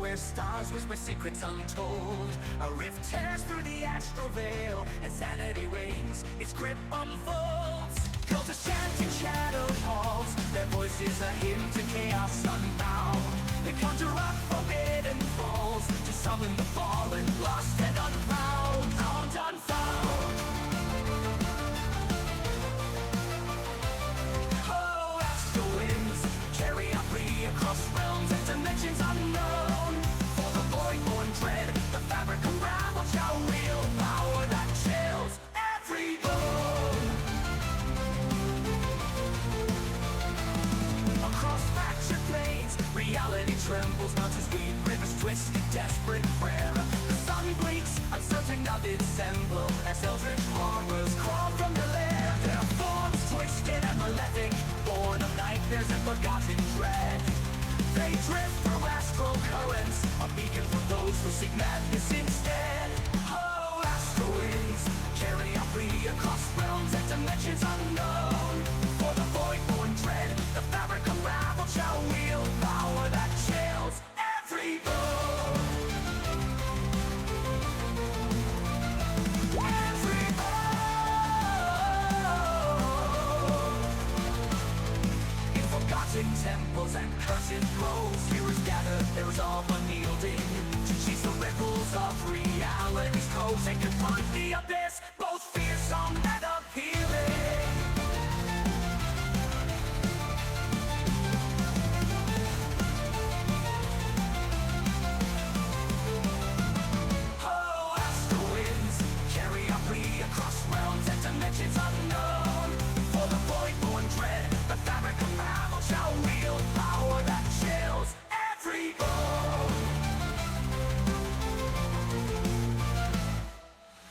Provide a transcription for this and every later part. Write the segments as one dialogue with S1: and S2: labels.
S1: where stars whisper secrets untold. A rift tears through the astral veil, and sanity reigns, its grip unfolds. Cultists chant in shadowed halls, their voices a hymn to chaos unbound. They conjure up forbidden falls, to summon the fallen, lost and unfound. Unfound. Oh, astral winds carry up free across realms and dimensions unknown. For the void-born dread, the fabric unraveled shall wield power that chills every bone. Across fractured planes, reality trembles, mountains weave, rivers twist in desperate prayer. The sun blinks, uncertain of its emblem, as eldritch horrors crawl from the lair. Their forms twisted and malefic, born of nightmares and forgotten dread. They drift through astral currents, a beacon for those who seek madness instead. Oh, astral winds carry up free across realms and dimensions unknown. For the void-born dread, the fabric unraveled shall wield power that chills every bone. Every bone. In forgotten temples and cursed groves, heroes gather, there is all unyielding, to chase the ripples of reality's coves and confront the abyss, both fearsome and appealing. Oh, astral winds carry up free across realms and dimensions unknown. For the void-born dread, the fabric unraveled shall wield power that chills every bone.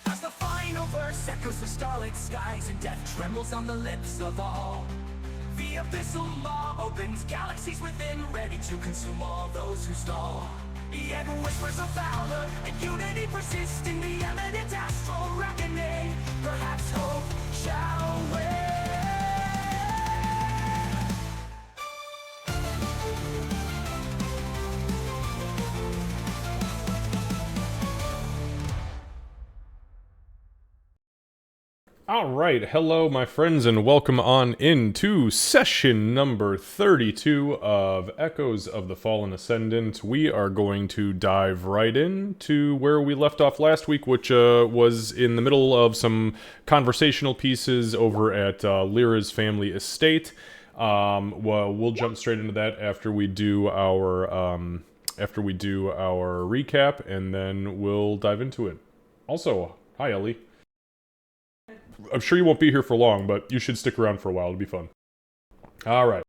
S1: As the final verse echoes the starlit skies and death trembles on the lips of all, the abyssal maw opens, galaxies within, ready to consume all those who stall. Yet whispers of valor and unity persist in the eminent astral reckoning. Perhaps hope shall win.
S2: Alright, hello my friends and welcome on into session number 32 of Echoes of the Fallen Ascendant. We are going to dive right in to where we left off last week, which was in the middle of some conversational pieces over at Lyra's family estate. Well, we'll jump straight into that after we do our recap, and then we'll dive into it. Also, hi Ellie. I'm sure you won't be here for long, but you should stick around for a while. It'll be fun. Alright.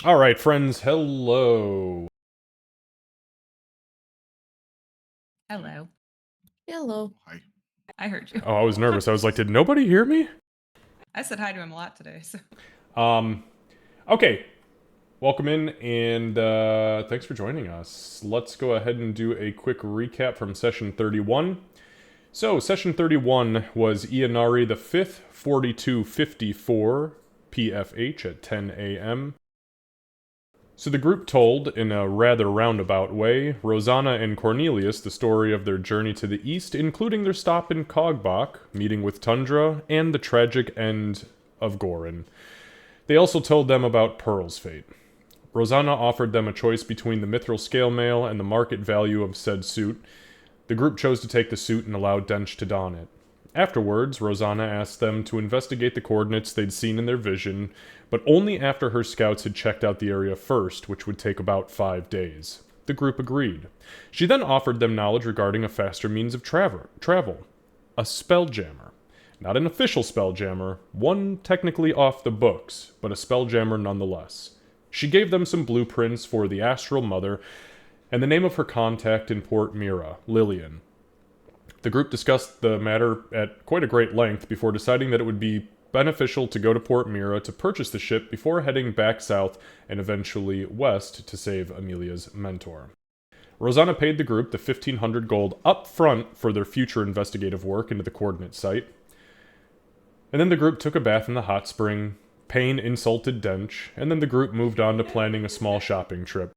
S2: Alright, friends. Hello.
S3: Hello.
S4: Hello.
S5: Hi.
S3: I heard you.
S2: Oh, I was nervous. I was like, did nobody hear me?
S3: I said hi to him a lot today, so.
S2: Okay. Welcome in, and thanks for joining us. Let's go ahead and do a quick recap from Session 31. So, Session 31 was Ianari the 5th, 4254 PFH at 10 a.m. So the group told, in a rather roundabout way, Rosanna and Cornelius the story of their journey to the east, including their stop in Kogbach, meeting with Tundra, and the tragic end of Gorin. They also told them about Pearl's fate. Rosanna offered them a choice between the mithril scale mail and the market value of said suit. The group chose to take the suit and allowed Dench to don it. Afterwards, Rosanna asked them to investigate the coordinates they'd seen in their vision, but only after her scouts had checked out the area first, which would take about 5 days. The group agreed. She then offered them knowledge regarding a faster means of travel. A spelljammer. Not an official spelljammer, one technically off the books, but a spelljammer nonetheless. She gave them some blueprints for the Astral Mother, and the name of her contact in Port Mira, Lillian. The group discussed the matter at quite a great length before deciding that it would be beneficial to go to Port Mira to purchase the ship before heading back south and eventually west to save Amelia's mentor. Rosanna paid the group the 1,500 gold up front for their future investigative work into the coordinate site. And then the group took a bath in the hot spring, Payne insulted Dench, and then the group moved on to planning a small shopping trip.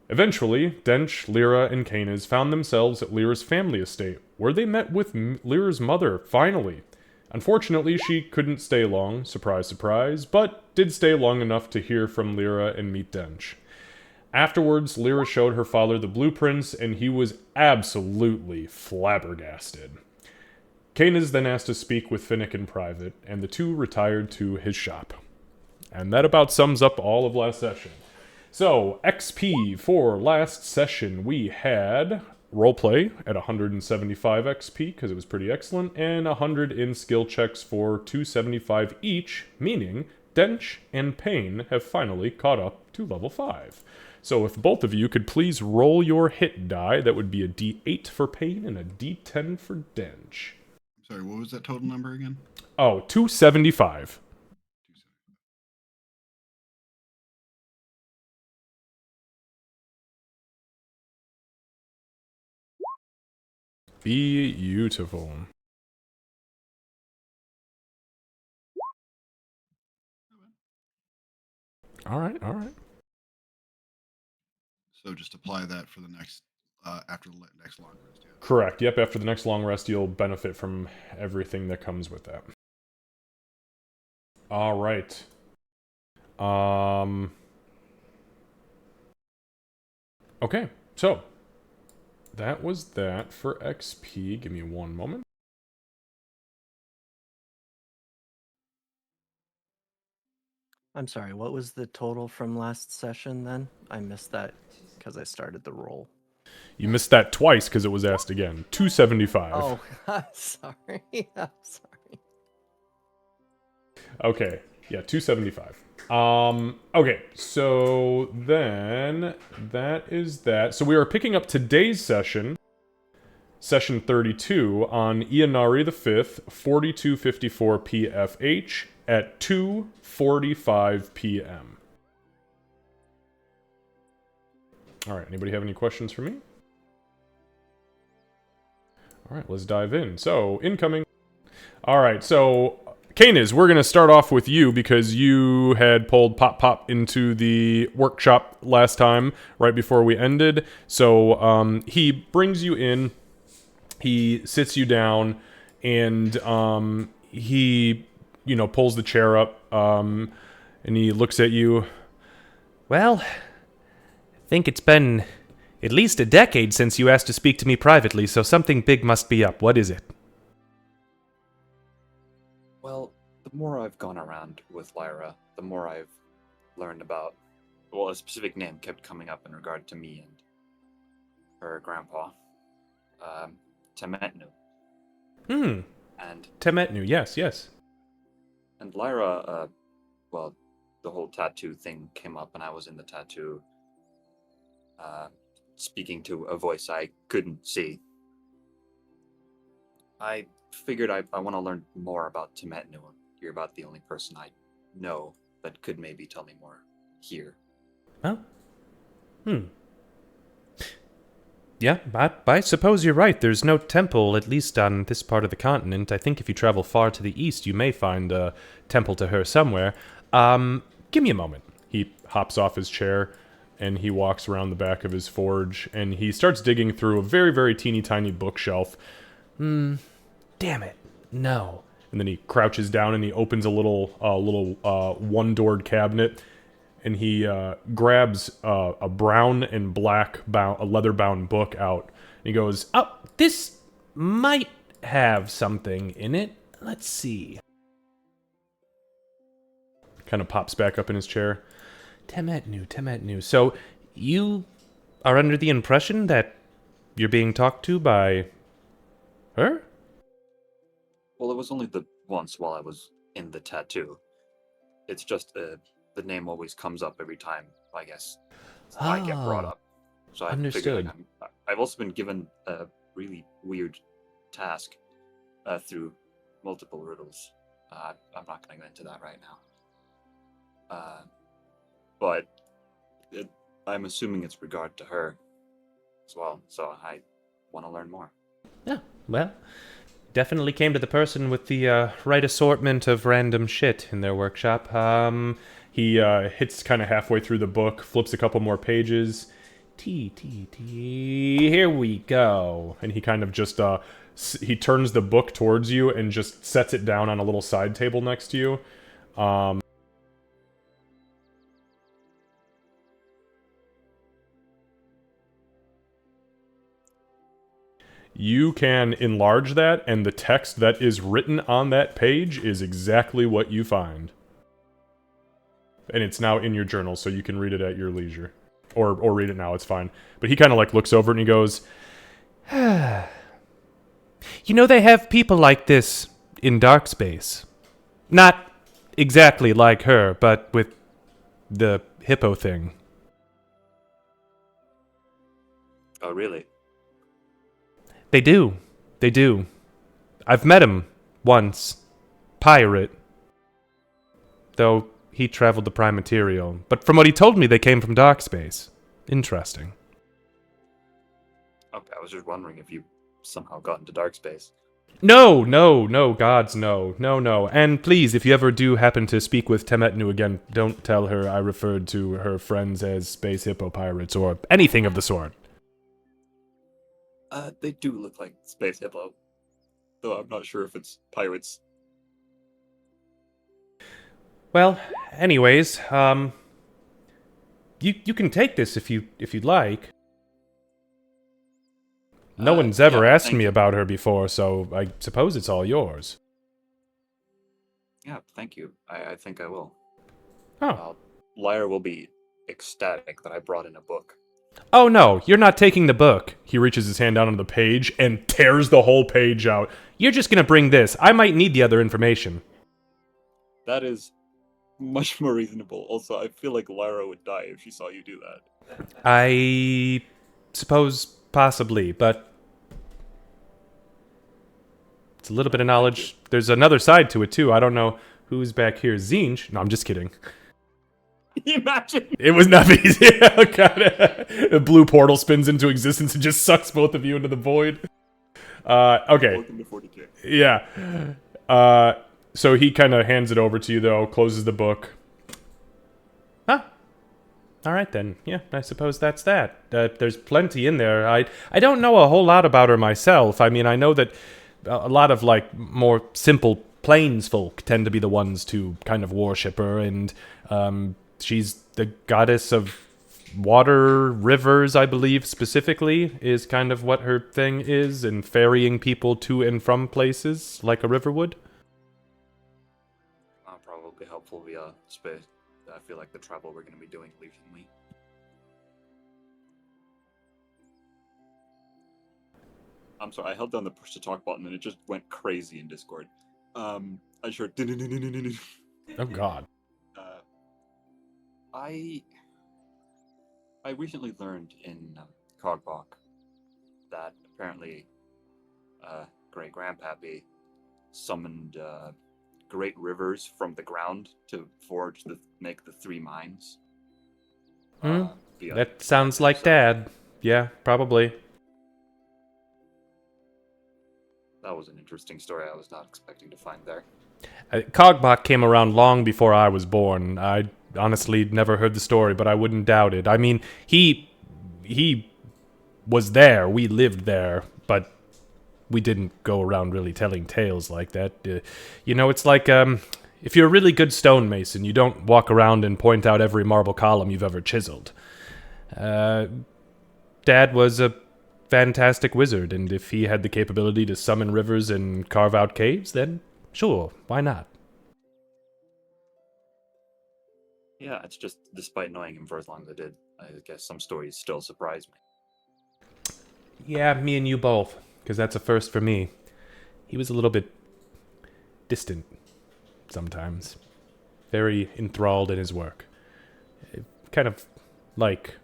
S2: Eventually, Dench, Lyra, and Canes found themselves at Lyra's family estate, where they met with Lyra's mother, finally. Unfortunately, she couldn't stay long, surprise, surprise, but did stay long enough to hear from Lyra and meet Dench. Afterwards, Lyra showed her father the blueprints, and he was absolutely flabbergasted. Canes then asked to speak with Finnick in private, and the two retired to his shop. And that about sums up all of last session. So, XP for last session, we had roleplay at 175 XP, because it was pretty excellent, and 100 in skill checks for 275 each, meaning Dench and Payne have finally caught up to level 5. So if both of you could please roll your hit die, that would be a D8 for Payne and a D10 for Dench.
S4: Sorry, what was that total number again?
S2: Oh, 275. Beautiful. All right.
S4: So just apply that for the next, after the next long rest. Yeah.
S2: Correct. Yep, after the next long rest, you'll benefit from everything that comes with that. All right. Okay, so that was that for XP. Give me one moment.
S5: I'm sorry, what was the total from last session then? I missed that because I started the roll.
S2: You missed that twice because it was asked again. 275.
S5: Oh, I'm sorry. I'm sorry.
S2: Okay, yeah, 275. Okay, so then that is that. So we are picking up today's session, session 32, on Ianari the 5th, 4254 PFH at 2:45 p.m. All right, anybody have any questions for me? All right, let's dive in. So, incoming. All right, so Canis, we're going to start off with you because you had pulled Pop into the workshop last time, right before we ended. So he brings you in, he sits you down, and he, pulls the chair up, and he looks at you.
S6: Well, I think it's been at least a decade since you asked to speak to me privately, so something big must be up. What is it?
S7: Well, the more I've gone around with Lyra, the more I've learned about, well, a specific name kept coming up in regard to me and her grandpa, Temetnu. And
S6: Temetnu, yes.
S7: And Lyra, well, the whole tattoo thing came up, and I was in the tattoo, speaking to a voice I couldn't see. I figured I want to learn more about Temetnu. You're about the only person I know that could maybe tell me more here.
S6: Well, yeah, I suppose you're right. There's no temple, at least on this part of the continent. I think if you travel far to the east, you may find a temple to her somewhere. Give me a moment.
S2: He hops off his chair, and he walks around the back of his forge, and he starts digging through a very, very teeny tiny bookshelf.
S6: Damn it. No.
S2: And then he crouches down and he opens a little one-doored cabinet, and he grabs a brown and black a leather-bound book out. And he goes,
S6: "Oh, this might have something in it. Let's see."
S2: Kind of pops back up in his chair.
S6: Temetnu. So, you are under the impression that you're being talked to by her?
S7: Well, it was only the once while I was in the tattoo. It's just the name always comes up every time, I guess, I get brought up. So I
S6: understood.
S7: figured I've also been given a really weird task through multiple riddles. I'm not going to go into that right now. But I'm assuming it's regard to her as well, so I want to learn more.
S6: Yeah, well, Definitely came to the person with the right assortment of random shit in their workshop.
S2: He hits kind of halfway through the book, flips a couple more pages. Here we go. And he kind of just, he turns the book towards you and just sets it down on a little side table next to you. You can enlarge that, and the text that is written on that page is exactly what you find. And it's now in your journal, so you can read it at your leisure. Or read it now, it's fine. But he kind of like looks over and he goes,
S6: You know, they have people like this in dark space. Not exactly like her, but with the hippo thing.
S7: Oh, really?
S6: They do. They do. I've met him once. Pirate. Though he traveled the prime material. But from what he told me, they came from dark space. Interesting.
S7: Okay, I was just wondering if you somehow got into dark space.
S6: No, gods, no. And please, if you ever do happen to speak with Temetnu again, don't tell her I referred to her friends as space hippo pirates or anything of the sort.
S7: They do look like space hippo. Though I'm not sure if it's pirates.
S6: Well, anyways, you can take this if you'd like. No one's ever
S7: yeah,
S6: asked
S7: thank
S6: me
S7: you.
S6: about her before, so I suppose it's all yours.
S7: Yeah, thank you. I think I will.
S6: Oh.
S7: Lyra will be ecstatic that I brought in a book.
S6: Oh no, you're not taking the book.
S2: he reaches his hand down onto the page and tears the whole page out.
S6: You're just gonna bring this. I might need the other information.
S7: That is much more reasonable. Also, I feel like Lyra would die if she saw you do that.
S6: I suppose possibly, but it's a little bit of knowledge. There's another side to it too. I don't know who's back here. Zinj? No, I'm just kidding.
S7: Imagine!
S2: It was not easy. Oh, God. A blue portal spins into existence and just sucks both of you into the void. Okay.
S7: Welcome to 40K.
S2: Yeah. So he kind of hands it over to you, though, closes the book.
S6: Huh. All right, then. Yeah, I suppose that's that. There's plenty in there. I don't know a whole lot about her myself. I mean, I know that a lot of, like, more simple plains folk tend to be the ones to kind of worship her, and she's the goddess of water, rivers, I believe, specifically, is kind of what her thing is, and ferrying people to and from places, like a river would.
S7: Probably helpful via space. I feel like the travel we're going to be doing recently. I'm sorry, I held down the push to talk button and it just went crazy in Discord. I heard.
S2: Oh, God.
S7: I recently learned in Cogbach that apparently Great Grandpappy summoned great rivers from the ground to make the 3 mines.
S6: That sounds like Dad. Yeah, probably.
S7: That was an interesting story I was not expecting to find there.
S6: Cogbach came around long before I was born. I honestly never heard the story, but I wouldn't doubt it. I mean, he was there. We lived there, but we didn't go around really telling tales like that. You know, it's like if you're a really good stonemason, you don't walk around and point out every marble column you've ever chiseled. Dad was a fantastic wizard, and if he had the capability to summon rivers and carve out caves, then sure, why not?
S7: Yeah, it's just, despite knowing him for as long as I did, I guess some stories still surprise me.
S6: Yeah, me and you both, because that's a first for me. He was a little bit distant sometimes. Very enthralled in his work. Kind of like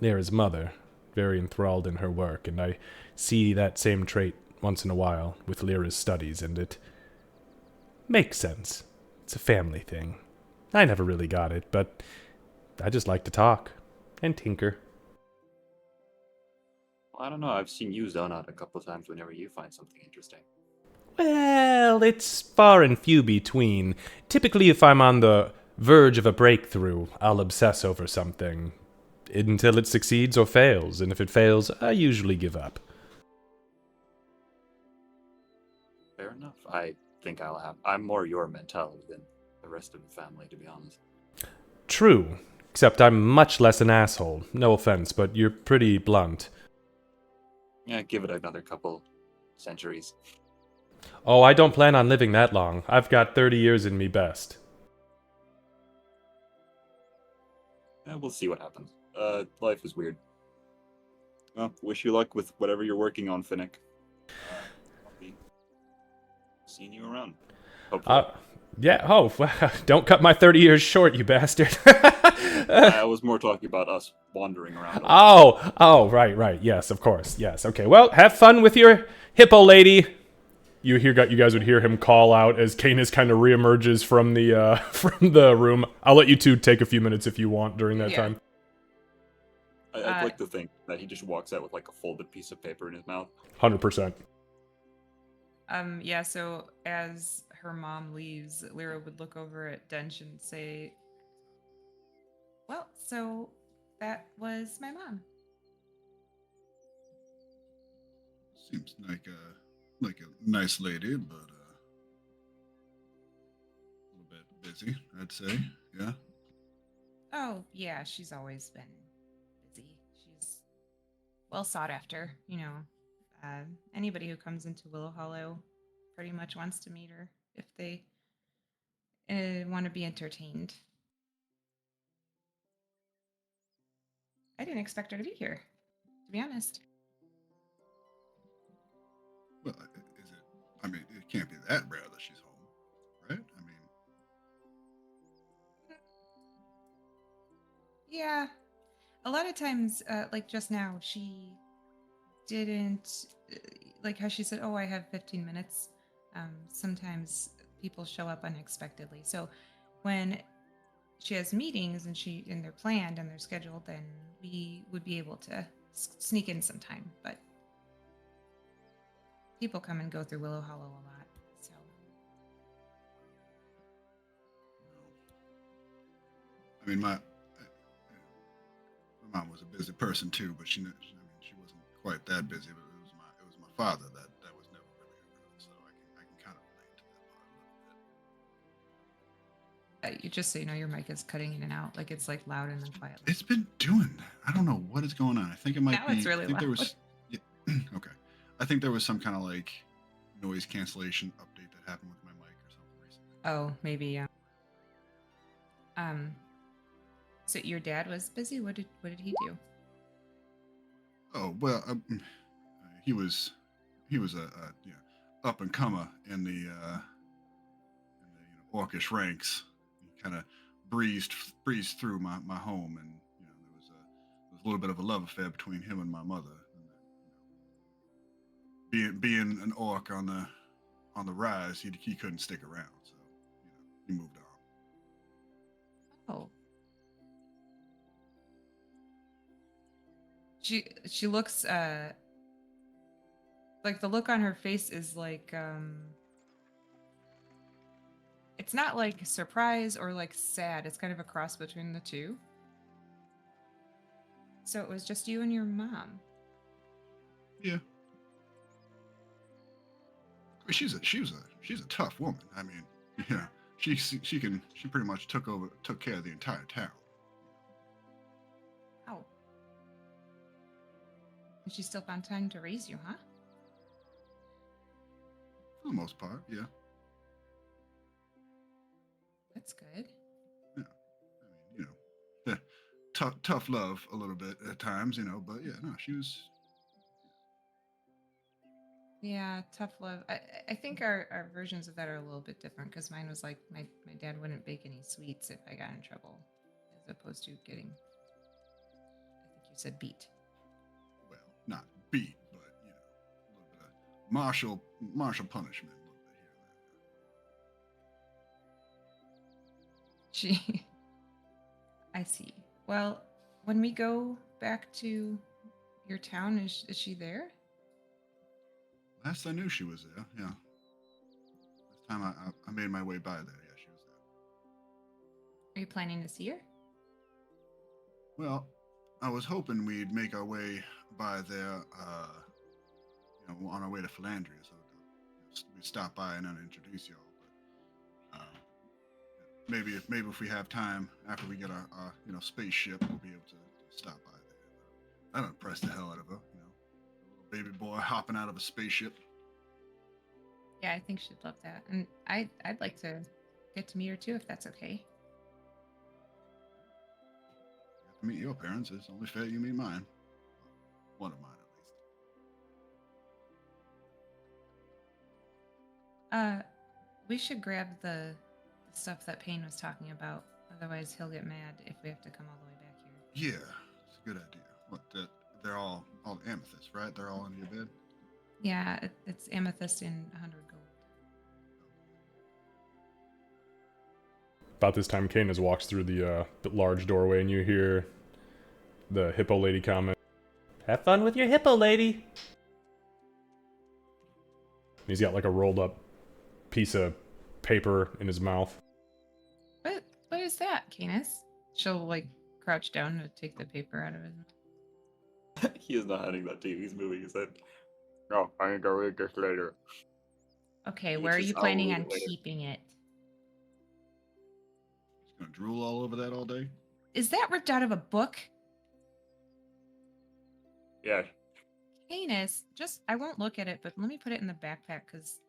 S6: Lyra's mother, very enthralled in her work, and I see that same trait once in a while with Lyra's studies, and it makes sense. It's a family thing. I never really got it, but I just like to talk and tinker.
S7: Well, I don't know, I've seen you zone out a couple times whenever you find something interesting.
S6: Well, it's far and few between. Typically, if I'm on the verge of a breakthrough, I'll obsess over something until it succeeds or fails, and if it fails, I usually give up.
S7: Fair enough. I think I'm more your mentality than the rest of the family, to be honest.
S6: True, except I'm much less an asshole. No offense, but you're pretty blunt.
S7: Yeah, give it another couple centuries.
S6: Oh, I don't plan on living that long. I've got 30 years in me best.
S7: We'll see what happens. Life is weird. Well, wish you luck with whatever you're working on, Finnick. I'll be seeing you around. Hopefully.
S6: Yeah, oh, don't cut my 30 years short, you bastard.
S7: I was more talking about us wandering around.
S6: Right, yes, of course, yes. Okay, well, have fun with your hippo lady. You guys would hear him call out as Canis kind of reemerges from the from the room. I'll let you two take a few minutes if you want during that
S3: Yeah.
S6: time.
S7: I'd like to think that he just walks out with like a folded piece of paper in his mouth.
S2: 100%.
S3: Yeah, so as her mom leaves, Lyra would look over at Dench and say, well, so that was my mom.
S4: Seems like a nice lady, but a little bit busy, I'd say. Yeah.
S3: Oh, yeah, she's always been busy. She's well sought after, you know. Anybody who comes into Willow Hollow pretty much wants to meet her if they want to be entertained. I didn't expect her to be here, to be honest.
S4: Well, is it? I mean, it can't be that rare that she's home, right? I mean,
S3: Yeah, a lot of times, like just now, she didn't like how she said, "Oh, I have 15 minutes." Sometimes people show up unexpectedly, so when she has meetings and they're planned and they're scheduled, then we would be able to sneak in some time. But people come and go through Willow Hollow a lot, so
S4: I mean, my mom was a busy person too, but she wasn't quite that busy. But it was my father that was never really around, so I can kind of relate to that part a little bit.
S3: you just so you know, your mic is cutting in and out, like it's like loud and then quiet.
S4: It's been doing that. I don't know what is going on. I think it might
S3: Now
S4: be.
S3: it's really
S4: I think there
S3: loud.
S4: was. Yeah, okay. I think there was some kind of like noise cancellation update that happened with my mic or something recently.
S3: Oh, maybe yeah. So your dad was busy. What did he do?
S4: Oh well, he was a up and comer in the orcish ranks. He kind of breezed through my home, and there was a little bit of a love affair between him and my mother. And, being an orc on the rise, he couldn't stick around, so he moved on.
S3: Oh. She looks like the look on her face is like it's not like surprise or like sad. It's kind of a cross between the two. So it was just you and your mom.
S4: Yeah. She's a tough woman. I mean, yeah, she pretty much took care of the entire town.
S3: Oh. And she still found time to raise you, huh?
S4: For the most part, yeah.
S3: That's good.
S4: Yeah. I mean, tough love a little bit at times, but yeah, no, she was.
S3: Yeah, tough love. I think our versions of that are a little bit different because mine was like my dad wouldn't bake any sweets if I got in trouble, as opposed to getting, I think you said beat.
S4: Well, not beat, but a little bit of martial punishment, a little bit here and there.
S3: She, I see. Well, when we go back to your town, is she there?
S4: Last I knew, she was there. Yeah. time I made my way by there, yeah, she was there.
S3: Are you planning to see her?
S4: Well, I was hoping we'd make our way by there, on our way to Philandria, so we'd stop by and then introduce y'all. But maybe if we have time after we get our spaceship, we'll be able to stop by there. That impressed the hell out of her, a little baby boy hopping out of a spaceship.
S3: Yeah, I think she'd love that, and I'd like to get to meet her too, if that's okay.
S4: You have to meet your parents. It's only fair you meet mine. One of mine, at least.
S3: We should grab the stuff that Payne was talking about. Otherwise, he'll get mad if we have to come all the way back here.
S4: Yeah, it's a good idea. What? They're all amethyst, right? They're all in your bed.
S3: Yeah, it's amethyst and 100 gold.
S2: About this time, Canis walks through the large doorway, and you hear the hippo lady comment,
S6: Have fun with your hippo, lady.
S2: he's got like a rolled up piece of paper in his mouth.
S3: What is that, Canis? She'll like crouch down to take the paper out of his mouth.
S7: He is not handing that to you. He's moving his head. No, I can go read this later.
S3: Okay,
S7: Which
S3: where are
S7: is
S3: you
S7: I'll
S3: planning
S7: read
S3: on
S7: it later.
S3: keeping it?
S4: He's gonna drool all over that all day.
S3: Is that ripped out of a book?
S7: Yeah,
S3: Canis, I won't look at it, but let me put it in the backpack because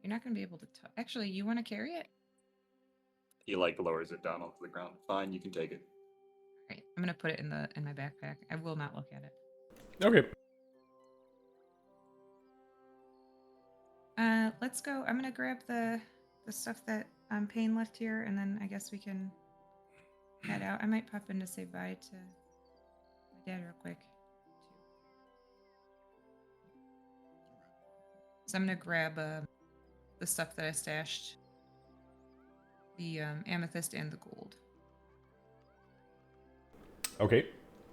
S3: you're not going to be able to talk. Actually, you want to carry it?
S7: he like lowers it down onto the ground. Fine, you can take it.
S3: All right, I'm going to put it in my backpack. I will not look at it.
S2: Okay.
S3: Let's go. I'm going to grab the stuff that Payne left here, and then I guess we can head out. I might pop in to say bye to my dad real quick. So I'm gonna grab the stuff that I stashed, the amethyst and the gold.
S2: Okay.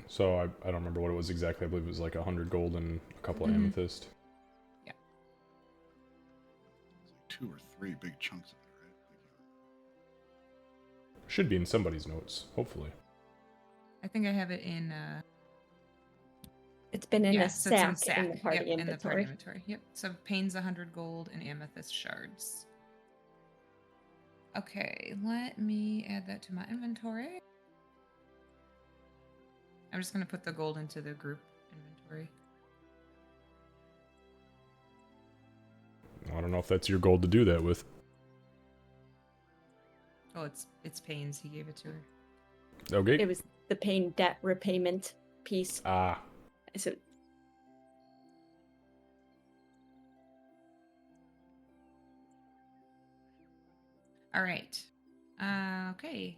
S2: So I don't remember what it was exactly. I believe it was like 100 gold and a couple of
S3: Mhm.
S2: amethyst.
S3: Yeah.
S4: It's like 2 or 3 big chunks of it, right?
S2: Should be in somebody's notes, hopefully.
S3: I think I have it in.
S8: It's been in a
S3: Yes, it's
S8: sack in the party
S3: Yep, in the party
S8: inventory.
S3: inventory. Yep. So Payne's 100 gold and amethyst shards. Okay, let me add that to my inventory. I'm just gonna put the gold into the group inventory.
S2: I don't know if that's your gold to do that with.
S3: Oh, it's Payne's. He gave it to her.
S2: Okay.
S8: It was the Pain debt repayment piece.
S2: Ah.
S8: So
S3: All right. Okay.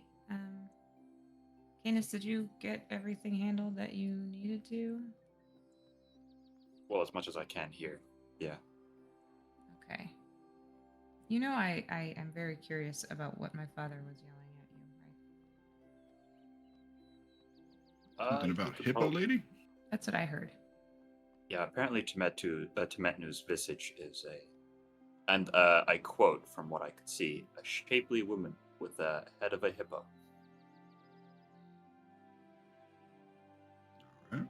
S3: Canis, did you get everything handled that you needed to?
S7: Well, as much as I can here. Yeah.
S3: Okay. You know, I am very curious about what my father was yelling at you, right?
S4: Something
S7: you
S4: about
S7: could
S4: hippo
S7: probably-
S4: lady?
S3: That's what I heard.
S7: Yeah, apparently Temetnu's visage is and I quote from what I could see, a shapely woman with the head of a hippo.
S4: All right.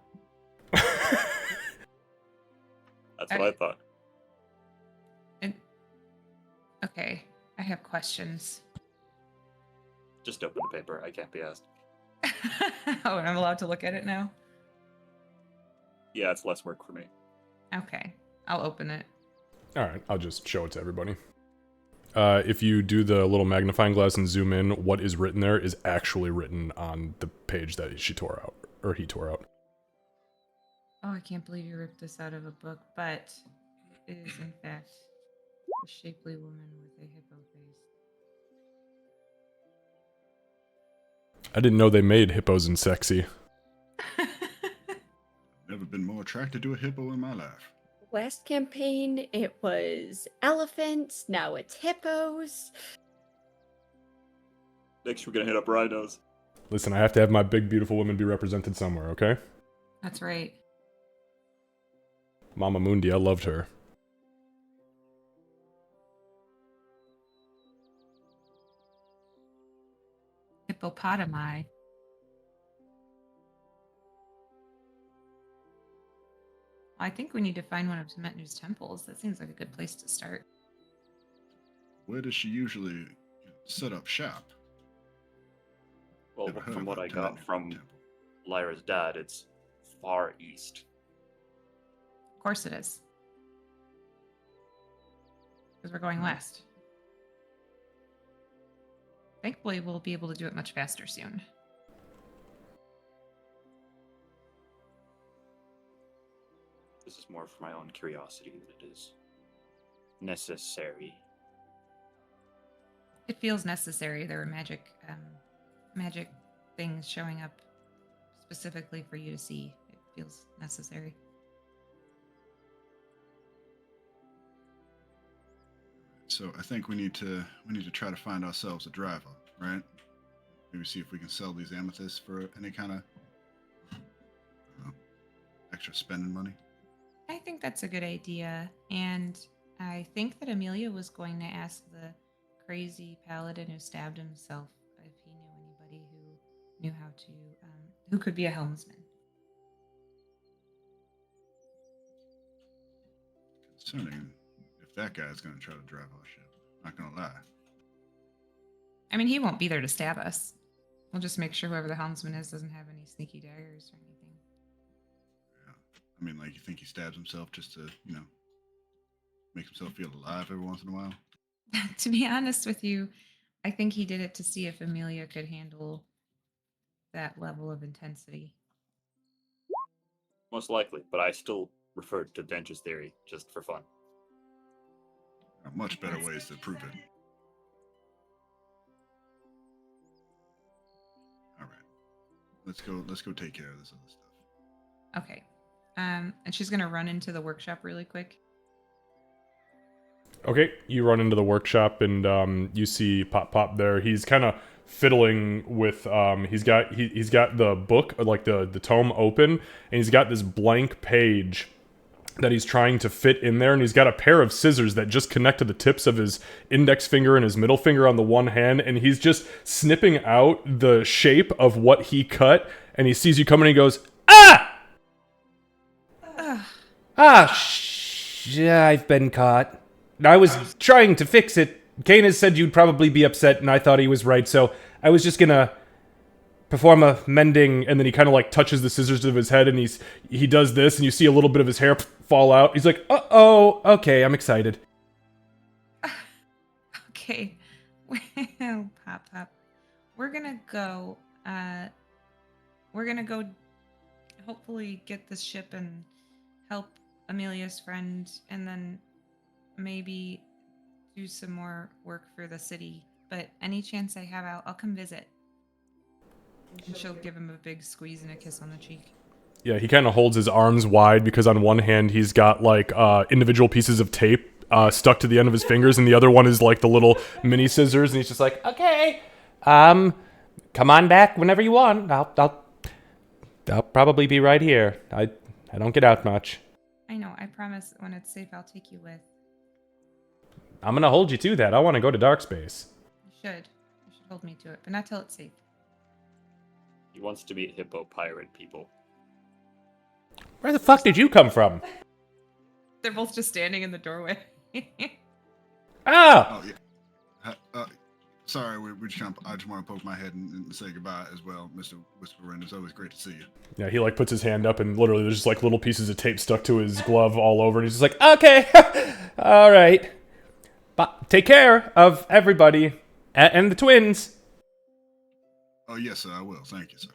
S7: That's what I thought.
S3: And okay, I have questions.
S7: Just open the paper. I can't be asked.
S3: Oh, and I'm allowed to look at it now?
S7: Yeah, it's less work for me.
S3: Okay, I'll open it.
S2: Alright, I'll just show it to everybody. If you do the little magnifying glass and zoom in, what is written there is actually written on the page that she tore out, or he tore out.
S3: Oh, I can't believe you ripped this out of a book, but it is in fact a shapely woman with a hippo face.
S2: I didn't know they made hippos and sexy.
S4: Never been more attracted to a hippo in my life.
S8: last campaign it was elephants, now it's hippos.
S7: Next, we're gonna hit up rhinos.
S2: Listen, I have to have my big, beautiful women be represented somewhere, okay?
S3: That's right.
S2: Mama Mundi, I loved her.
S3: hippopotami. I think we need to find one of Metnu's temples. That seems like a good place to start.
S4: Where does she usually set up shop?
S7: Well,
S4: Never heard
S7: from
S4: of
S7: what
S4: a
S7: I got
S4: temple.
S7: from Lyra's dad, it's far east.
S3: Of course it is. Because we're going west. Thankfully, we'll be able to do it much faster soon.
S7: This is more for my own curiosity than it is necessary.
S3: It feels necessary. There are magic things showing up specifically for you to see. It feels necessary.
S4: So I think we need to try to find ourselves a driver, right? Maybe see if we can sell these amethysts for any kind of extra spending money.
S3: I think that's a good idea. And I think that Amelia was going to ask the crazy paladin who stabbed himself if he knew anybody who knew how to, who could be a helmsman.
S4: Concerning if that guy's going to try to drive our ship. Not going to lie.
S3: I mean, he won't be there to stab us. We'll just make sure whoever the helmsman is doesn't have any sneaky daggers or anything.
S4: Yeah. I mean, like, you think he stabs himself just to, make himself feel alive every once in a while?
S3: To be honest with you, I think he did it to see if Amelia could handle that level of intensity.
S7: Most likely, but I still referred to Dench's theory just for fun.
S4: There are much better ways to prove it. All right. Let's go take care of this other stuff.
S3: Okay. And she's gonna run into the workshop really quick.
S2: Okay, you run into the workshop and you see Pop there. He's kind of fiddling with he's got the book, like the tome open, and he's got this blank page that he's trying to fit in there, and he's got a pair of scissors that just connect to the tips of his index finger and his middle finger on the one hand, and he's just snipping out the shape of what he cut, and he sees you coming and he goes, "Ah!
S6: I've been caught. I was trying to fix it. Canis said you'd probably be upset, and I thought he was right, so I was just gonna perform a mending," and then he kind of like touches the scissors to his head, and he does this, and you see a little bit of his hair fall out. He's like, "Uh-oh, okay, I'm excited."
S3: Okay. Well, Pop. We're gonna go hopefully get this ship and help Amelia's friend, and then maybe do some more work for the city. But any chance I have, I'll come visit. And she'll give him a big squeeze and a kiss on the cheek.
S2: Yeah, he kind of holds his arms wide because on one hand he's got like individual pieces of tape stuck to the end of his fingers, and the other one is like the little mini scissors, and he's just like,
S6: Okay, come on back whenever you want. I'll probably be right here. I don't get out much.
S3: I know, I promise when it's safe I'll take you with.
S2: "I'm gonna hold you to that. I want to go to dark space."
S3: You should hold me to it, but not till it's safe.
S7: He wants to meet hippo pirate people.
S6: Where the fuck did you come from?
S3: They're both just standing in the doorway.
S6: Ah!
S4: Oh, yeah. Sorry, we're just I just want to poke my head and say goodbye as well, Mr. Whisperin. It's always great to see you.
S2: Yeah, he like puts his hand up, and literally there's just like little pieces of tape stuck to his glove all over, and he's just like,
S6: Okay, all right. But take care of everybody and the twins.
S4: Oh, yes, sir, I will. Thank you, sir.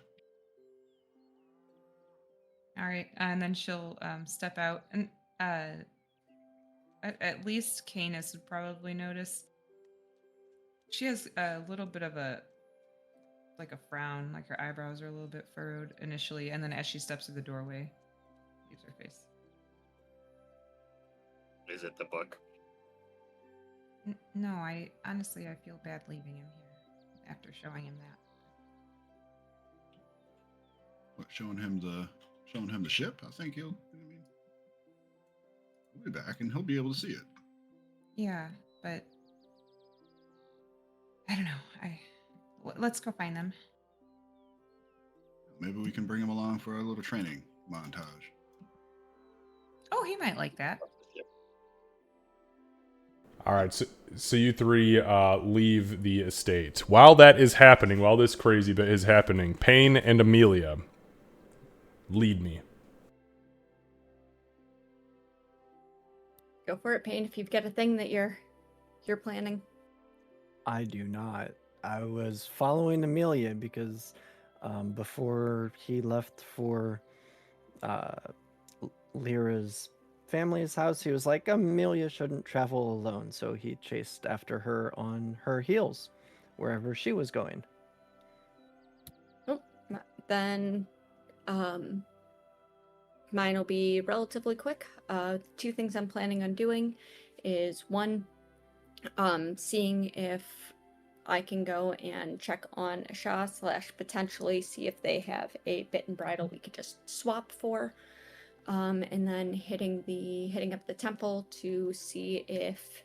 S3: All right, and then she'll step out, and at least Canis would probably notice. She has a little bit of a frown, like her eyebrows are a little bit furrowed initially, and then as she steps through the doorway, leaves her face.
S7: Is it the book?
S3: No, I honestly feel bad leaving him here after showing him that.
S4: What, showing him the ship? I think he'll be back and he'll be able to see it.
S3: Yeah, but I don't know. let's go find them.
S4: Maybe we can bring him along for a little training montage.
S3: Oh, he might like that.
S2: All right, so you three leave the estate. While that is happening, while this crazy bit is happening, Payne and Amelia, lead me.
S8: Go for it, Payne, if you've got a thing that you're planning.
S5: I do not. I was following Amelia because before he left for Lyra's family's house, he was like, Amelia shouldn't travel alone, so he chased after her on her heels, wherever she was going.
S8: Oh, then mine will be relatively quick. Two things I'm planning on doing is one, seeing if I can go and check on Asha / potentially see if they have a bit and bridle we could just swap for. And then hitting up the temple to see if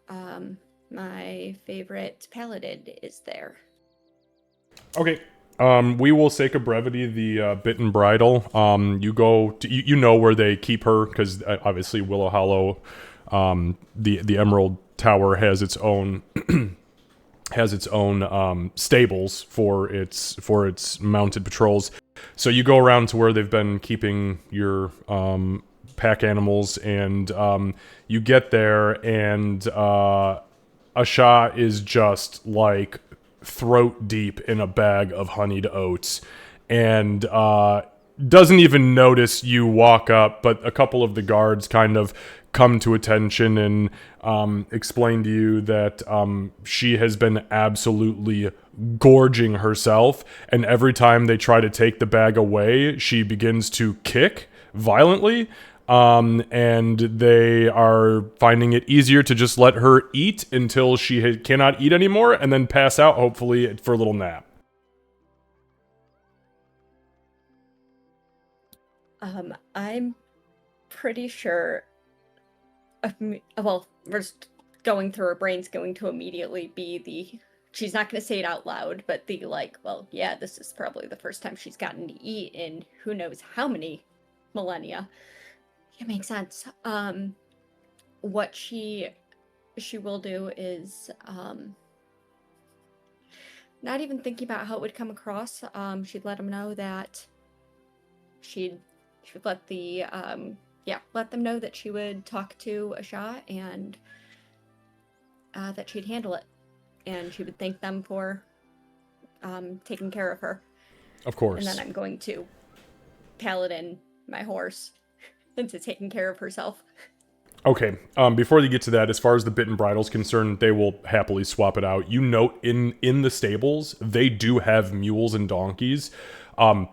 S8: my favorite paladin is there.
S2: Okay. We will sake of brevity the bit and bridle. You go to, you know where they keep her because obviously Willow Hollow, the Emerald Tower has its own stables for its mounted patrols. So you go around to where they've been keeping your pack animals, and you get there, and Asha is just like throat deep in a bag of honeyed oats, and doesn't even notice you walk up, but a couple of the guards kind of come to attention and explain to you that she has been absolutely gorging herself, and every time they try to take the bag away, she begins to kick violently, and they are finding it easier to just let her eat until she cannot eat anymore, and then pass out, hopefully, for a little nap.
S8: I'm pretty sure. Well, first going through her brain's going to immediately be the. She's not going to say it out loud, but the like, well, yeah, this is probably the first time she's gotten to eat in who knows how many millennia. It makes sense. What she will do is not even thinking about how it would come across. She'd let him know that she'd let the let them know that she would talk to Asha and that she'd handle it, and she would thank them for taking care of her.
S2: Of course.
S8: And then I'm going to paladin my horse into taking care of herself.
S2: Okay, before you get to that, as far as the bit and bridle is concerned, they will happily swap it out. You note in the stables, they do have mules and donkeys.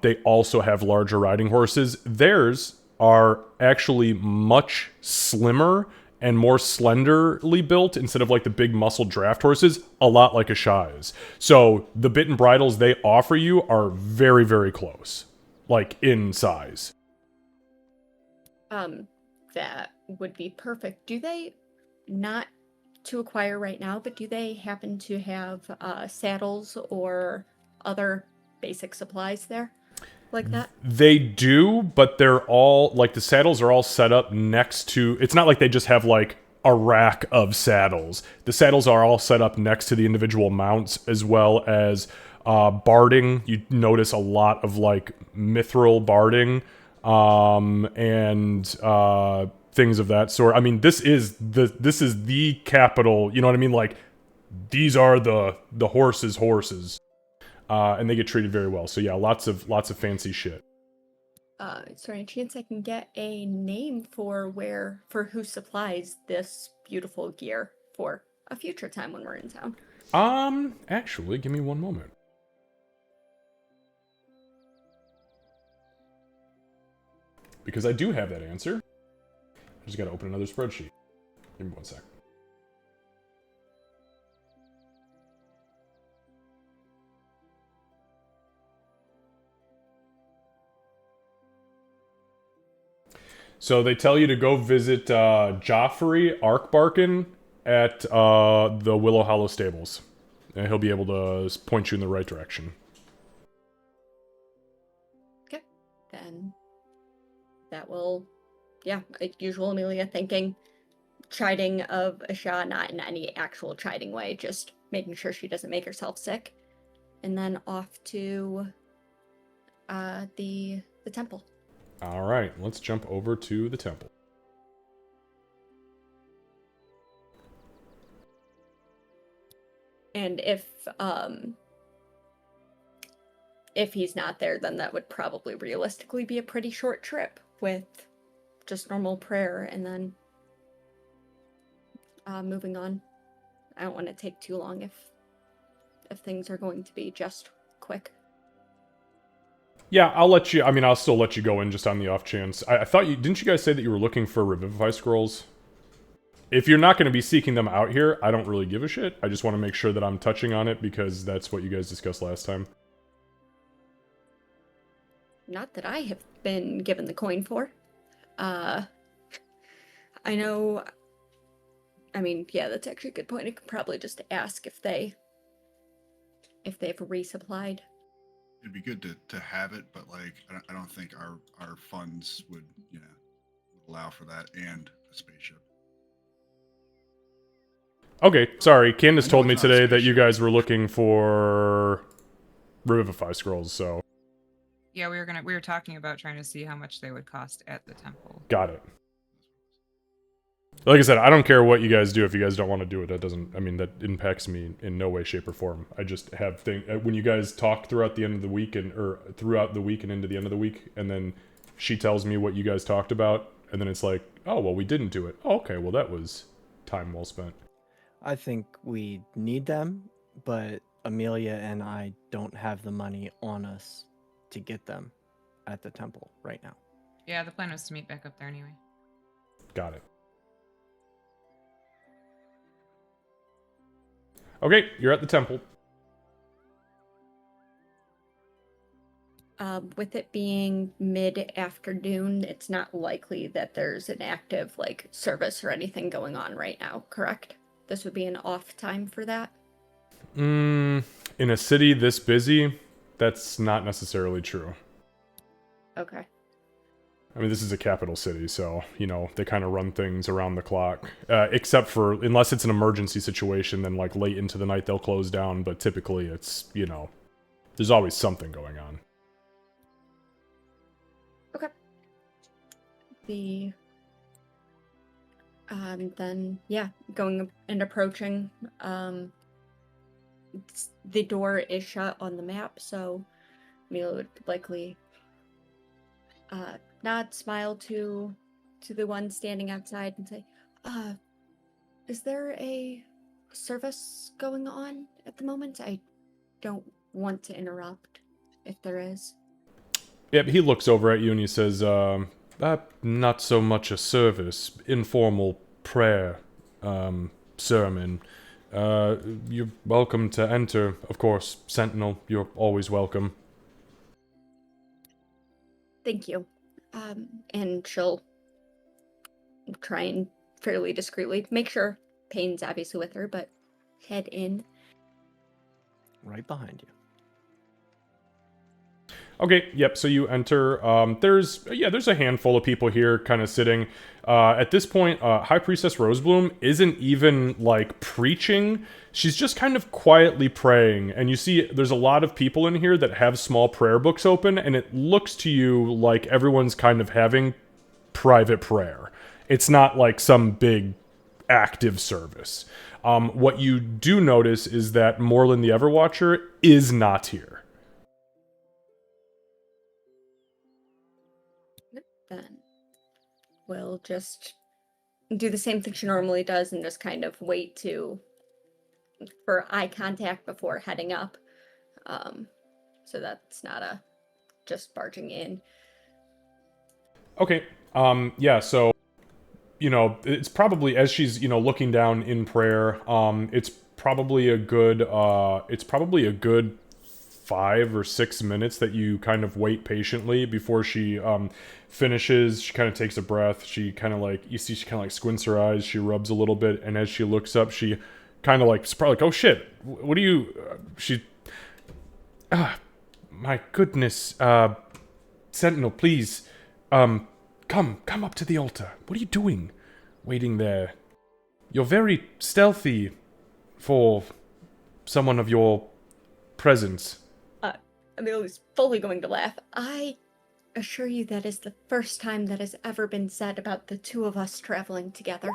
S2: They also have larger riding horses. Theirs are actually much slimmer and more slenderly built instead of like the big muscle draft horses, a lot like Asha's. So the bit and bridles they offer you are very, very close, like in size.
S8: That would be perfect. Do they, not to acquire right now, but do they happen to have saddles or other basic supplies there like that?
S2: They do, but they're all, like, the saddles are all set up next to, it's not like they just have, like, a rack of saddles. The saddles are all set up next to the individual mounts, as well as barding. You notice a lot of, like, mithril barding, and things of that sort. I mean, this is the capital, you know what I mean? Like, these are the horses. And they get treated very well. So yeah, lots of fancy shit.
S8: Is there any chance I can get a name for who supplies this beautiful gear for a future time when we're in town?
S2: Actually, give me one moment. Because I do have that answer. I just gotta open another spreadsheet. Give me one sec. So they tell you to go visit Joffrey Arkbarken at the Willow Hollow Stables. and he'll be able to point you in the right direction.
S8: Okay. Then that will, yeah, like usual Amelia thinking, chiding of Asha, not in any actual chiding way, just making sure she doesn't make herself sick. And then off to the temple.
S2: All right, let's jump over to the temple.
S8: And if he's not there, then that would probably realistically be a pretty short trip with just normal prayer and then moving on. I don't want to take too long if things are going to be just quick.
S2: Yeah, I'll still let you go in just on the off chance. I thought didn't you guys say that you were looking for Revivify scrolls? If you're not going to be seeking them out here, I don't really give a shit. I just want to make sure that I'm touching on it because that's what you guys discussed last time.
S8: Not that I have been given the coin for. I know. I mean, yeah, that's actually a good point. I could probably just ask if they've resupplied.
S4: It'd be good to have it, but like I don't think our funds would would allow for that and a spaceship.
S2: Okay, sorry. Candace told me
S4: it's not a
S2: today that you
S4: spaceship.
S2: guys were looking for Revivify scrolls, so
S3: Yeah, we were talking about trying to see how much they would cost at the temple.
S2: got it. Like I said, I don't care what you guys do if you guys don't want to do it. That impacts me in no way, shape, or form. I just have when you guys talk throughout the end of the week throughout the week and into the end of the week, and then she tells me what you guys talked about, and then it's like, oh, well, we didn't do it. Oh, okay, well, that was time well spent.
S5: I think we need them, but Amelia and I don't have the money on us to get them at the temple right now.
S3: Yeah, the plan was to meet back up there anyway.
S2: Got it. Okay, you're at the temple.
S8: With it being mid-afternoon, it's not likely that there's an active service or anything going on right now, correct? This would be an off time for that?
S2: In a city this busy, that's not necessarily true.
S8: Okay.
S2: I mean, this is a capital city, so, they kind of run things around the clock. Except for, unless it's an emergency situation, then, late into the night they'll close down, but typically it's, there's always something going on.
S8: Okay. Then, yeah, going and approaching, the door is shut on the map, so Mila would likely nod, smile to the one standing outside and say, is there a service going on at the moment? I don't want to interrupt if there is.
S2: Yep, he looks over at you and he says, not so much a service, informal prayer, sermon. You're welcome to enter, of course, Sentinel, you're always welcome.
S8: Thank you. And she'll try and fairly discreetly make sure Payne's obviously with her, but head in.
S5: Right behind you.
S2: Okay, yep, so you enter. There's a handful of people here kind of sitting. At this point, High Priestess Rosebloom isn't even, preaching. She's just kind of quietly praying. And you see there's a lot of people in here that have small prayer books open, and it looks to you like everyone's kind of having private prayer. It's not like some big active service. What you do notice is that Morlin the Everwatcher is not here.
S8: Then we'll just do the same thing she normally does and just kind of wait for eye contact before heading up. So that's not just barging in.
S2: Okay. Yeah, so it's probably as she's, looking down in prayer, it's probably a good 5 or 6 minutes that you kind of wait patiently before she finishes. She kind of takes a breath. She kind of she kind of squints her eyes. She rubs a little bit, and as she looks up, she kind of like surprised, like, oh shit, what are you? She, my goodness, Sentinel, please, come up to the altar. What are you doing, waiting there? You're very stealthy for someone of your presence.
S8: Amelia's fully going to laugh. I assure you that is the first time that has ever been said about the two of us traveling together.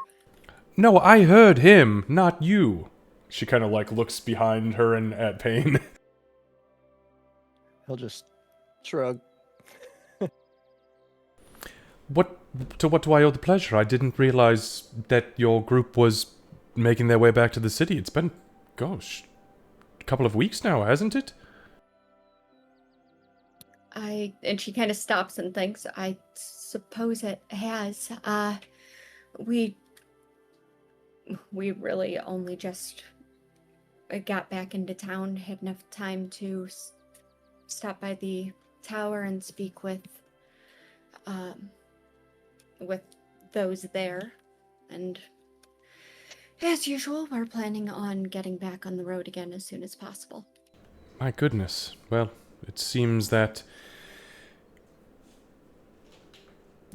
S2: No, I heard him, not you. She kind of like looks behind her and at Payne.
S5: He'll just shrug.
S2: What do I owe the pleasure? I didn't realize that your group was making their way back to the city. It's been, gosh, a couple of weeks now, hasn't it?
S8: And she kind of stops and thinks, I suppose it has. We really only just got back into town, had enough time to stop by the tower and speak with those there. And as usual, we're planning on getting back on the road again as soon as possible.
S2: My goodness. Well, it seems that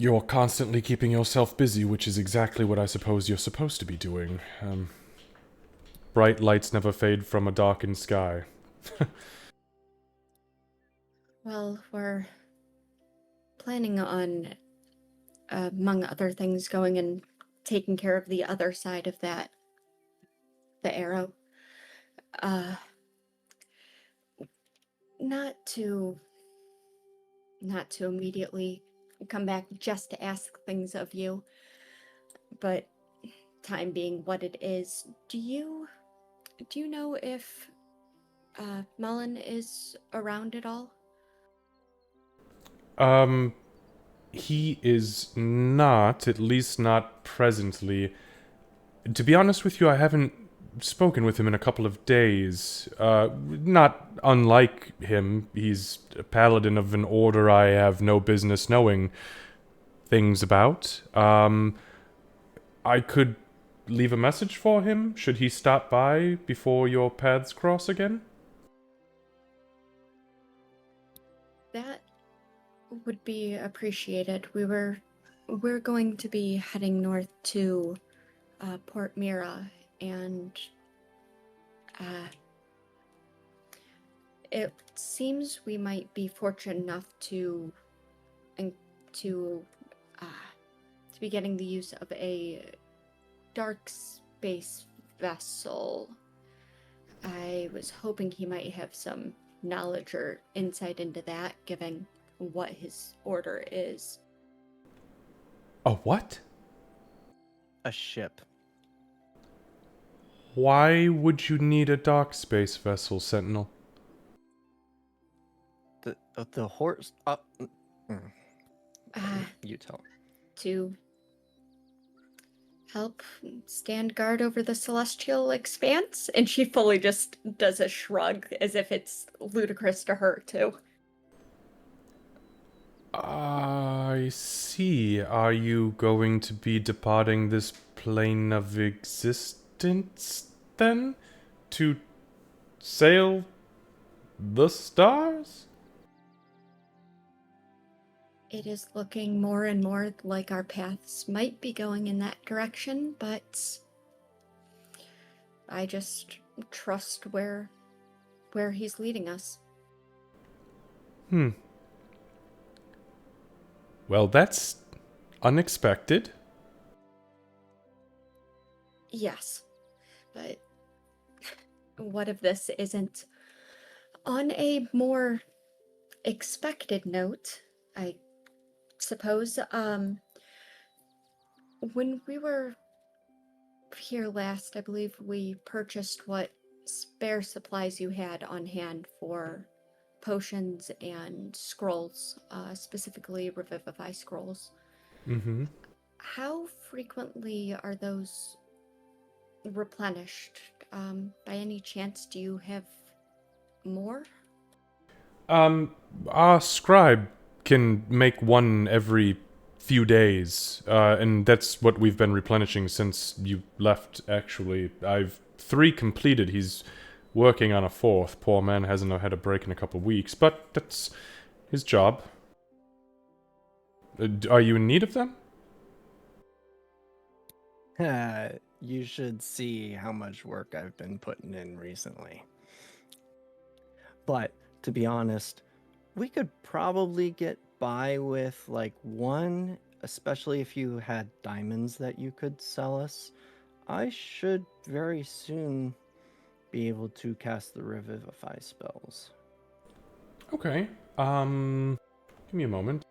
S2: you're constantly keeping yourself busy, which is exactly what I suppose you're supposed to be doing. Bright lights never fade from a darkened sky.
S8: Well, we're planning on, among other things, going and taking care of the other side of that, the arrow. Not to immediately come back just to ask things of you, but time being what it is, do you know if Mullen is around at all?
S2: He is not, at least not presently. To be honest with you, I haven't spoken with him in a couple of days. Not unlike him, he's a paladin of an order I have no business knowing things about. I could leave a message for him, should he stop by before your paths cross again?
S8: That would be appreciated. We're going to be heading north to Port Mira, and it seems we might be fortunate enough to be getting the use of a dark space vessel. I was hoping he might have some knowledge or insight into that, given what his order is.
S2: A what?
S5: A ship.
S2: Why would you need a dark space vessel, Sentinel?
S5: The horse. You tell.
S8: To help stand guard over the celestial expanse, and she fully just does a shrug as if it's ludicrous to her too.
S2: I see. Are you going to be departing this plane of existence, then? To sail the stars?
S8: It is looking more and more like our paths might be going in that direction, but I just trust where he's leading us.
S2: Well, that's unexpected.
S8: Yes, but what if this isn't? On a more expected note, I suppose, when we were here last, I believe we purchased what spare supplies you had on hand for potions and scrolls, specifically Revivify scrolls.
S2: Mm-hmm.
S8: How frequently are those replenished? By any chance, do you have more?
S2: Our scribe can make one every few days, and that's what we've been replenishing since you left, actually. I've 3 completed. He's working on a 4th. Poor man hasn't had a break in a couple weeks, but that's his job. Are you in need of them?
S5: You should see how much work I've been putting in recently. But to be honest, we could probably get by with like one, especially if you had diamonds that you could sell us. I should very soon be able to cast the revivify spells.
S2: Okay. Give me a moment.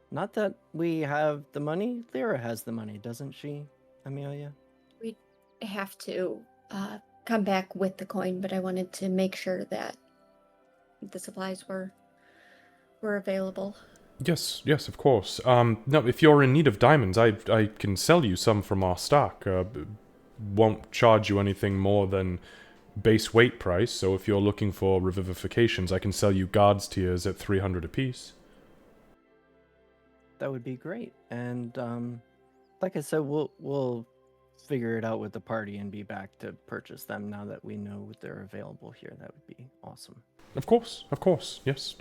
S5: Not that we have the money. Lyra has the money, doesn't she, Amelia?
S8: We have to come back with the coin, but I wanted to make sure that the supplies were available.
S2: Yes, yes, of course. No, if you're in need of diamonds, I can sell you some from our stock. Won't charge you anything more than base weight price, so if you're looking for revivifications, I can sell you God's tiers at 300 apiece.
S5: That would be great. And like I said, we'll figure it out with the party and be back to purchase them now that we know they're available here. That would be awesome.
S2: Of course, yes.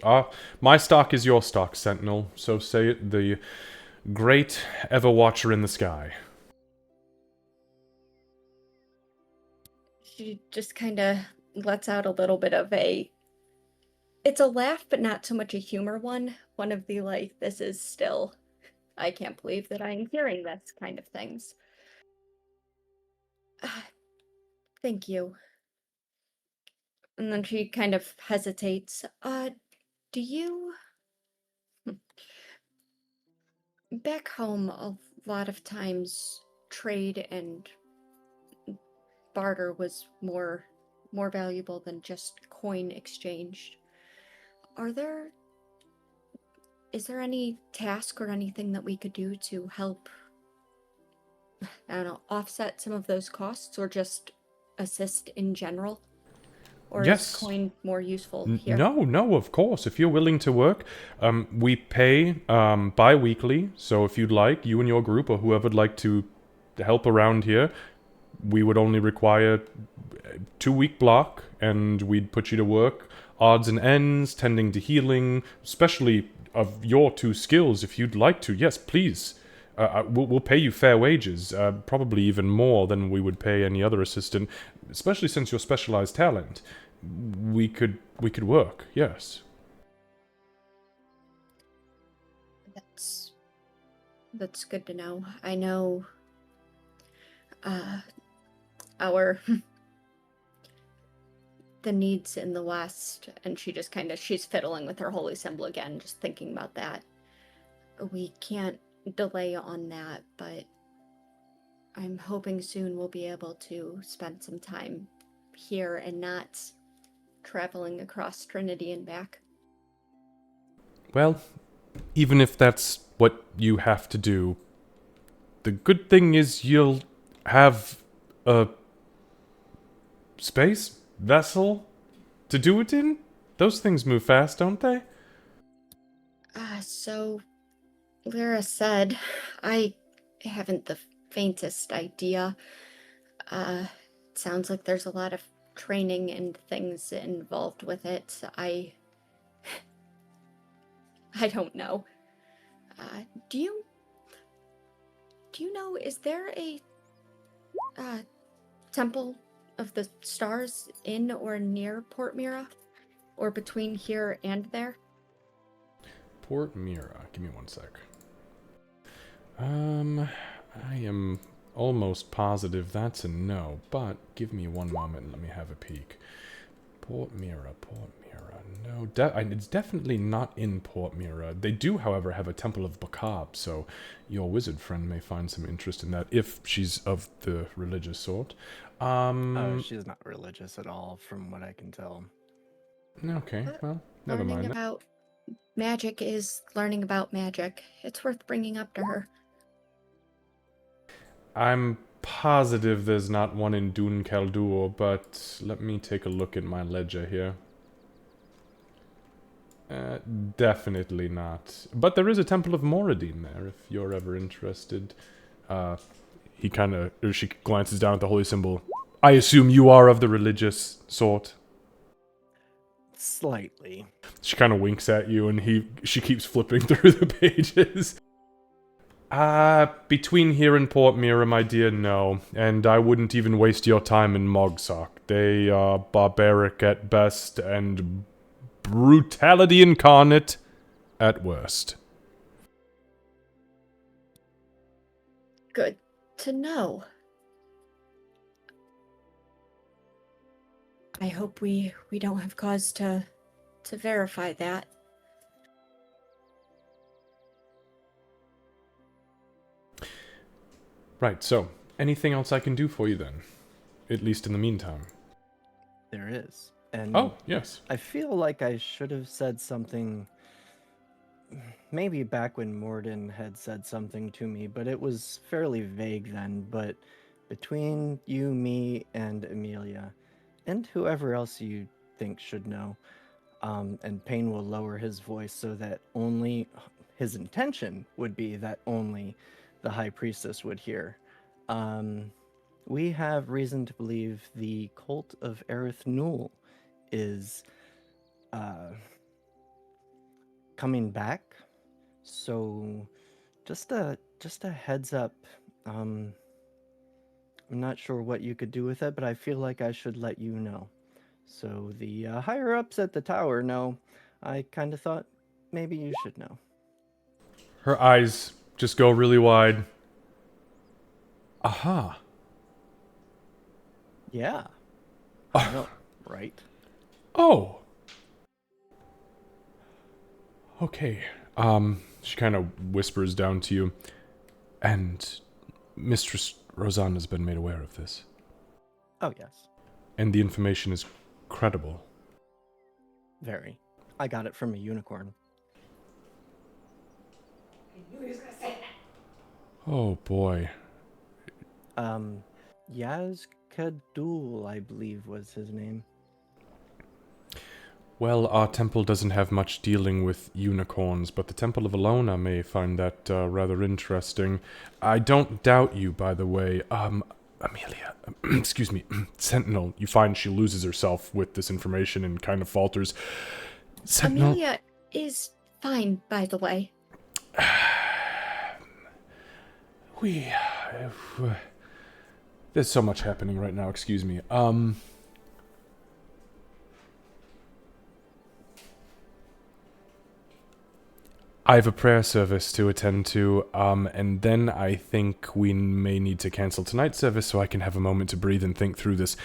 S2: My stock is your stock, Sentinel, so say it, the great Everwatcher in the sky.
S8: She just kind of lets out a little bit of it's a laugh, but not so much a humor one. One of the like, this is still, I can't believe that I'm hearing this kind of things. Thank you. And then she kind of hesitates. Do you... Back home, a lot of times trade and barter was more valuable than just coin exchanged. Is there any task or anything that we could do to help, I don't know, offset some of those costs or just assist in general? Or
S2: Yes.
S8: is coin more useful here?
S2: No, of course. If you're willing to work, we pay bi-weekly, so if you'd like, you and your group or whoever would like to help around here, we would only require a 2-week block, and we'd put you to work odds and ends, tending to healing, especially of your 2 skills, if you'd like to. Yes, please. We'll pay you fair wages, probably even more than we would pay any other assistant, especially since your specialized talent. We could work, yes.
S8: That's good to know. I know our the needs in the West, and she just she's fiddling with her holy symbol again, just thinking about that. We can't delay on that, but I'm hoping soon we'll be able to spend some time here and not traveling across Trinity and back.
S2: Well, even if that's what you have to do, the good thing is you'll have a space vessel to do it in. Those things move fast, don't they?
S8: So Lyra said, I haven't the faintest idea. Sounds like there's a lot of training and things involved with it. I don't know. Do you know, is there a Temple of the Stars in or near Port Mira? Or between here and there?
S2: Port Mira. Give me 1 sec. I am almost positive that's a no, but give me 1 moment and let me have a peek. Port Mira. No, it's definitely not in Port Mira. They do, however, have a Temple of Bakab, so your wizard friend may find some interest in that, if she's of the religious sort.
S5: She's not religious at all, from what I can tell.
S2: Okay, well, never mind.
S8: Learning about magic is learning about magic. It's worth bringing up to her.
S2: I'm positive there's not one in Dun Kaldur, but let me take a look at my ledger here. Definitely not. But there is a Temple of Moradin there, if you're ever interested. She glances down at the holy symbol. I assume you are of the religious sort.
S5: Slightly.
S2: She kind of winks at you, and she keeps flipping through the pages. Between here and Port Mira, my dear, no. And I wouldn't even waste your time in Mogsock. They are barbaric at best, and brutality incarnate at worst.
S8: Good to know. I hope we don't have cause to verify that.
S2: Right, so, anything else I can do for you then? At least in the meantime.
S5: There is. And
S2: Oh, yes.
S5: I feel like I should have said something maybe back when Morden had said something to me, but it was fairly vague then. But between you, me, and Amelia, and whoever else you think should know, and Payne will lower his voice so that only his intention would be that only the High Priestess would hear. We have reason to believe the cult of Aerith Newell is coming back. So just a heads up. I'm not sure what you could do with it, but I feel like I should let you know. So the higher ups at the tower know. I kind of thought maybe you should know.
S2: Her eyes just go really wide. Aha.
S5: Yeah. I know, right?
S2: Oh. Okay. She kind of whispers down to you. And Mistress Rosanna's been made aware of this.
S5: Oh, yes.
S2: And the information is credible.
S5: Very. I got it from a unicorn.
S2: Oh boy.
S5: Yaz Kadul, I believe was his name.
S2: Well, our temple doesn't have much dealing with unicorns, but the Temple of Alona may find that rather interesting. I don't doubt you, by the way. Amelia, excuse me, Sentinel, you find she loses herself with this information and kind of falters. Sentinel?
S8: Amelia is fine, by the way.
S2: There's so much happening right now, excuse me. I have a prayer service to attend to, and then I think we may need to cancel tonight's service so I can have a moment to breathe and think through this.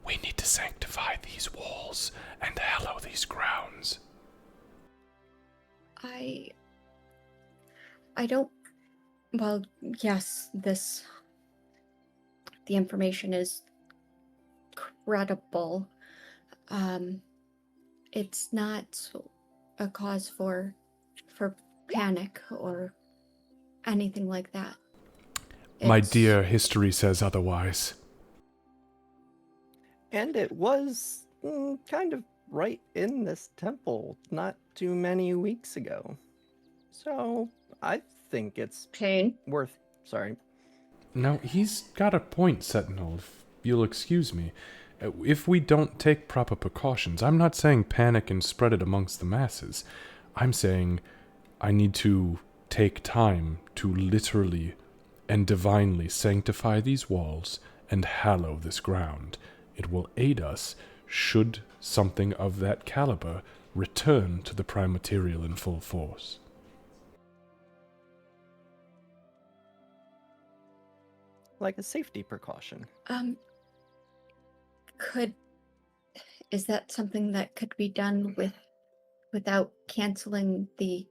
S2: We need to sanctify these walls and hallow these grounds.
S8: I don't. Well, yes, the information is credible. It's not a cause for panic or anything like that.
S2: My dear, history says otherwise.
S5: And it was kind of right in this temple not too many weeks ago. So I think it's
S8: Payne.
S5: worth... Sorry.
S2: Now, he's got a point, Sentinel, if you'll excuse me. If we don't take proper precautions, I'm not saying panic and spread it amongst the masses. I'm saying I need to take time to literally and divinely sanctify these walls and hallow this ground. It will aid us should something of that caliber return to the prime material in full force.
S5: Like a safety precaution.
S8: Is that something that could be done without canceling the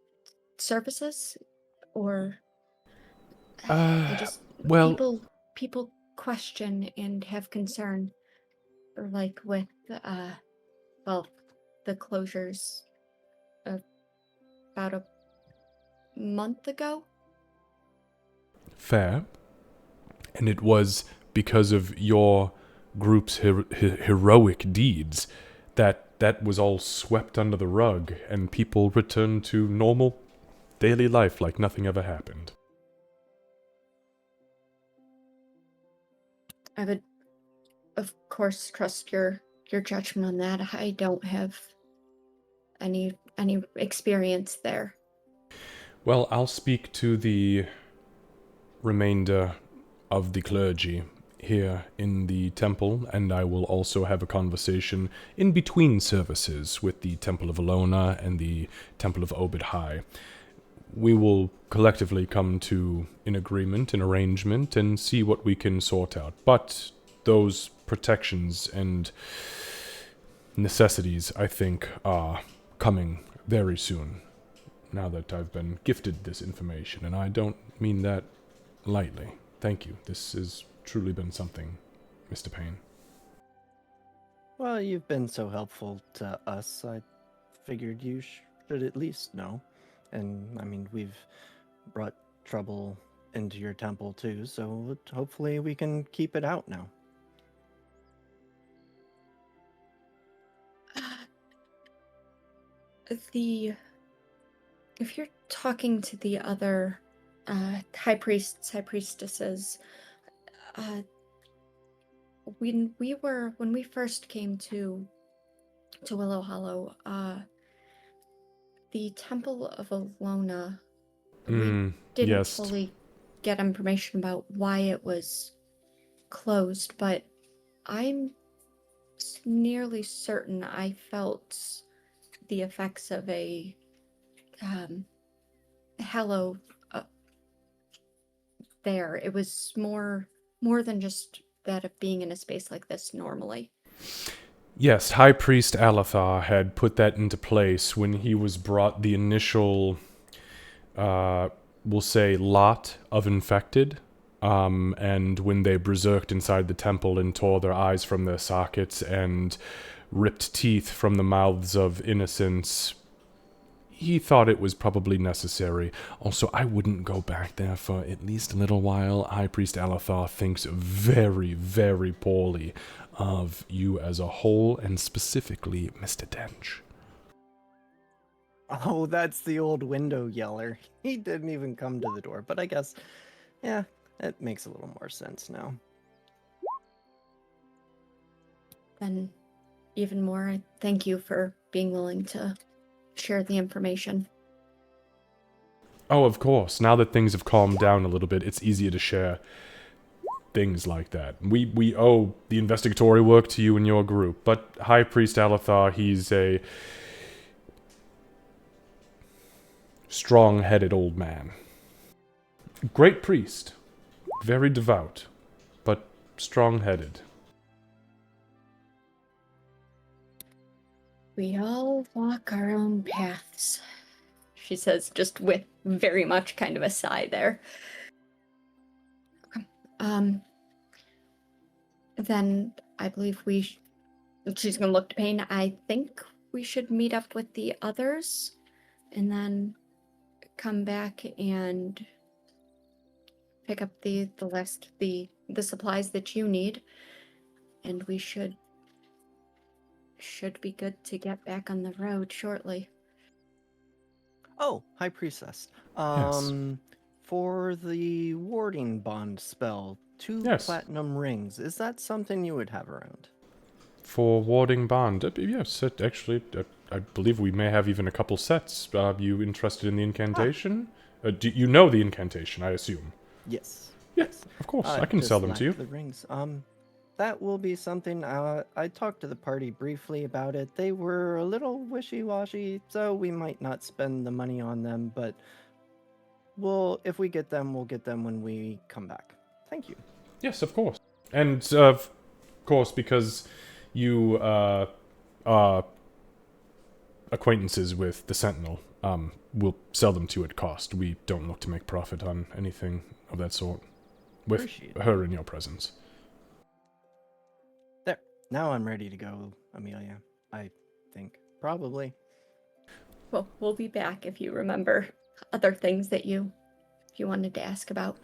S8: services? Or
S2: well,
S8: people question and have concern, like with the closures about a month ago.
S2: Fair. And it was because of your group's heroic deeds that was all swept under the rug, and people returned to normal daily life like nothing ever happened.
S8: I would of course, trust your judgment on that. I don't have any experience there.
S2: Well, I'll speak to the remainder of the clergy here in the temple, and I will also have a conversation in between services with the Temple of Alona and the Temple of Obed High. We will collectively come to an agreement, an arrangement, and see what we can sort out. But those protections and necessities, I think, are coming very soon, now that I've been gifted this information, and I don't mean that lightly. Thank you. This has truly been something, Mr. Payne.
S5: Well, you've been so helpful to us. I figured you should at least know. And I mean, we've brought trouble into your temple too, so hopefully we can keep it out now.
S8: If you're talking to the other high priests, high priestesses, when we first came to Willow Hollow, the Temple of Alona, we didn't
S2: yes.
S8: fully get information about why it was closed, but I'm nearly certain I felt the effects of a hallow there. It was more than just that of being in a space like this normally.
S2: Yes, High Priest Alathar had put that into place when he was brought the initial, we'll say, lot of infected, and when they berserked inside the temple and tore their eyes from their sockets and ripped teeth from the mouths of innocents. He thought it was probably necessary. Also, I wouldn't go back there for at least a little while. High Priest Alathar thinks very, very poorly of you as a whole, and specifically Mr. Dench.
S5: Oh, that's the old window yeller. He didn't even come to the door, but I guess, yeah, it makes a little more sense now.
S8: Then, even more, I thank you for being willing to share the information.
S2: Oh, of course. Now that things have calmed down a little bit, it's easier to share things like that. We owe the investigatory work to you and your group, but High Priest Alathar, he's a strong-headed old man. Great priest. Very devout, but strong-headed.
S8: We all walk our own paths, she says, just with very much kind of a sigh there. Then I believe she's going to look to Payne. I think we should meet up with the others and then come back and pick up the supplies that you need, and we should be good to get back on the road shortly.
S5: Oh, High Priestess.
S2: Yes.
S5: For the warding bond spell, 2
S2: Yes.
S5: platinum rings, is that something you would have around?
S2: For warding bond, yes, actually, I believe we may have even a couple sets. You interested in the incantation? Do you know the incantation, I assume?
S5: Yes.
S2: Yes, of course. I can
S5: just
S2: sell them to you.
S5: lack the rings. That will be something. I talked to the party briefly about it. They were a little wishy-washy, so we might not spend the money on them, but if we get them, we'll get them when we come back. Thank you.
S2: Yes, of course. And, of course, because you are acquaintances with the Sentinel, we'll sell them to you at cost. We don't look to make profit on anything of that sort. With
S5: Appreciate
S2: her in your presence.
S5: There. Now I'm ready to go, Amelia. I think. Probably.
S8: Well, we'll be back if you remember other things that you wanted to ask about.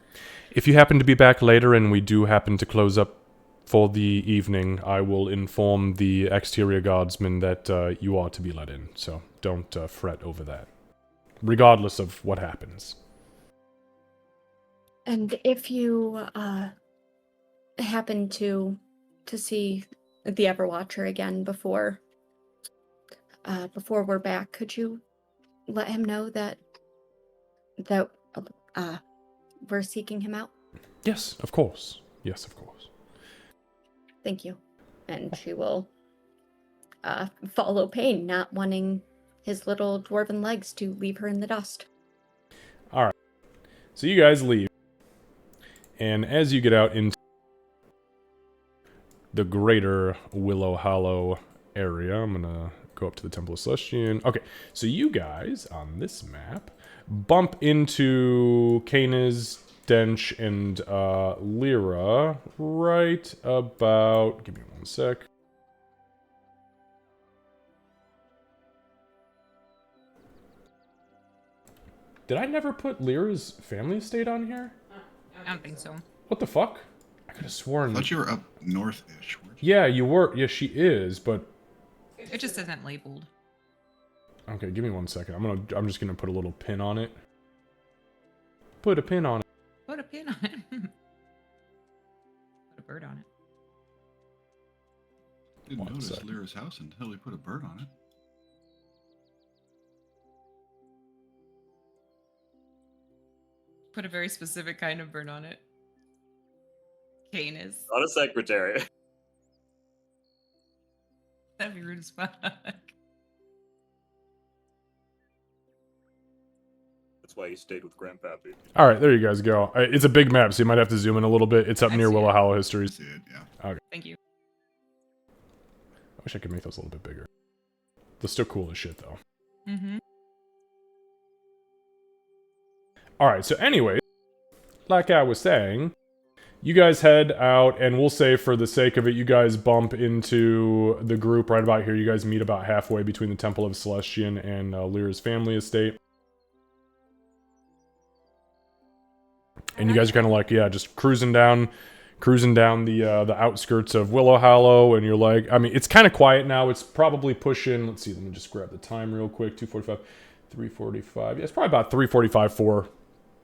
S2: If you happen to be back later and we do happen to close up for the evening, I will inform the exterior guardsmen that you are to be let in. So don't fret over that, regardless of what happens.
S8: And if you happen to to see the Everwatcher again before we're back. Could you let him know that we're seeking him out?
S2: Yes, of course. Yes, of course.
S8: Thank you. And she will follow Pain, not wanting his little dwarven legs to leave her in the dust.
S2: All right. So you guys leave. And as you get out into the greater Willow Hollow area, I'm going to go up to the Temple of Celestian. Okay, so you guys on this map bump into Canis, Dench, and Lyra right about... Give me one sec. Did I never put Lyra's family estate on here?
S3: I don't think so.
S2: What the fuck? I could have
S4: I
S2: sworn...
S4: thought you were up north-ish.
S2: Yeah, you were. Yeah, she is, but...
S3: It just isn't labeled.
S2: Okay, give me one second. I'm just gonna put a little pin on it. Put a pin on it.
S3: Put a pin on it. Put a bird on it.
S4: Didn't
S2: One
S4: notice
S2: sec.
S4: Lyra's house until he put a bird on it.
S3: Put a very specific kind of bird on it. Canis.
S7: Not a secretary.
S3: That'd be rude as fuck.
S7: That's why he stayed with Grandpappy.
S2: All right, there you guys go. It's a big map, so you might have to zoom in a little bit. It's up
S3: I
S2: near
S3: see
S2: Willow
S3: it.
S2: Hollow
S4: I
S2: Histories.
S4: see it, yeah.
S3: Thank you.
S2: I wish I could make those a little bit bigger. They're still cool as shit, though.
S3: Mm-hmm.
S2: All right, so anyway, like I was saying, you guys head out, and we'll say for the sake of it, you guys bump into the group right about here. You guys meet about halfway between the Temple of Celestian and Lyra's family estate. And you guys are kind of like, yeah, just cruising down the outskirts of Willow Hollow, and you're like, I mean, it's kind of quiet now. It's probably pushing, let's see, let me just grab the time real quick, 2:45, 3:45. Yeah, it's probably about 3:45,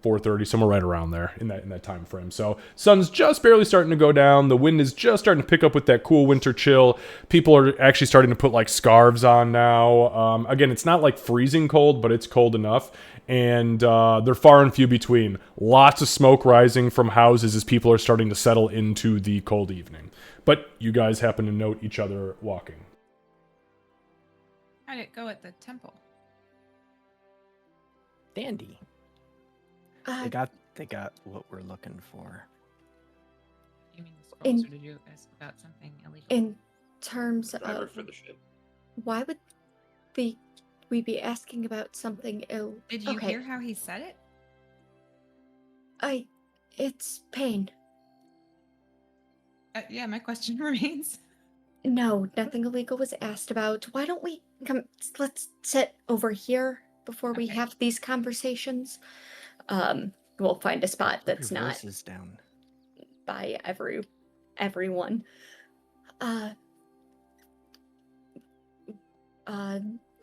S2: 4:30, somewhere right around there in that time frame. So sun's just barely starting to go down. The wind is just starting to pick up with that cool winter chill. People are actually starting to put like scarves on now. Again, it's not like freezing cold, but it's cold enough. And they're far and few between. Lots of smoke rising from houses as people are starting to settle into the cold evening. But you guys happen to note each other walking.
S3: How'd it go at the temple?
S5: Dandy. They got what we're looking for.
S3: You mean the scrolls,
S8: In-
S3: or did you ask about something illegal?
S8: In terms
S7: Driver
S8: of
S7: for the ship.
S8: why would we be asking about something ill?
S3: Did you
S8: okay.
S3: hear how he said it?
S8: It's Pain.
S3: Yeah, my question remains.
S8: No, nothing illegal was asked about. Why don't we let's sit over here before we
S3: Okay.
S8: have these conversations. We'll find a spot that's
S5: Your
S8: not
S5: voice is down.
S8: by everyone.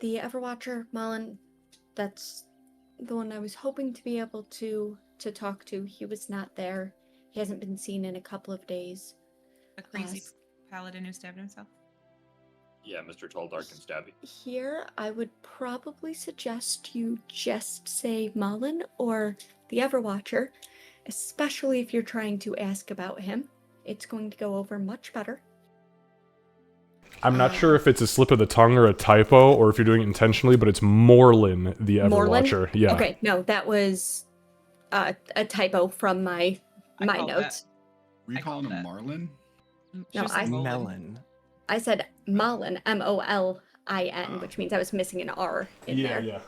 S8: The Everwatcher, Malin, that's the one I was hoping to be able to talk to. He was not there. He hasn't been seen in a couple of days.
S3: The crazy
S8: Yes.
S3: paladin who stabbed himself.
S7: Yeah, Mr. Tall, Dark, and Stabby.
S8: Here, I would probably suggest you just say Malin or the Everwatcher, especially if you're trying to ask about him. It's going to go over much better.
S2: I'm not sure if it's a slip of the tongue or a typo, or if you're doing it intentionally, but it's Morlin, the
S8: Morlin?
S2: Everwatcher. Yeah.
S8: Okay, no, that was a typo from my
S3: I call
S8: notes.
S4: Were you
S3: I call
S4: calling him
S3: that-
S4: Marlin?
S3: She
S8: No,
S3: was
S8: I-
S3: like, Molin.
S5: Melon.
S8: I said Malin, Molin,
S4: Ah.
S8: which means I was missing an R in there.
S2: Yeah.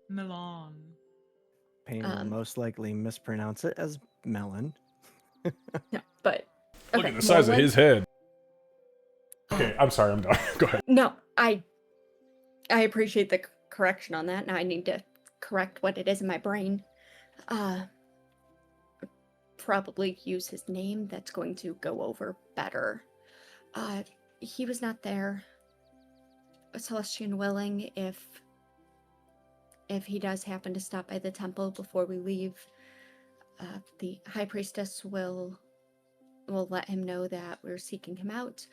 S3: Milan.
S5: Payne will most likely mispronounce it as melon.
S8: No, but
S2: Look
S8: okay,
S2: at the size of
S8: Morlin-
S2: his head. Okay, I'm sorry, I'm done. Go ahead.
S8: No, I appreciate the correction on that. Now I need to correct what it is in my brain. Probably use his name. That's going to go over better. He was not there. Celestian willing, if he does happen to stop by the temple before we leave, the High Priestess will we'll let him know that we're seeking him out.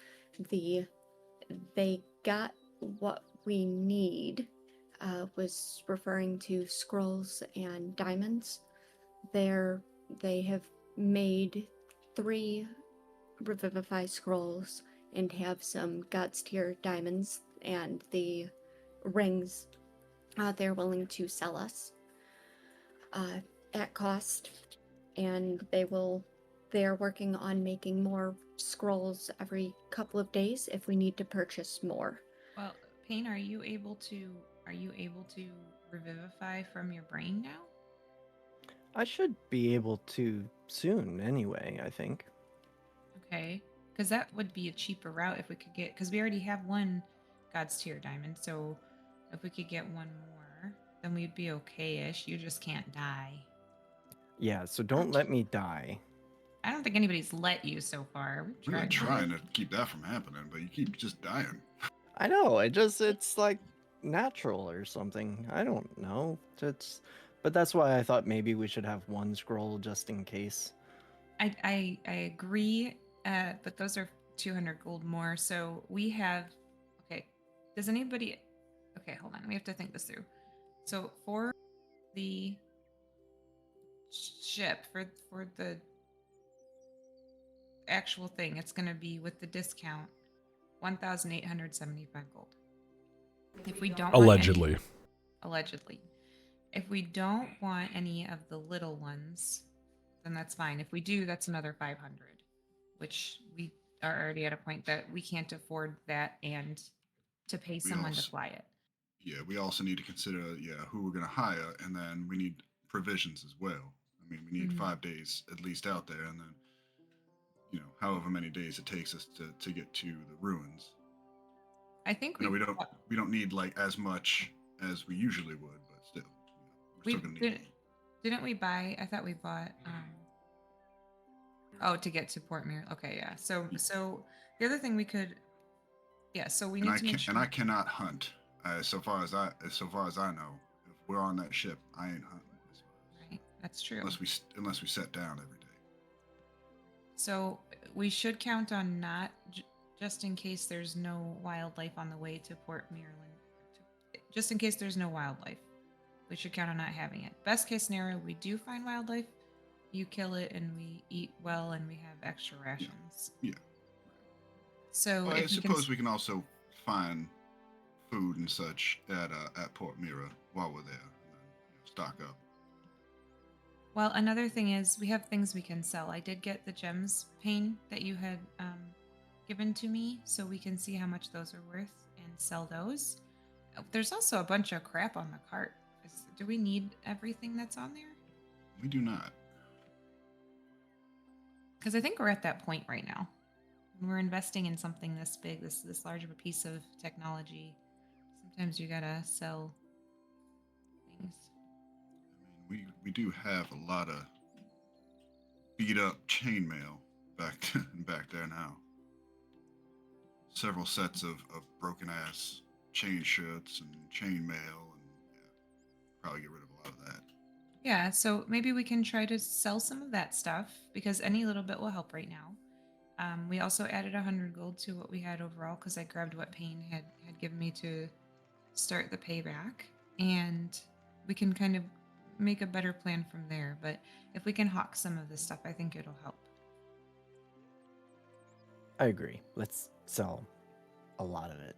S8: They got what we need, was referring to scrolls and diamonds. They have made 3 Revivify scrolls and have some God's tier diamonds and the rings they're willing to sell us at cost. And they're working on making more scrolls every couple of days if we need to purchase more.
S3: Well, Payne, are you able to revivify from your brain now?
S5: I should be able to soon anyway, I think.
S3: Okay, because that would be a cheaper route if we could get, because we already have one God's tier diamond, so if we could get one more, then we'd be okay-ish. You just can't die.
S5: Yeah, so don't let me die.
S3: I don't think anybody's let you so far. We've
S4: We're
S3: tried.
S4: trying to keep that from happening, but you keep just dying.
S5: I know, it's like natural or something. I don't know. But that's why I thought maybe we should have one scroll just in case.
S3: I agree, but those are 200 gold more. So we have. Okay, does anybody? Okay, hold on. We have to think this through. So for the ship, for the actual thing, it's going to be with the discount, 1,875 gold. If we don't
S2: Allegedly.
S3: allegedly, if we don't want any of the little ones, then that's fine. If we do, that's another 500, which we are already at a point that we can't afford that and to pay someone to fly it.
S4: Yeah, we also need to consider who we're going to hire, and then we need provisions as well. I mean, we need 5 days at least out there, and then however many days it takes us to get to the ruins.
S3: I think
S4: we don't need like as much as we usually would, but still, we're still gonna need.
S3: Didn't we buy? I thought we bought. Oh, to get to Port Mir. Okay, yeah. So the other thing we could. Yeah, so we need to make sure.
S4: And I cannot hunt. So far as I know, if we're on that ship, I ain't hunting.
S3: Right, that's true.
S4: Unless we set down every day.
S3: So we should count on not just in case there's no wildlife on the way to Port Mirland. Just in case there's no wildlife, we should count on not having it. Best case scenario, we do find wildlife, you kill it, and we eat well, and we have extra rations.
S4: Yeah.
S3: So
S4: well, I suppose we can also find food and such at Port Mira while we're there, and then stock up.
S3: Well, another thing is we have things we can sell. I did get the gems, Payne, that you had given to me, so we can see how much those are worth and sell those. There's also a bunch of crap on the cart. Do we need everything that's on there?
S4: We do not.
S3: Because I think we're at that point right now. When we're investing in something this big, this large of a piece of technology, sometimes you gotta sell things.
S4: We do have a lot of beat up chainmail back there now. Several sets of broken ass chain shirts and chainmail, and probably get rid of a lot of that.
S3: Yeah, so maybe we can try to sell some of that stuff because any little bit will help right now. We also added 100 gold to what we had overall because I grabbed what Payne had given me to start the payback, and we can kind of make a better plan from there. But if we can hawk some of this stuff, I think it'll help.
S5: I agree. Let's sell a lot of it.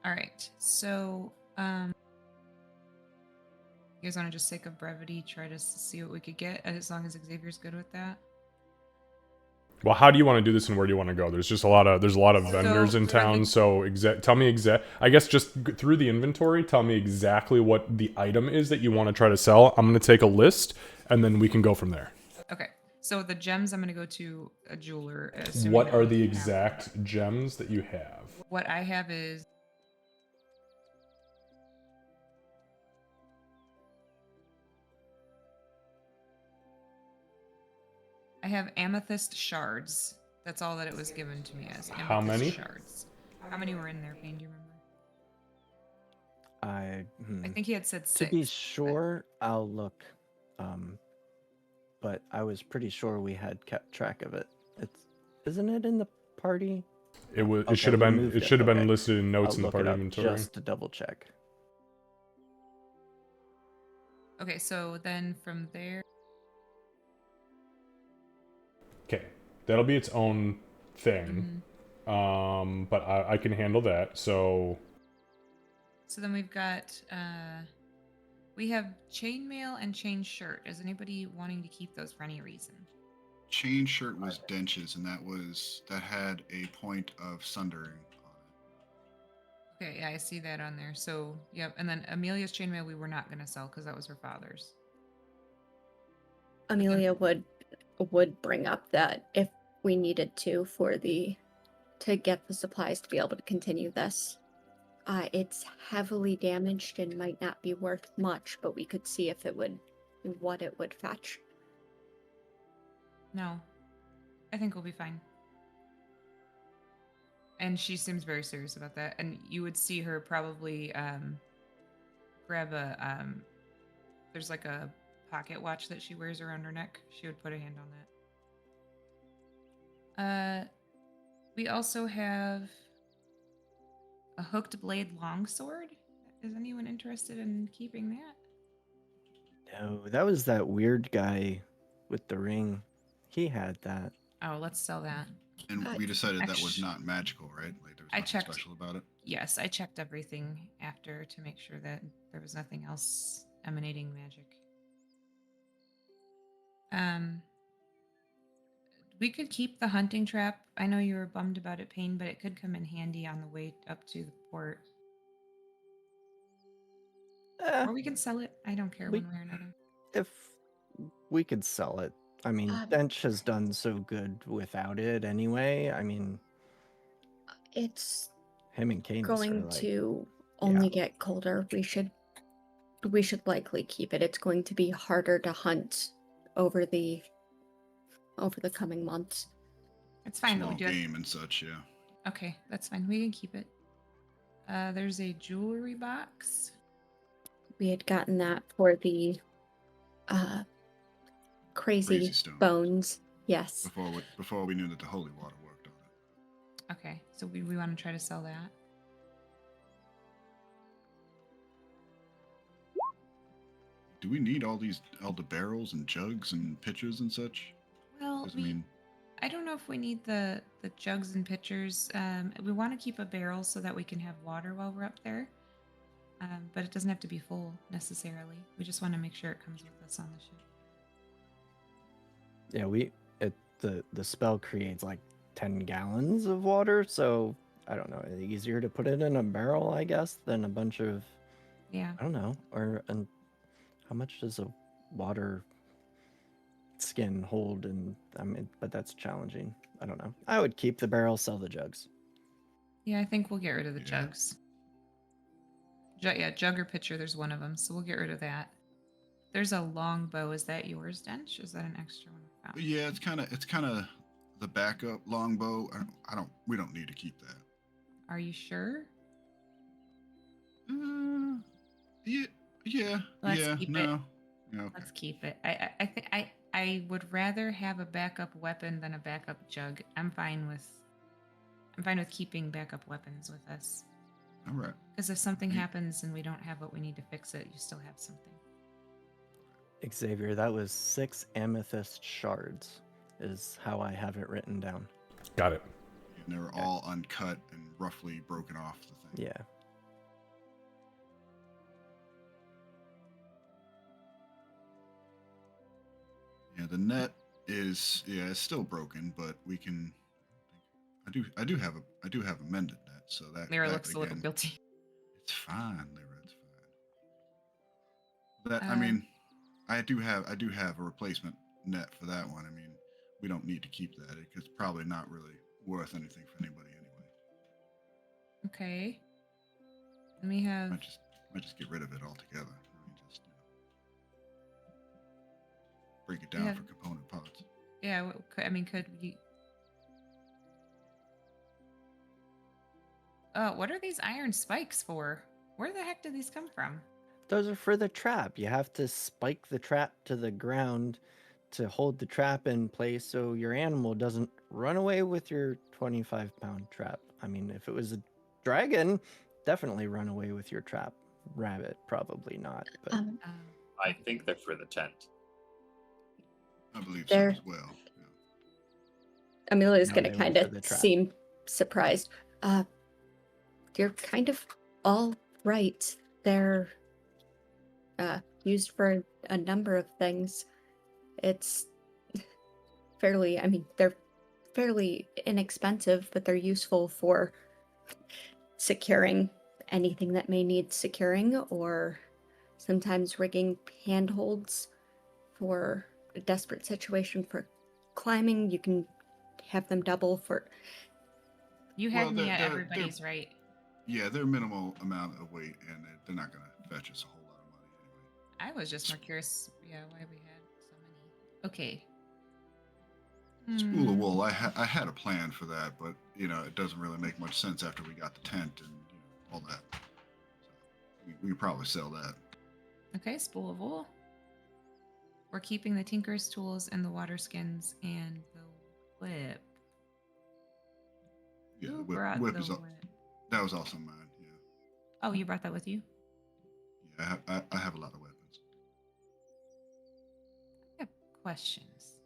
S3: All right. So, you guys want to just sake of brevity try to see what we could get as long as Xavier's good with that?
S2: Well, how do you want to do this, and where do you want to go? There's a lot of vendors in town. So tell me I guess just through the inventory, tell me exactly what the item is that you want to try to sell. I'm going to take a list, and then we can go from there.
S3: Okay. So the gems, I'm going to go to a jeweler.
S2: What are the exact gems that you have?
S3: What I have is I have amethyst shards. That's all that it was given to me as. Amethyst
S2: How many?
S3: Shards. How many were in there, Payne? Do you remember?
S5: I
S3: think he had said 6.
S5: To be sure, I'll look but I was pretty sure we had kept track of it. Isn't it in the party?
S2: It was.
S5: Okay,
S2: It should have
S5: we
S2: been.
S5: moved
S2: It
S5: it.
S2: should have been
S5: Okay.
S2: listed in notes
S5: I'll
S2: in the
S5: look it
S2: party
S5: up
S2: inventory.
S5: just to double check.
S3: Okay, so then from there,
S2: Okay, that'll be its own thing. But I can handle that. So
S3: so then we've got we have chainmail and chain shirt. Is anybody wanting to keep those for any reason?
S4: Chain shirt was Dench's, and that had a point of sundering on it.
S3: Okay, yeah, I see that on there. So yep, and then Amelia's chainmail we were not gonna sell because that was her father's.
S8: Amelia would bring up that if we needed to to get the supplies to be able to continue this. It's heavily damaged and might not be worth much, but we could see if what it would fetch.
S3: No, I think we'll be fine. And she seems very serious about that. And you would see her probably grab a there's like a pocket watch that she wears around her neck. She would put a hand on that. We also have a hooked blade longsword. Is anyone interested in keeping that?
S5: No, that was that weird guy with the ring. He had that.
S3: Oh, let's sell that.
S4: And we decided that was
S3: actu-
S4: not magical, right? Like there was
S3: I
S4: nothing
S3: checked.
S4: special about it.
S3: Yes, I checked everything after to make sure that there was nothing else emanating magic. We could keep the hunting trap. I know you were bummed about it, Payne, but it could come in handy on the way up to the port. Or we can sell it. I don't care
S5: we-
S3: one way or another.
S5: If we could sell it. I mean, Dench has done so good without it anyway. I mean,
S8: It's
S5: him and Canis
S8: going
S5: are like,
S8: to only get colder. We should likely keep it. It's going to be harder to hunt over the coming months.
S3: It's fine that we
S4: Small
S3: do it.
S4: game and such, yeah.
S3: Okay, that's fine. We can keep it. There's a jewelry box.
S8: We had gotten that for the crazy
S4: stone.
S8: bones. Yes.
S4: Before we knew that the holy water worked on it.
S3: Okay, so we want to try to sell that.
S4: Do we need all the barrels and jugs and pitchers and such?
S3: Well,
S4: 'Cause, I mean,
S3: I don't know if we need the jugs and pitchers. We want to keep a barrel so that we can have water while we're up there. But it doesn't have to be full necessarily. We just want to make sure it comes with us on the ship.
S5: yeah, the spell creates like 10 gallons of water, so I don't know, easier to put it in a barrel, I guess, than a bunch of,
S3: Yeah.
S5: I don't know, and how much does a water skin hold? And I mean, but that's challenging. I don't know. I would keep the barrel, sell the jugs.
S3: Yeah, I think we'll get rid of the
S4: Yeah.
S3: jugs. Jug or pitcher, there's one of them, so we'll get rid of that. There's a long bow. Is that yours, Dench? Is that an extra one? Oh.
S4: yeah, it's kind of the backup longbow. We don't need to keep that.
S3: Are you sure?
S4: Yeah,
S3: Let's
S4: yeah,
S3: keep
S4: no. Yeah, okay.
S3: Let's keep it. I think I would rather have a backup weapon than a backup jug. I'm fine with keeping backup weapons with us.
S4: All right.
S3: Because if something
S4: Yeah.
S3: happens and we don't have what we need to fix it, you still have something.
S5: Xavier, that was 6 amethyst shards, is how I have it written down.
S2: got it.
S4: And they were all uncut and roughly broken off the thing.
S5: Yeah.
S4: Yeah, the net is it's still broken, but we can. I do have a mended net, so that
S3: Lyra
S4: that
S3: looks a little
S4: again,
S3: guilty.
S4: It's fine, Lyra. It's fine. I mean, I do have a replacement net for that one. I mean, we don't need to keep that. It's probably not really worth anything for anybody anyway.
S3: Okay. Let me have.
S4: Might just get rid of it altogether. I mean, just break it down
S3: Yeah.
S4: for component parts.
S3: Yeah, could we? What are these iron spikes for? Where the heck did these come from?
S5: those are for the trap. You have to spike the trap to the ground to hold the trap in place so your animal doesn't run away with your 25-pound trap. I mean, if it was a dragon, definitely run away with your trap. Rabbit, probably not. But
S8: Um,
S3: Oh,
S7: I think they're for the tent.
S4: I believe
S8: There-
S4: so as well. Yeah.
S8: Amelia's
S5: No,
S8: gonna
S5: they were
S8: kind
S5: for
S8: of
S5: the trap.
S8: seem surprised. You're kind of all right. They're used for a number of things. It's fairly, I mean, they're fairly inexpensive, but they're useful for securing anything that may need securing, or sometimes rigging handholds for a desperate situation for climbing. You can have them double for.
S3: you had
S4: Well,
S3: me at
S4: they're-
S3: everybody's right.
S4: Yeah, they're minimal amount of weight, and they're not going to fetch us a whole lot of money anyway.
S3: I was just more curious, yeah, why we had so many. Okay.
S4: Spool of
S3: Hmm.
S4: wool. I had a plan for that, but it doesn't really make much sense after we got the tent and all that. So we could probably sell that.
S3: Okay, spool of wool. We're keeping the tinker's tools and the water skins and the whip.
S4: Yeah,
S3: Who
S4: the
S3: brought
S4: whip
S3: the
S4: is
S3: whip?
S4: that was also mine. Yeah,
S3: Oh, you brought that with you?
S4: yeah. I have a lot of weapons.
S3: I have questions.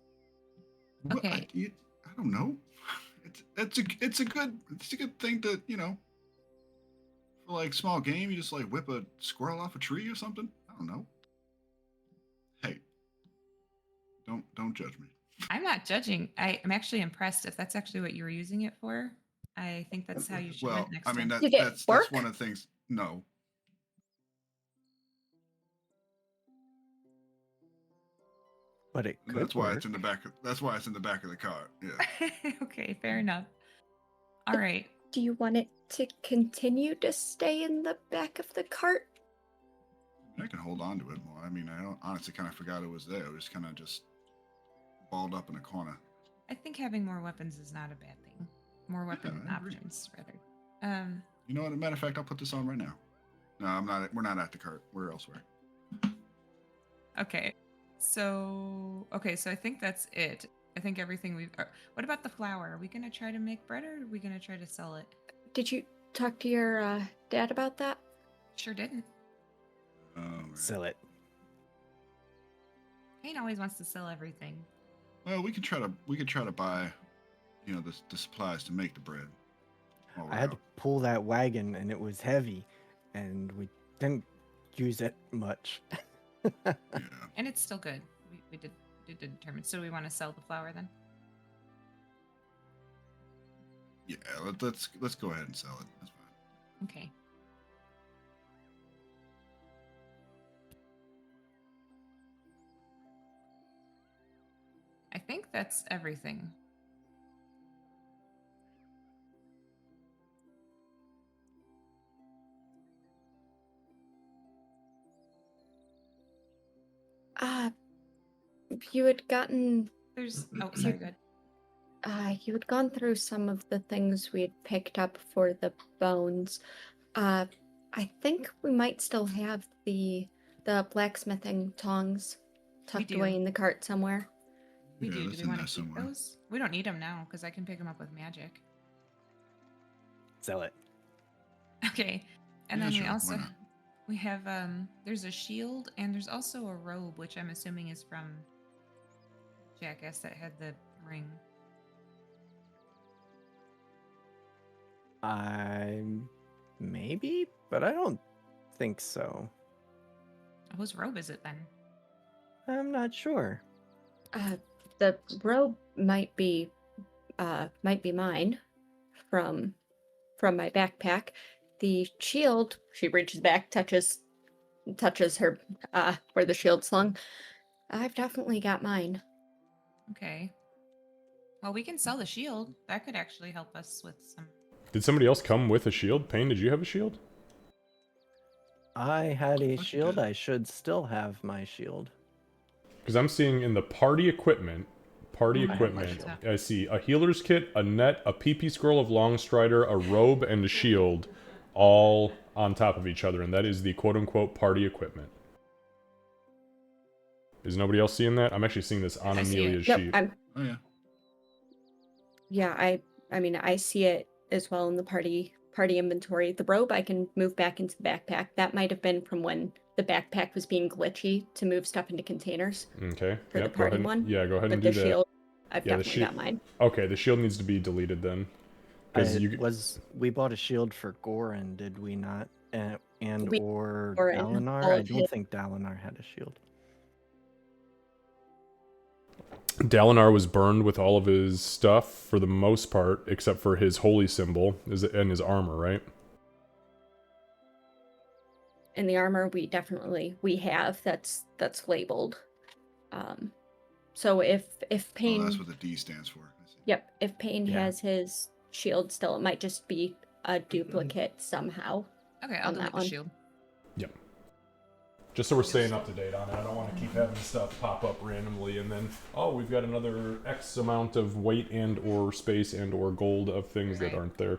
S4: What-
S3: Okay.
S4: I don't know. It's a good thing to for like small game. You just like whip a squirrel off a tree or something. I don't know. Hey, don't judge me.
S3: I'm not judging. I'm actually impressed if that's actually what you were using it for. I think that's how you should
S4: Well,
S3: went next
S4: I mean
S3: time.
S8: Did it
S4: that's
S8: work?
S4: one of the things. No,
S5: but it could
S4: that's why
S5: work.
S4: it's in the back. That's why it's in the back of the cart. Yeah.
S3: Okay, fair enough. All right.
S8: Do you want it to continue to stay in the back of the cart?
S4: I can hold on to it more. I mean, honestly kind of forgot it was there. It was kind of just balled up in a corner.
S3: I think having more weapons is not a bad thing. More weapon
S4: I agree.
S3: options, rather.
S4: You know what? As a matter of fact, I'll put this on right now. No, I'm not. We're not at the cart. We're elsewhere.
S3: Okay. So I think that's it. I think everything we've. What about the flour? Are we gonna try to make bread, or are we gonna try to sell it?
S8: Did you talk to your dad about that?
S3: Sure didn't.
S4: Oh, right.
S5: Sell it.
S3: Kane always wants to sell everything.
S4: Well, we could try to buy, the supplies to make the bread. while we're
S5: I had to
S4: out.
S5: pull that wagon, and it was heavy, and we didn't use it much.
S4: Yeah.
S3: And it's still good. We did determine. So we want to sell the flour then?
S4: Yeah. Let's go ahead and sell it. That's fine.
S3: Okay. I think that's everything.
S8: You had gotten
S3: There's sorry, good.
S8: you had gone through some of the things we had picked up for the bones. I think we might still have the blacksmithing tongs tucked
S3: do.
S8: away in the cart somewhere.
S3: We
S4: Yeah,
S3: do.
S4: that's
S3: Do we
S4: in
S3: want
S4: there
S3: to keep
S4: somewhere.
S3: those? We don't need them now because I can pick them up with magic.
S5: Sell it.
S3: Okay. And
S4: Yeah,
S3: then
S4: sure,
S3: we
S4: why
S3: also
S4: not?
S3: we have there's a shield and there's also a robe which I'm assuming is from Jackass that had the ring.
S5: Maybe, but I don't think so.
S3: Whose robe is it then?
S5: I'm not sure.
S8: The robe might be mine from my backpack. The shield, she reaches back, touches her where the shield slung. I've definitely got mine.
S3: Okay. Well, we can sell the shield. That could actually help us with some.
S2: Did somebody else come with a shield? Payne, did you have a shield?
S5: I had a
S4: you
S5: shield.
S4: did.
S5: I should still have my shield.
S2: Because I'm seeing in the party equipment,
S3: I have my
S2: equipment,
S3: shield.
S2: I see a healer's kit, a net, a PP scroll of Longstrider, a robe, and a shield. all on top of each other, and that is the quote-unquote party equipment. Is nobody else seeing that? I'm actually seeing this on
S3: I see it.
S2: Amelia's
S8: Yep,
S2: sheet.
S4: Oh yeah.
S8: yeah, I mean, I see it as well in the party inventory. The robe I can move back into the backpack. That might have been from when the backpack was being glitchy to move stuff into containers
S2: Okay.
S8: for the
S2: Yep. Go
S8: party
S2: ahead.
S8: one.
S2: Yeah. Go ahead
S8: But
S2: and
S8: the
S2: do that.
S8: shield, I've
S2: Yeah. The
S8: definitely got mine.
S2: Okay. The shield needs to be deleted then. Because
S5: We bought a shield for Goran, did we not? And
S8: We-
S5: or
S8: Goran,
S5: Dalinar?
S8: all
S5: I
S8: of
S5: don't
S8: his-
S5: think Dalinar had a shield.
S2: Dalinar was burned with all of his stuff for the most part, except for his holy symbol and his armor, right?
S8: In the armor we have that's labeled. So if
S4: Oh,
S8: Pain,
S4: that's what the D stands for. I see.
S8: yep, if Pain
S5: Yeah.
S8: has his shield still, it might just be a duplicate somehow.
S3: Okay, I'll
S8: On
S3: delete
S8: that
S3: the
S8: one.
S3: shield.
S2: Yep. Just so we're staying up to date on it. I don't want to keep having stuff pop up randomly and then, oh, we've got another X amount of weight and or space and or gold of things that
S3: Right.
S2: aren't there.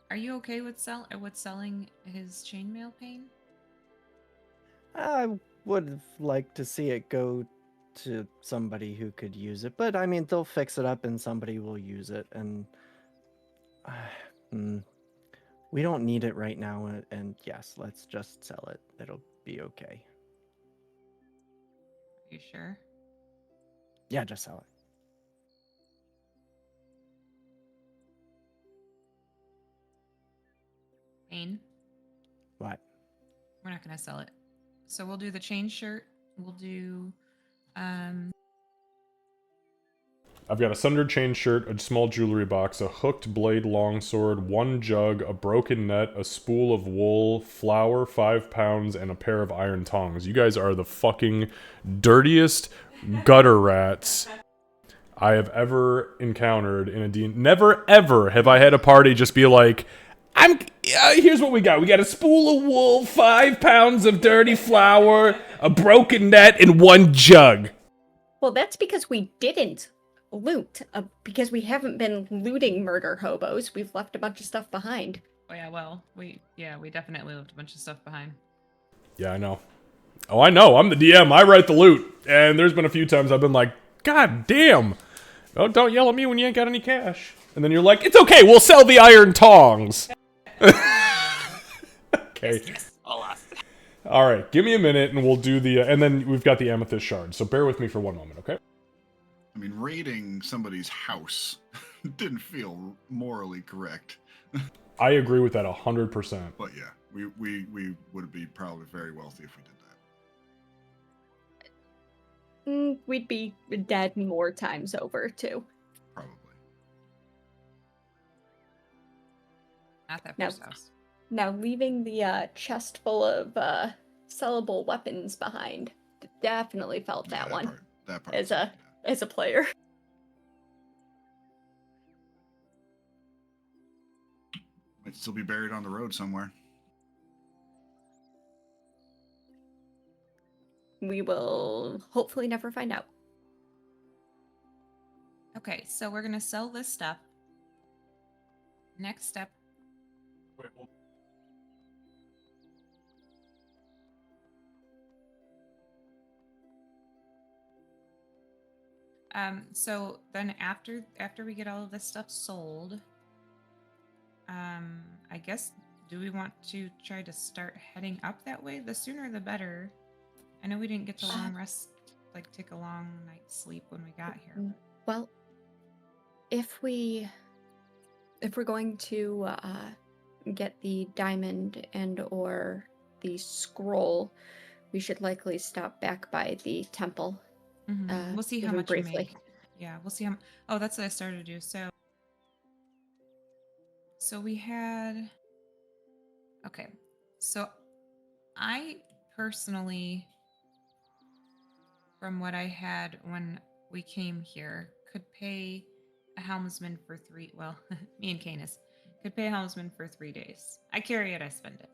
S3: Are you okay with selling his chainmail Pain?
S5: I would have liked to see it go to somebody who could use it, but I mean, they'll fix it up and somebody will use it, and we don't need it right now. And yes, let's just sell it. It'll be okay.
S3: Are you sure?
S5: Yeah, just sell it.
S3: Pain?
S5: What?
S3: We're not gonna sell it. So we'll do the chain shirt. We'll do
S2: I've got a sundered chain shirt, a small jewelry box, a hooked blade longsword, one jug, a broken net, a spool of wool, flour, 5 pounds, and a pair of iron tongs. You guys are the fucking dirtiest gutter rats I have ever encountered in a D. Never ever have I had a party just be like, here's what we got. We got a spool of wool, 5 pounds of dirty flour, a broken net, and one jug.
S8: Well, that's because we didn't loot, because we haven't been looting murder hobos. We've left a bunch of stuff behind.
S3: oh yeah, well, we definitely left a bunch of stuff behind.
S2: Yeah, I know. Oh, I know. I'm the DM. I write the loot. And there's been a few times I've been like, God damn. Oh, don't yell at me when you ain't got any cash. And then you're like, it's okay. We'll sell the iron tongs. Okay.
S7: Yes, I'll ask.
S2: All right. Give me a minute and we'll do the... and then we've got the amethyst shard. So bear with me for one moment, okay?
S4: I mean, raiding somebody's house didn't feel morally correct.
S2: I agree with that 100%.
S4: But yeah, we would be probably very wealthy if we did that.
S8: We'd be dead more times over, too.
S4: Probably.
S3: Not that
S8: No.
S3: first house.
S8: Now, leaving the chest full of sellable weapons behind, definitely felt
S4: Yeah,
S8: that one
S4: That part.
S8: as a player.
S4: Might still be buried on the road somewhere.
S8: We will hopefully never find out.
S3: Okay, so we're gonna sell this stuff. Next step. So then after we get all of this stuff sold, I guess, do we want to try to start heading up that way? The sooner the better. I know we didn't get to long rest, like take a long night's sleep when we got here.
S8: Well, if we're going to get the diamond and or the scroll, we should likely stop back by the temple.
S3: Mhm. We'll see how
S8: even
S3: much
S8: briefly.
S3: we make. Yeah, we'll see how. Oh, that's what I started to do. So we had. Okay, so I personally, from what I had when we came here, could pay a helmsman for 3. Well, me and Canis could pay a helmsman for 3 days. I carry it, I spend it.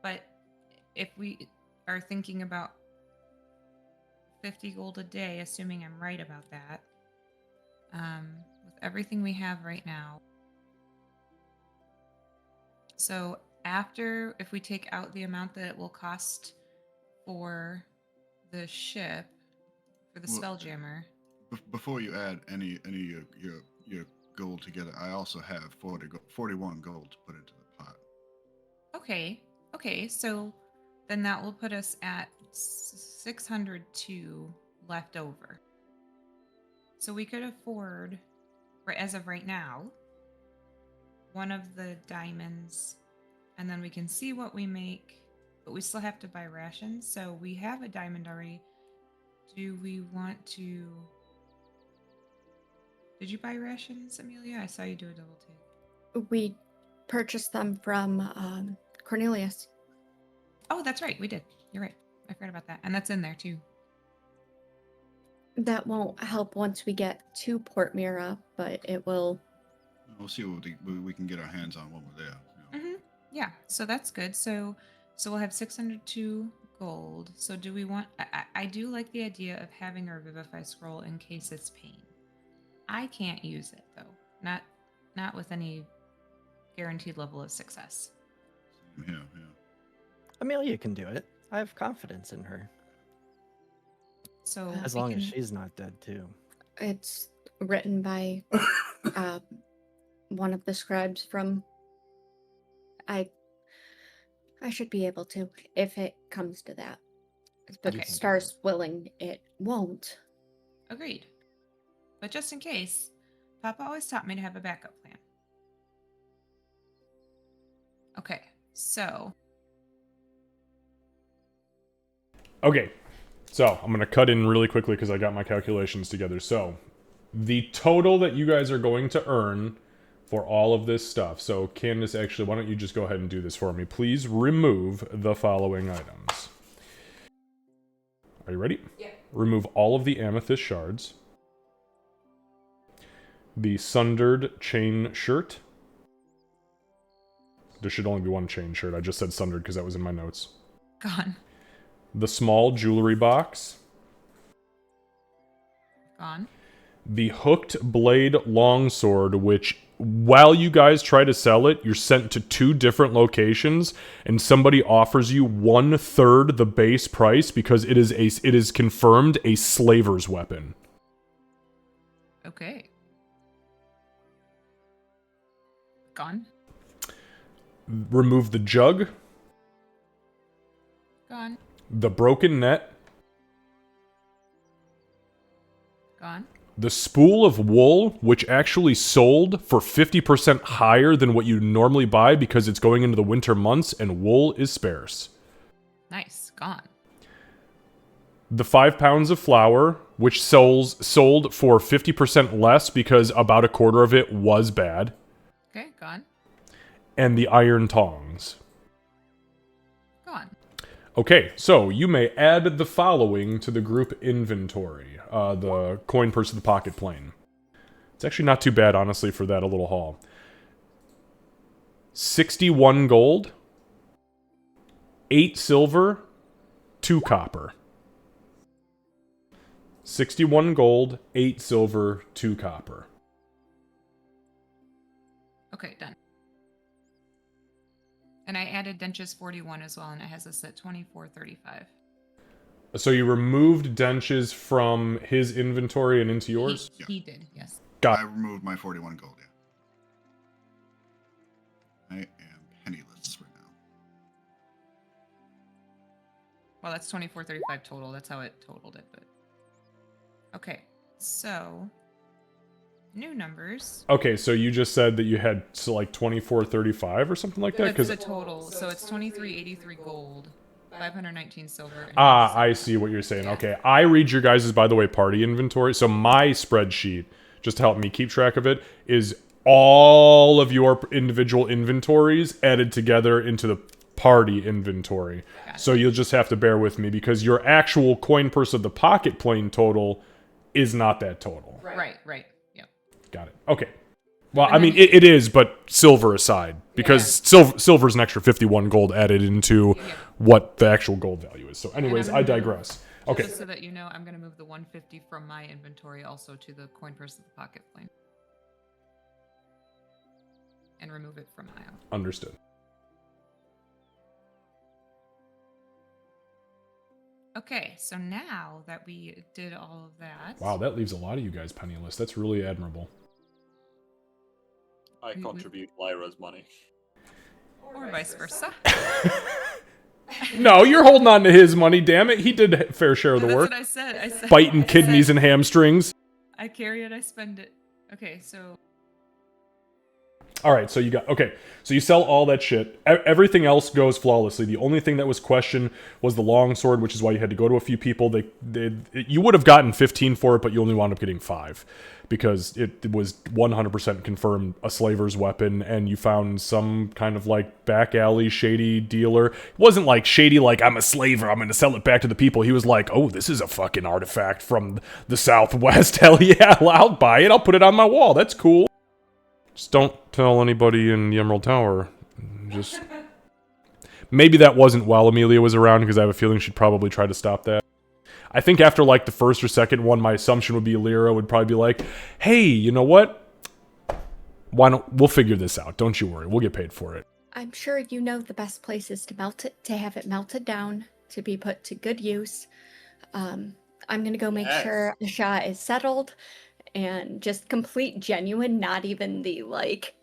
S3: But if we are thinking about 50 gold a day, assuming I'm right about that, with everything we have right now, So after, if we take out the amount that it will cost for the ship, for the
S4: Well,
S3: Spelljammer.
S4: Before you add any of your gold together, I also have 41 gold to put into the pot.
S3: Okay. Okay. So then that will put us at 602 left over. So we could afford, as of right now, one of the diamonds, and then we can see what we make, but we still have to buy rations. So we have a diamond already. Do we want to? Did you buy rations, Amelia? I saw you do a double take.
S8: We purchased them from Cornelius.
S3: Oh, that's right. We did. You're right. I forgot about that. And that's in there too.
S8: That won't help once we get to Port Mira, but it will.
S4: We'll see what we can get our hands on when we're there. You know.
S3: Yeah. So that's good. So we'll have 602 gold. So do we want? I do like the idea of having our Vivify scroll in case it's pain. I can't use it though. Not with any guaranteed level of success.
S4: Yeah.
S5: Amelia can do it. I have confidence in her.
S3: So
S5: As long as she's not dead too.
S8: It's written by one of the scribes from. I should be able to if it comes to that. But
S3: Okay.
S8: Star's willing, it won't.
S3: Agreed. But just in case, Papa always taught me to have a backup plan. Okay, so.
S2: Okay, so I'm going to cut in really quickly because I got my calculations together. So, the total that you guys are going to earn for all of this stuff. So, Candace, actually, why don't you just go ahead and do this for me? Please remove the following items. Are you ready?
S3: Yeah.
S2: Remove all of the amethyst shards. The sundered chain shirt. There should only be one chain shirt. I just said sundered because that was in my notes.
S3: Gone.
S2: The small jewelry box.
S3: Gone.
S2: The hooked blade longsword, which, while you guys try to sell it, you're sent to 2 different locations, and somebody offers you 1/3 the base price because it is confirmed a slaver's weapon.
S3: Okay. Gone.
S2: Remove the jug,
S3: Gone.
S2: the broken net,
S3: Gone.
S2: the spool of wool, which actually sold for 50% higher than what you normally buy because it's going into the winter months and wool is sparse.
S3: Nice. Gone.
S2: The 5 pounds of flour, which sold for 50% less because about a quarter of it was bad.
S3: Okay. Gone.
S2: And the iron tongs.
S3: Gone.
S2: Okay, so you may add the following to the group inventory. The coin purse of the pocket plane. It's actually not too bad, honestly, for that a little haul. 61 gold, 8 silver, 2 copper. 61 gold, 8 silver, 2 copper.
S3: Okay. Done. And I added Dench's 41 as well, and it has us at 24.35.
S2: So you removed Dench's from his inventory and into yours?
S3: He did, yes.
S2: Got
S4: I removed my 41 gold. Yeah. I am penniless right now.
S3: Well, that's 24.35 total. That's how it totaled it, but. Okay, so. New numbers.
S2: Okay, so you just said that you had like 24.35 or something like that?
S3: That's the total. So it's 23.83 gold, 519 silver. And
S2: I see what you're saying.
S3: Yeah.
S2: Okay, I read your guys' by the way party inventory. So my spreadsheet, just to help me keep track of it, is all of your individual inventories added together into the party inventory.
S3: Gotcha.
S2: So you'll just have to bear with me because your actual coin purse of the pocket plane total is not that total.
S3: Right. Yep.
S2: Got it. Okay. Well,
S3: And
S2: I mean,
S3: then-
S2: it is, but silver aside, because silver's an extra 51 gold added into what the actual gold value is. So, anyways, I digress. Okay.
S3: Just so that you know, I'm going to move the 150 from my inventory also to the coin purse of the pocket plane. And remove it from Io.
S2: Understood.
S3: Okay, so now that we did all of that,
S2: Wow, that leaves a lot of you guys penniless. That's really admirable.
S7: I
S3: We-
S7: contribute Lyra's money.
S3: or vice versa.
S2: No, you're holding on to his money, damn it. He did a fair share of the
S3: That's
S2: work.
S3: what I said. I said
S2: Biting
S3: I
S2: kidneys
S3: said,
S2: and hamstrings.
S3: I carry it, I spend it. Okay, so
S2: All right, so you sell all that shit. Everything else goes flawlessly. The only thing that was questioned was the longsword, which is why you had to go to a few people. You would have gotten 15 for it, but you only wound up getting 5 because it was 100% confirmed a slaver's weapon, and you found some kind of like back alley shady dealer. It wasn't like shady like I'm a slaver, I'm going to sell it back to the people. He was like, "Oh, this is a fucking artifact from the Southwest. Hell yeah, I'll buy it. I'll put it on my wall. That's cool." Just don't tell anybody in the Emerald Tower. Just... Maybe that wasn't while Amelia was around, because I have a feeling she'd probably try to stop that. I think after, like, the first or second one, my assumption would be Lyra would probably be like, "Hey, you know what? We'll figure this out. Don't you worry. We'll get paid for it."
S8: I'm sure you know the best places to melt it, to have it melted down, to be put to good use. I'm gonna go make sure Asha is settled and just complete genuine, not even the like,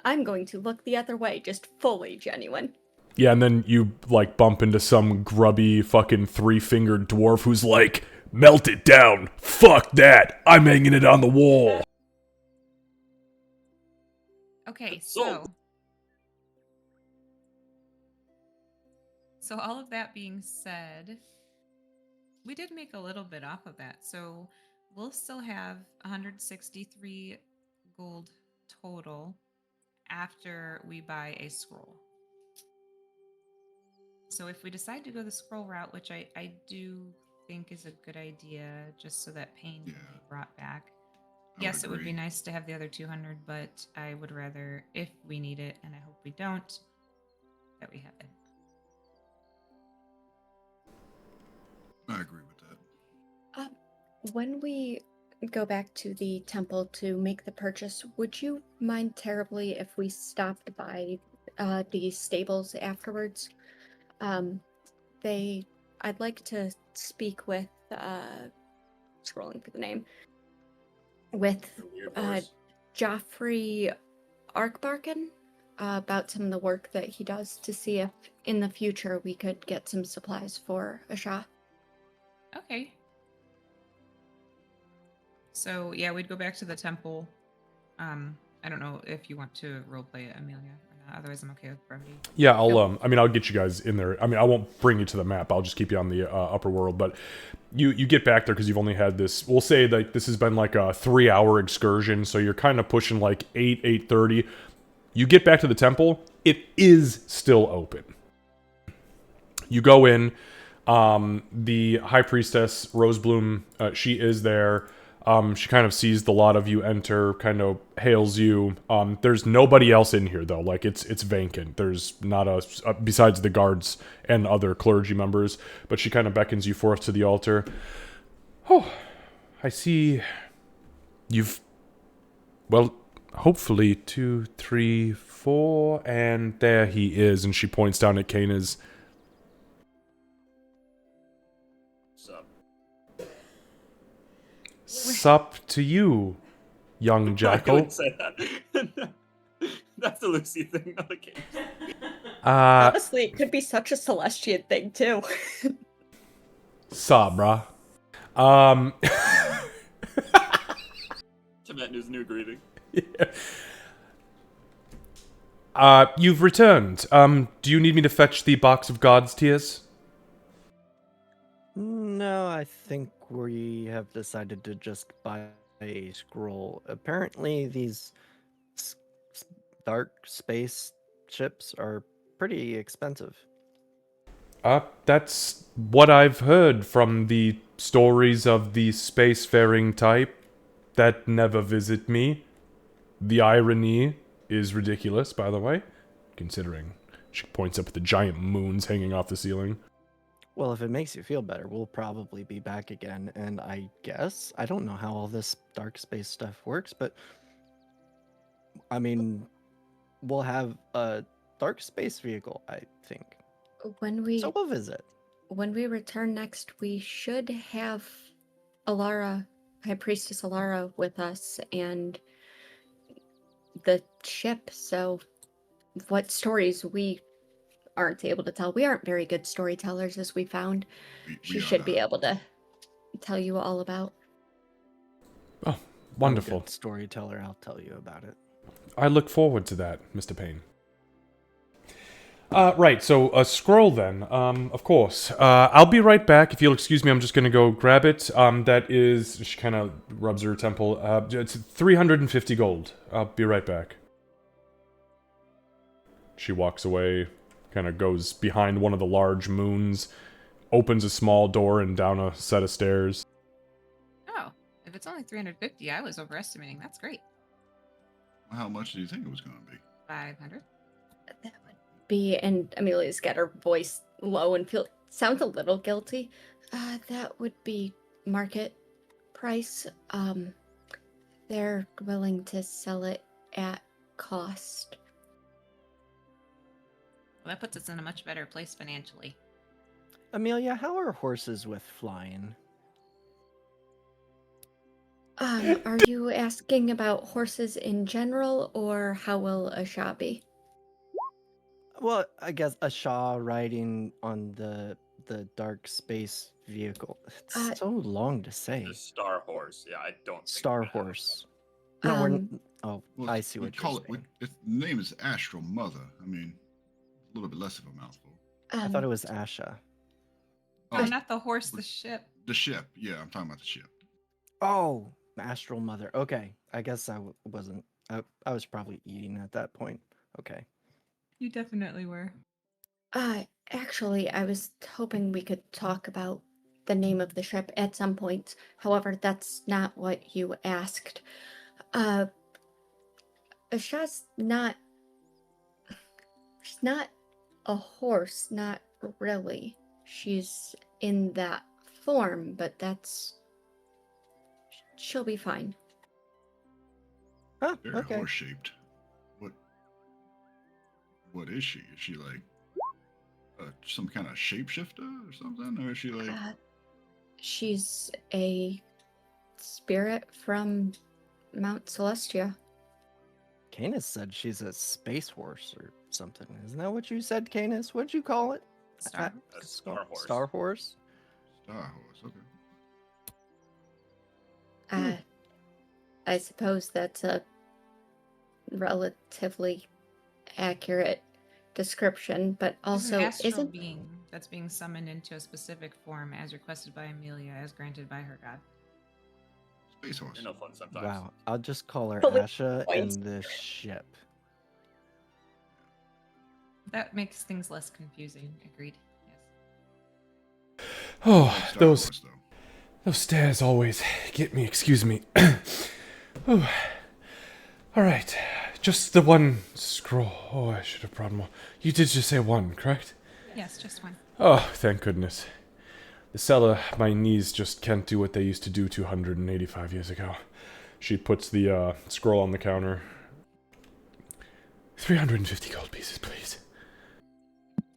S8: I'm going to look the other way, just fully genuine.
S2: Yeah, and then you, like, bump into some grubby fucking 3-fingered dwarf who's like, "Melt it down. Fuck that. I'm hanging it on the wall."
S3: okay,
S7: So-
S3: so all of that being said, we did make a little bit off of that. So we'll still have 163 gold total after we buy a scroll. So if we decide to go the scroll route, which I do think is a good idea, just so that pain can be brought back. Yes, it would be
S4: agree.
S3: nice to have the other 200, but I would rather, if we need it, and I hope we don't, that we have it.
S4: I agree with that.
S8: When we go back to the temple to make the purchase, would you mind terribly if we stopped by the stables afterwards? I'd like to speak with, scrolling for the name, with Joffrey Arkbarken about some of the work that he does, to see if in the future we could get some supplies for Asha.
S3: Okay. So yeah, we'd go back to the temple. I don't know if you want to roleplay it, Amelia, or not. Otherwise, I'm okay with brevity.
S2: Yeah, I'll get you guys in there. I mean, I won't bring you to the map. I'll just keep you on the upper world. But you get back there because you've only had this. We'll say that this has been like a 3-hour excursion, so you're kind of pushing like 8:30. You get back to the temple. It is still open. You go in. The high priestess Rosebloom, she is there. She kind of sees the lot of you enter, kind of hails you. There's nobody else in here though. Like it's vacant. There's not besides the guards and other clergy members. But she kind of beckons you forth to the altar. "Oh, I see. You've, well, hopefully 2, 3, 4, and there he is." And she points down at Kana's. "Sup to you, young
S7: I
S2: jackal."
S7: wouldn't say that. That's a Lucy thing, not a king.
S8: Honestly, it could be such a Celestian thing too.
S2: Sabra.
S7: Timetnu's new greeting.
S2: You've returned. Do you need me to fetch the box of God's tears?
S5: No, I think we have decided to just buy a scroll. Apparently, these dark space ships are pretty expensive.
S2: That's what I've heard from the stories of the spacefaring type that never visit me. The irony is ridiculous, by the way, considering she points up at the giant moons hanging off the ceiling.
S5: Well, if it makes you feel better, we'll probably be back again, and I guess, I don't know how all this dark space stuff works, but I mean, we'll have a dark space vehicle, I think.
S8: When we
S5: So we'll visit.
S8: when we return next, we should have Alara, High Priestess Alara, with us and the ship. So, what stories we aren't able to tell? We aren't very good storytellers, as we found.
S4: We
S8: She
S4: are
S8: should be
S4: not.
S8: able to tell you all about.
S6: Oh,
S5: I'm a
S6: wonderful.
S5: good storyteller. I'll tell you about it.
S6: I look forward to that, Mr. Payne. Right, so a scroll then, of course. I'll be right back. If you'll excuse me, I'm just gonna go grab it. That is, she kind of rubs her temple. It's 350 gold. I'll be right back. She walks away, kind of goes behind one of the large moons, opens a small door and down a set of stairs.
S3: Oh, if it's only 350, I was overestimating. That's great.
S4: How much do you think it was going to be?
S3: 500.
S8: That would be, and Amelia's got her voice low and sounds a little guilty. That would be market price. They're willing to sell it at cost.
S3: Well, that puts us in a much better place financially.
S5: Amelia, how are horses with flying?
S8: Are you asking about horses in general, or how will a Shah be?
S5: Well, I guess a Shah riding on the dark space vehicle. It's
S8: Uh,
S5: so long to say.
S7: The Star Horse. Yeah, I don't think
S5: Star
S7: we have
S5: Horse. No, we're. Oh,
S4: Well,
S5: I see
S4: we
S5: what you're
S4: call
S5: saying.
S4: it. The name is Astral Mother. I mean, a little bit less of a mouthful.
S5: I thought it was Asha.
S3: Oh, not the horse, the ship.
S4: The ship. Yeah, I'm talking about the ship.
S5: Oh, Astral Mother. Okay, I guess I wasn't. I was probably eating at that point. Okay.
S3: You definitely were.
S8: Actually, I was hoping we could talk about the name of the ship at some point. However, that's not what you asked. Asha's not. She's not a horse, not really. She's in that form, but she'll be fine.
S5: Oh,
S4: Very
S5: okay.
S4: horse shaped. What is she? Is she like some kind of shapeshifter or something, or is she like?
S8: She's a spirit from Mount Celestia.
S5: Canis said she's a space horse or something. Isn't that what you said, Canis? What'd you call it?
S3: Star.
S7: A Star Horse.
S5: Star horse?
S4: Star Horse. Okay.
S8: I suppose that's a relatively accurate description, but
S3: This is
S8: also
S3: an astral
S8: isn't.
S3: being that's being summoned into a specific form as requested by Amelia, as granted by her god.
S4: Space Horse.
S7: They're no fun sometimes.
S5: Wow. I'll just call her
S8: Holy
S5: Asha
S8: points.
S5: and the ship.
S3: That makes things less confusing. Agreed. Yes.
S6: Oh,
S4: Star
S6: those
S4: Horse, though.
S6: those stairs always get me. Excuse me. Oh. All right, just the one scroll. Oh, I should have brought more. You did just say one, correct?
S3: Yes, just one.
S6: Oh, thank goodness. The cellar, my knees just can't do what they used to do 285 years ago. She puts the scroll on the counter. 350 gold pieces, please.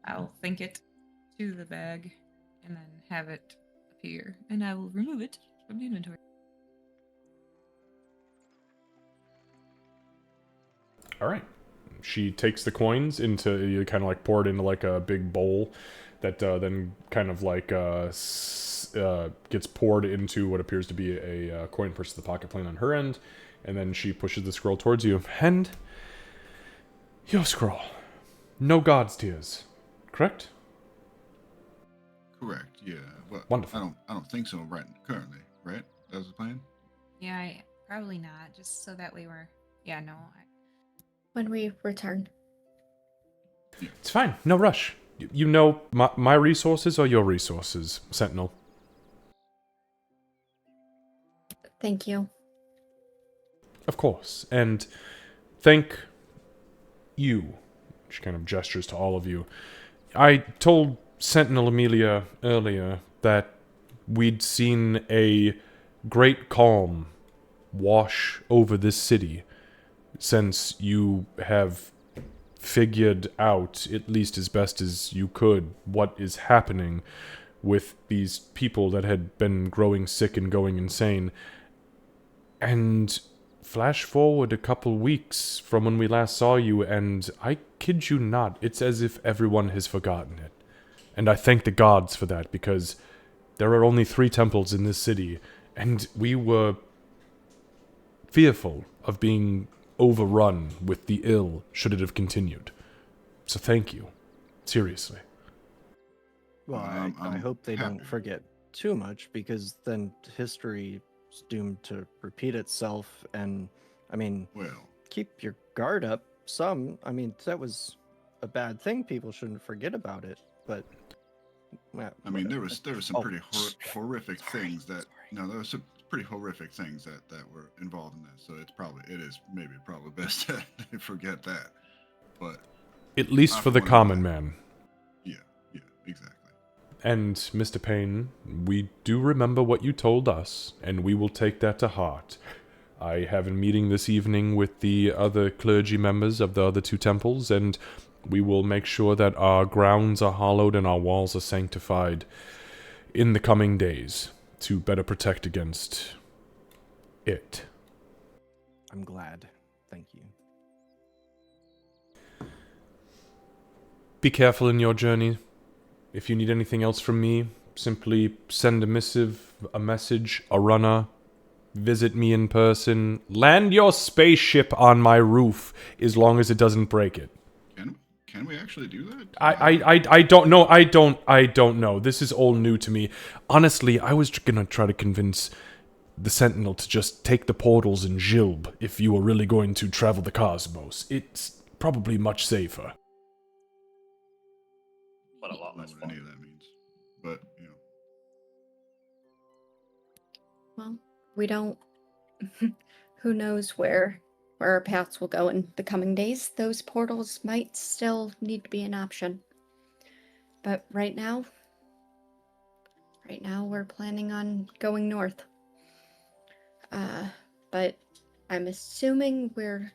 S3: I'll think it to the bag and then have it appear, and I will remove it from the inventory.
S2: All right. She takes the coins into, you kind of like pour it into like a big bowl that then kind of like gets poured into what appears to be a coin purse to the pocket plane on her end, and then she pushes the scroll towards you. And your scroll. No god's tears, correct?
S4: Correct. Yeah. Well,
S2: Wonderful.
S4: I don't think so. Right. Currently, right? That was the plan.
S3: Yeah, probably not. Just so that way we're. Yeah, no.
S8: When we return.
S2: It's fine. No rush. You know my resources or your resources, Sentinel.
S8: Thank you.
S2: Of course. And thank you. She kind of gestures to all of you. I told Sentinel Amelia earlier that we'd seen a great calm wash over this city since you have figured out, at least as best as you could, what is happening with these people that had been growing sick and going insane. And flash forward a couple weeks from when we last saw you, and I kid you not, it's as if everyone has forgotten it. And I thank the gods for that, because there are only 3 temples in this city, and we were fearful of being overrun with the ill should it have continued. So thank you. Seriously.
S5: Well, I hope they don't forget too much, because then history is doomed to repeat itself. And I mean,
S4: Well,
S5: keep your guard up. I mean, that was a bad thing. People shouldn't forget about it. But well,
S4: I mean, there was some
S5: Oh,
S4: pretty horrific things that there was some pretty horrific things that were involved in this. So it is maybe probably best that they forget that. But
S2: At least for the common man.
S4: yeah, exactly.
S2: And, Mr. Payne, we do remember what you told us, and we will take that to heart. I have a meeting this evening with the other clergy members of the other 2 temples, and we will make sure that our grounds are hallowed and our walls are sanctified in the coming days to better protect against it.
S5: I'm glad. Thank you.
S2: Be careful in your journey. If you need anything else from me, simply send a missive, a message, a runner, visit me in person, land your spaceship on my roof, as long as it doesn't break it.
S4: Can we actually do that?
S2: I don't know. I don't know. This is all new to me. Honestly, I was gonna try to convince the Sentinel to just take the portals and Jilb if you were really going to travel the cosmos. It's probably much safer.
S7: But a lot
S4: I don't know
S7: less
S4: what any
S7: fun.
S4: of that means. But
S8: Well, we don't. Who knows where our paths will go in the coming days? Those portals might still need to be an option. But right now we're planning on going north. But I'm assuming we're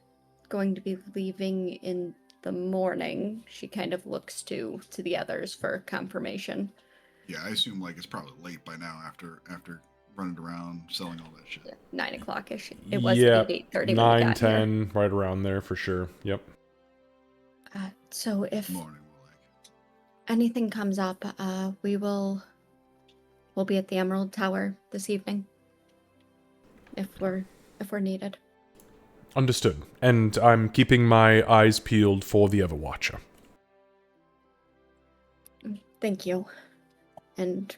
S8: going to be leaving in the morning. She kind of looks to the others for confirmation.
S4: yeah, I assume like it's probably late by now after running around selling all that shit.
S8: Yeah, 9 o'clock-ish. It was
S2: Yeah,
S8: 8:30 when we
S2: 9,
S8: got here.
S2: 10, right around there for sure. Yep.
S8: So if
S4: Morning, more like.
S8: anything comes up, we'll be at the Emerald Tower this evening. If we're needed.
S2: Understood. And I'm keeping my eyes peeled for the Everwatcher.
S8: Thank you. And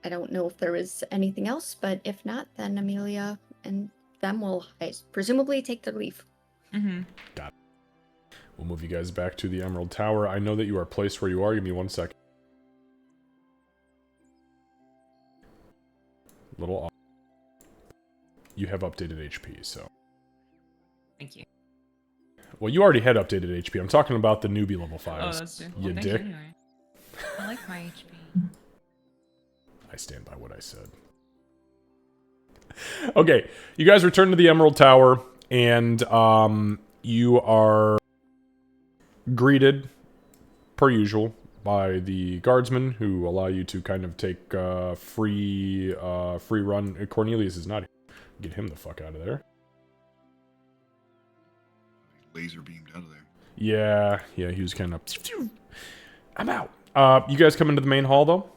S8: I don't know if there was anything else, but if not, then Amelia and them will presumably take their leave.
S3: Mm-hmm.
S2: Got it. We'll move you guys back to the Emerald Tower. I know that you are placed where you are. Give me 1 second. Little off. You have updated HP, so.
S3: Thank you.
S2: Well, you already had updated HP. I'm talking about the newbie level 5s.
S3: Oh, that's good.
S2: You
S3: Well, thank
S2: dick.
S3: anyway. I like my HP.
S2: I stand by what I said. Okay, you guys return to the Emerald Tower, and you are greeted, per usual, by the guardsmen who allow you to kind of take free run. Cornelius is not here. Get him the fuck out of there.
S4: Laser beamed out of there.
S2: Yeah, he was kind of. I'm out. You guys come into the main hall though.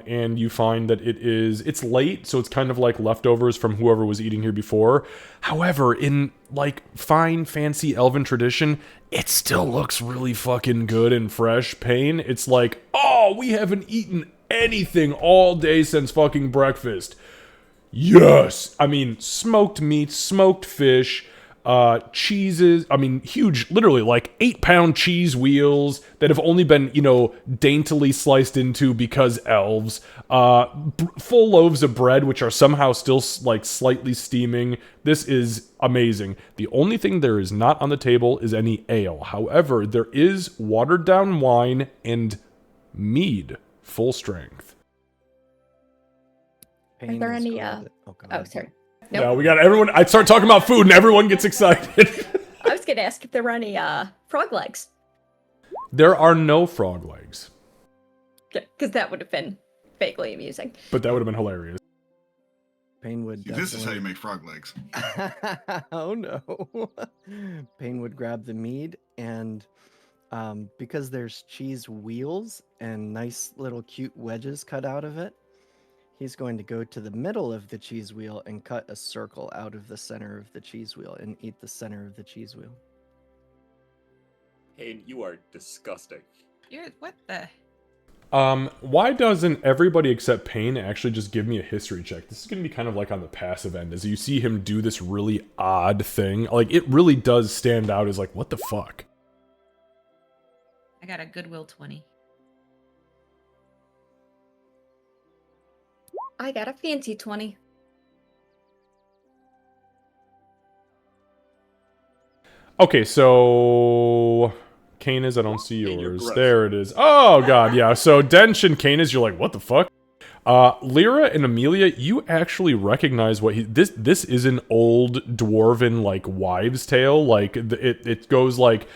S2: And you find that it's late, so it's kind of like leftovers from whoever was eating here before. However, in like fine, fancy elven tradition, it still looks really fucking good and fresh. Payne, it's like, oh, we haven't eaten anything all day since fucking breakfast. Yes! I mean, smoked meat, smoked fish, cheeses, I mean, huge, literally like 8-pound cheese wheels that have only been, daintily sliced into because elves, full loaves of bread, which are somehow still, like, slightly steaming. This is amazing. The only thing there is not on the table is any ale. However, there is watered-down wine and mead, full strength.
S8: Are there any,
S5: Oh,
S8: oh, sorry.
S2: No, we got everyone. I start talking about food and everyone gets excited.
S8: I was gonna ask if there were any frog legs,
S2: There are no frog legs,
S8: because that would have been vaguely amusing.
S2: but that would have been hilarious.
S5: Pain would
S4: See, this is how you
S5: definitely.
S4: make frog legs.
S5: Oh no. Pain would grab the mead and because there's cheese wheels and nice little cute wedges cut out of it, he's going to go to the middle of the cheese wheel and cut a circle out of the center of the cheese wheel and eat the center of the cheese wheel.
S7: Hayden, you are disgusting.
S3: What the?
S2: Why doesn't everybody except Payne actually just give me a history check? This is gonna be kind of like on the passive end, as you see him do this really odd thing. Like, it really does stand out as like, what the fuck?
S3: I got a Goodwill 20.
S8: I got a fancy 20.
S2: Okay, so Canis, I don't see
S7: Kane, you're
S2: yours.
S7: gross.
S2: There it is. Oh god, yeah. So Dench and Canis, you're like, what the fuck? Lyra and Amelia, you actually recognize what this is an old dwarven like wives' tale. Like it goes like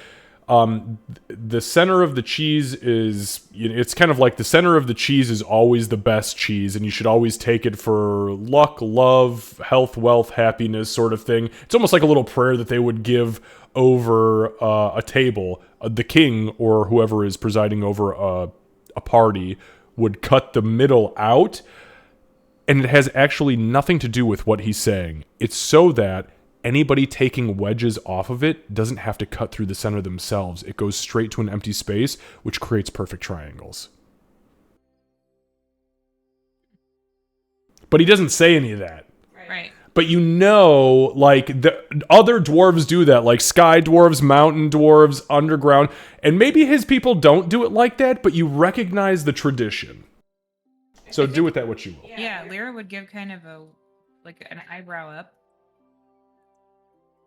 S2: the center of the cheese is, you know, it's kind of like the center of the cheese is always the best cheese, and you should always take it for luck, love, health, wealth, happiness, sort of thing. It's almost like a little prayer that they would give over a table. The king or whoever is presiding over a party would cut the middle out, and it has actually nothing to do with what he's saying. It's so that anybody taking wedges off of it doesn't have to cut through the center themselves. It goes straight to an empty space, which creates perfect triangles. But he doesn't say any of that.
S3: Right.
S2: But you know, like, the other dwarves do that, like sky dwarves, mountain dwarves, underground, and maybe his people don't do it like that, but you recognize the tradition. So do with that what you will.
S3: Yeah, Lyra would give kind of an eyebrow up.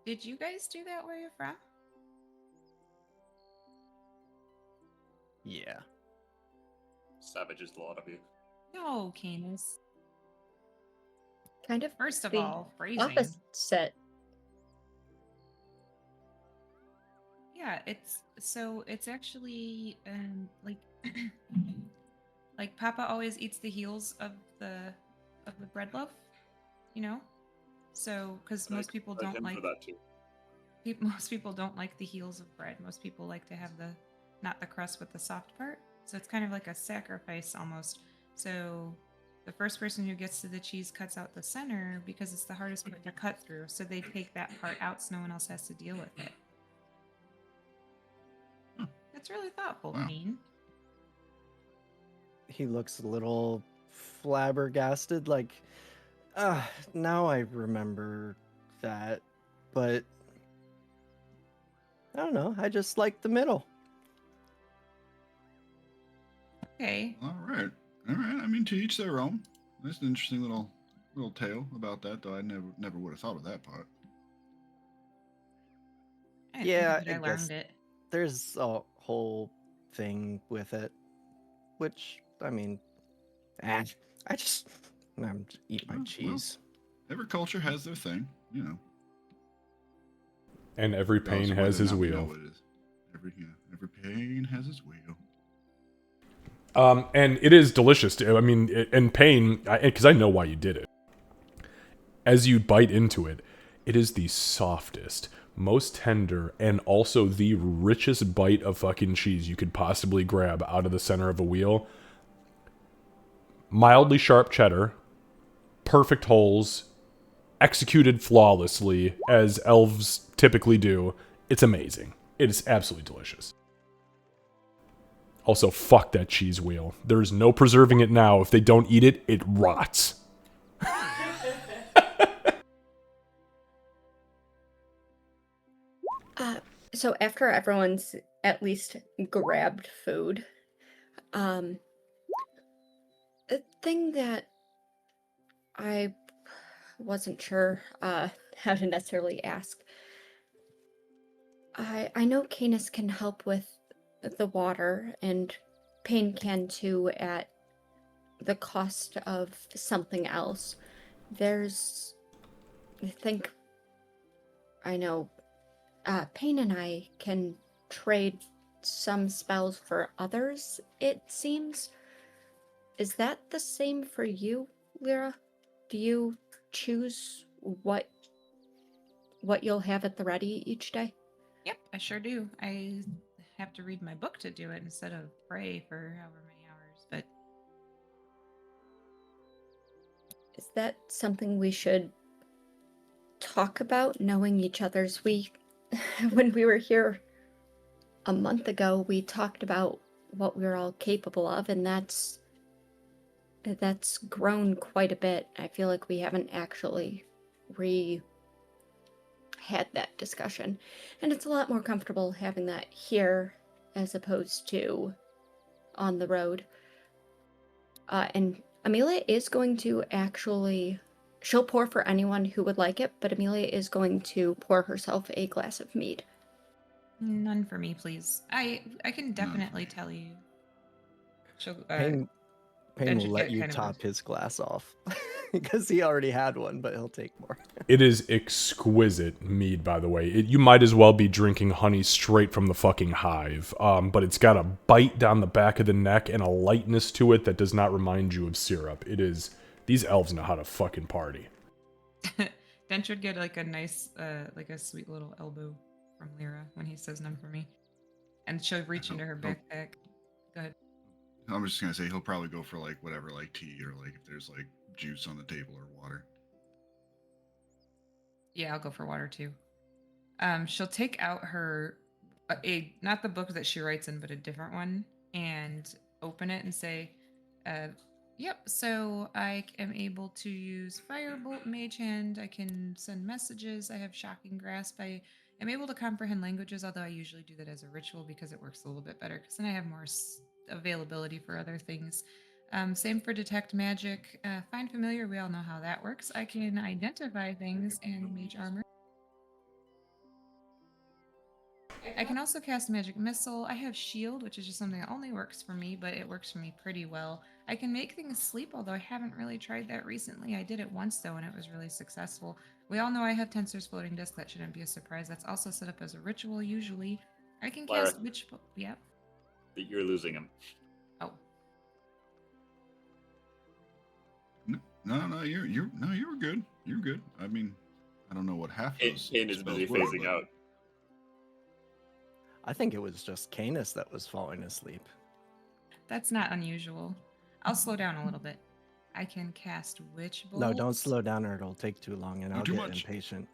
S3: Did you guys do that where you're from?
S5: Yeah.
S7: Savages, a lot of you.
S3: No, Canis.
S8: Kind of
S3: First of
S8: the
S3: all, phrasing.
S8: opposite.
S3: Yeah, it's actually like like Papa always eats the heels of the bread loaf, you know? So cuz most people
S7: I
S3: don't
S7: him
S3: like
S7: for that too.
S3: most people don't like the heels of bread. Most people like to have not the crust but the soft part. So it's kind of like a sacrifice almost. So the first person who gets to the cheese cuts out the center because it's the hardest part to cut through. So they take that part out so no one else has to deal with it. That's really thoughtful,
S4: Wow.
S3: Bean.
S5: He looks a little flabbergasted, like, now I remember that, but I don't know, I just like the middle.
S3: Okay.
S4: All right. I mean, to each their own. That's an interesting little tale about that, though. I never would have thought of that part.
S3: I
S5: Yeah,
S3: think I
S5: I guess.
S3: learned it.
S5: There's a whole thing with it, which, I mean, I'm just eat my
S4: Well,
S5: cheese.
S4: Every culture has their thing, you know.
S2: And every Payne has his wheel.
S4: Every Payne has his wheel.
S2: And it is delicious. I mean, and Payne, because I know why you did it. As you bite into it, it is the softest, most tender, and also the richest bite of fucking cheese you could possibly grab out of the center of a wheel. Mildly sharp cheddar, perfect holes, executed flawlessly, as elves typically do. It's amazing. It is absolutely delicious. Also, fuck that cheese wheel. There's no preserving it now. If they don't eat it, it rots.
S8: So after everyone's at least grabbed food, a thing that I wasn't sure how to necessarily ask. I know Canis can help with the water, and Payne can too at the cost of something else. I know Payne and I can trade some spells for others, it seems. Is that the same for you, Lyra? Do you choose what you'll have at the ready each day?
S3: Yep, I sure do. I have to read my book to do it instead of pray for however many hours. But
S8: Is that something we should talk about, knowing each other's? When we were here a month ago, we talked about what we were all capable of, and that's grown quite a bit. I feel like we haven't actually had that discussion, and it's a lot more comfortable having that here as opposed to on the road. And Amelia is going to she'll pour for anyone who would like it, but Amelia is going to pour herself a glass of mead.
S3: none for me, please. I can definitely tell you. She'll,
S5: Pain
S3: Ben
S5: will
S3: should
S5: let
S3: get
S5: you
S3: kind of
S5: top his glass off because he already had one, but he'll take more.
S2: It is exquisite mead, by the way. You might as well be drinking honey straight from the fucking hive. But it's got a bite down the back of the neck and a lightness to it that does not remind you of syrup. It is... These elves know how to fucking party.
S3: Den should get like a nice, like a sweet little elbow from Lyra when he says none for me. And she'll reach into her backpack. Go ahead.
S4: I was just gonna say he'll probably go for like whatever, like tea or like if there's like juice on the table or water.
S3: Yeah, I'll go for water too. She'll take out her not the book that she writes in, but a different one, and open it and say, "Yep. So I am able to use Firebolt, Mage Hand. I can send messages. I have Shocking Grasp. I am able to comprehend languages, although I usually do that as a ritual because it works a little bit better. Because then I have more availability for other things." Same for detect magic. Find familiar. We all know how that works. I can identify things and mage armor. I can also cast magic missile. I have shield, which is just something that only works for me, but it works for me pretty well. I can make things sleep, although I haven't really tried that recently. I did it once though, and it was really successful. We all know I have Tensor's floating disc. That shouldn't be a surprise. That's also set up as a ritual usually. I can
S7: Lyra.
S3: cast witch. Yep.
S7: You're losing him.
S3: Oh.
S4: No, you were good. You're good. I mean, I don't know what half those
S7: Kane is busy
S4: spells were,
S7: phasing
S4: but-
S7: out.
S5: I think it was just Canis that was falling asleep.
S3: That's not unusual. I'll slow down a little bit. I can cast Witch Bolt.
S5: No, don't slow down or it'll take too long and
S4: Not
S5: I'll
S4: too
S5: get
S4: much.
S5: impatient.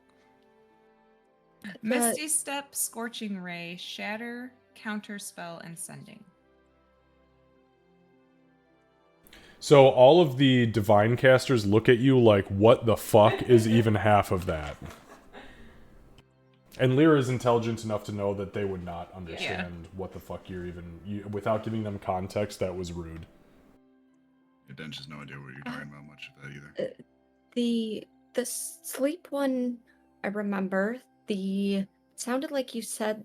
S3: Misty Step, Scorching Ray, Shatter, Counter Spell, and Sending.
S2: So all of the divine casters look at you like, what the fuck is even half of that? And Lyra is intelligent enough to know that they would not understand what the fuck you're even... without giving them context, that was rude.
S4: Yeah, Dench has no idea what you're talking about much of that either.
S8: The sleep one, I remember. It sounded like you said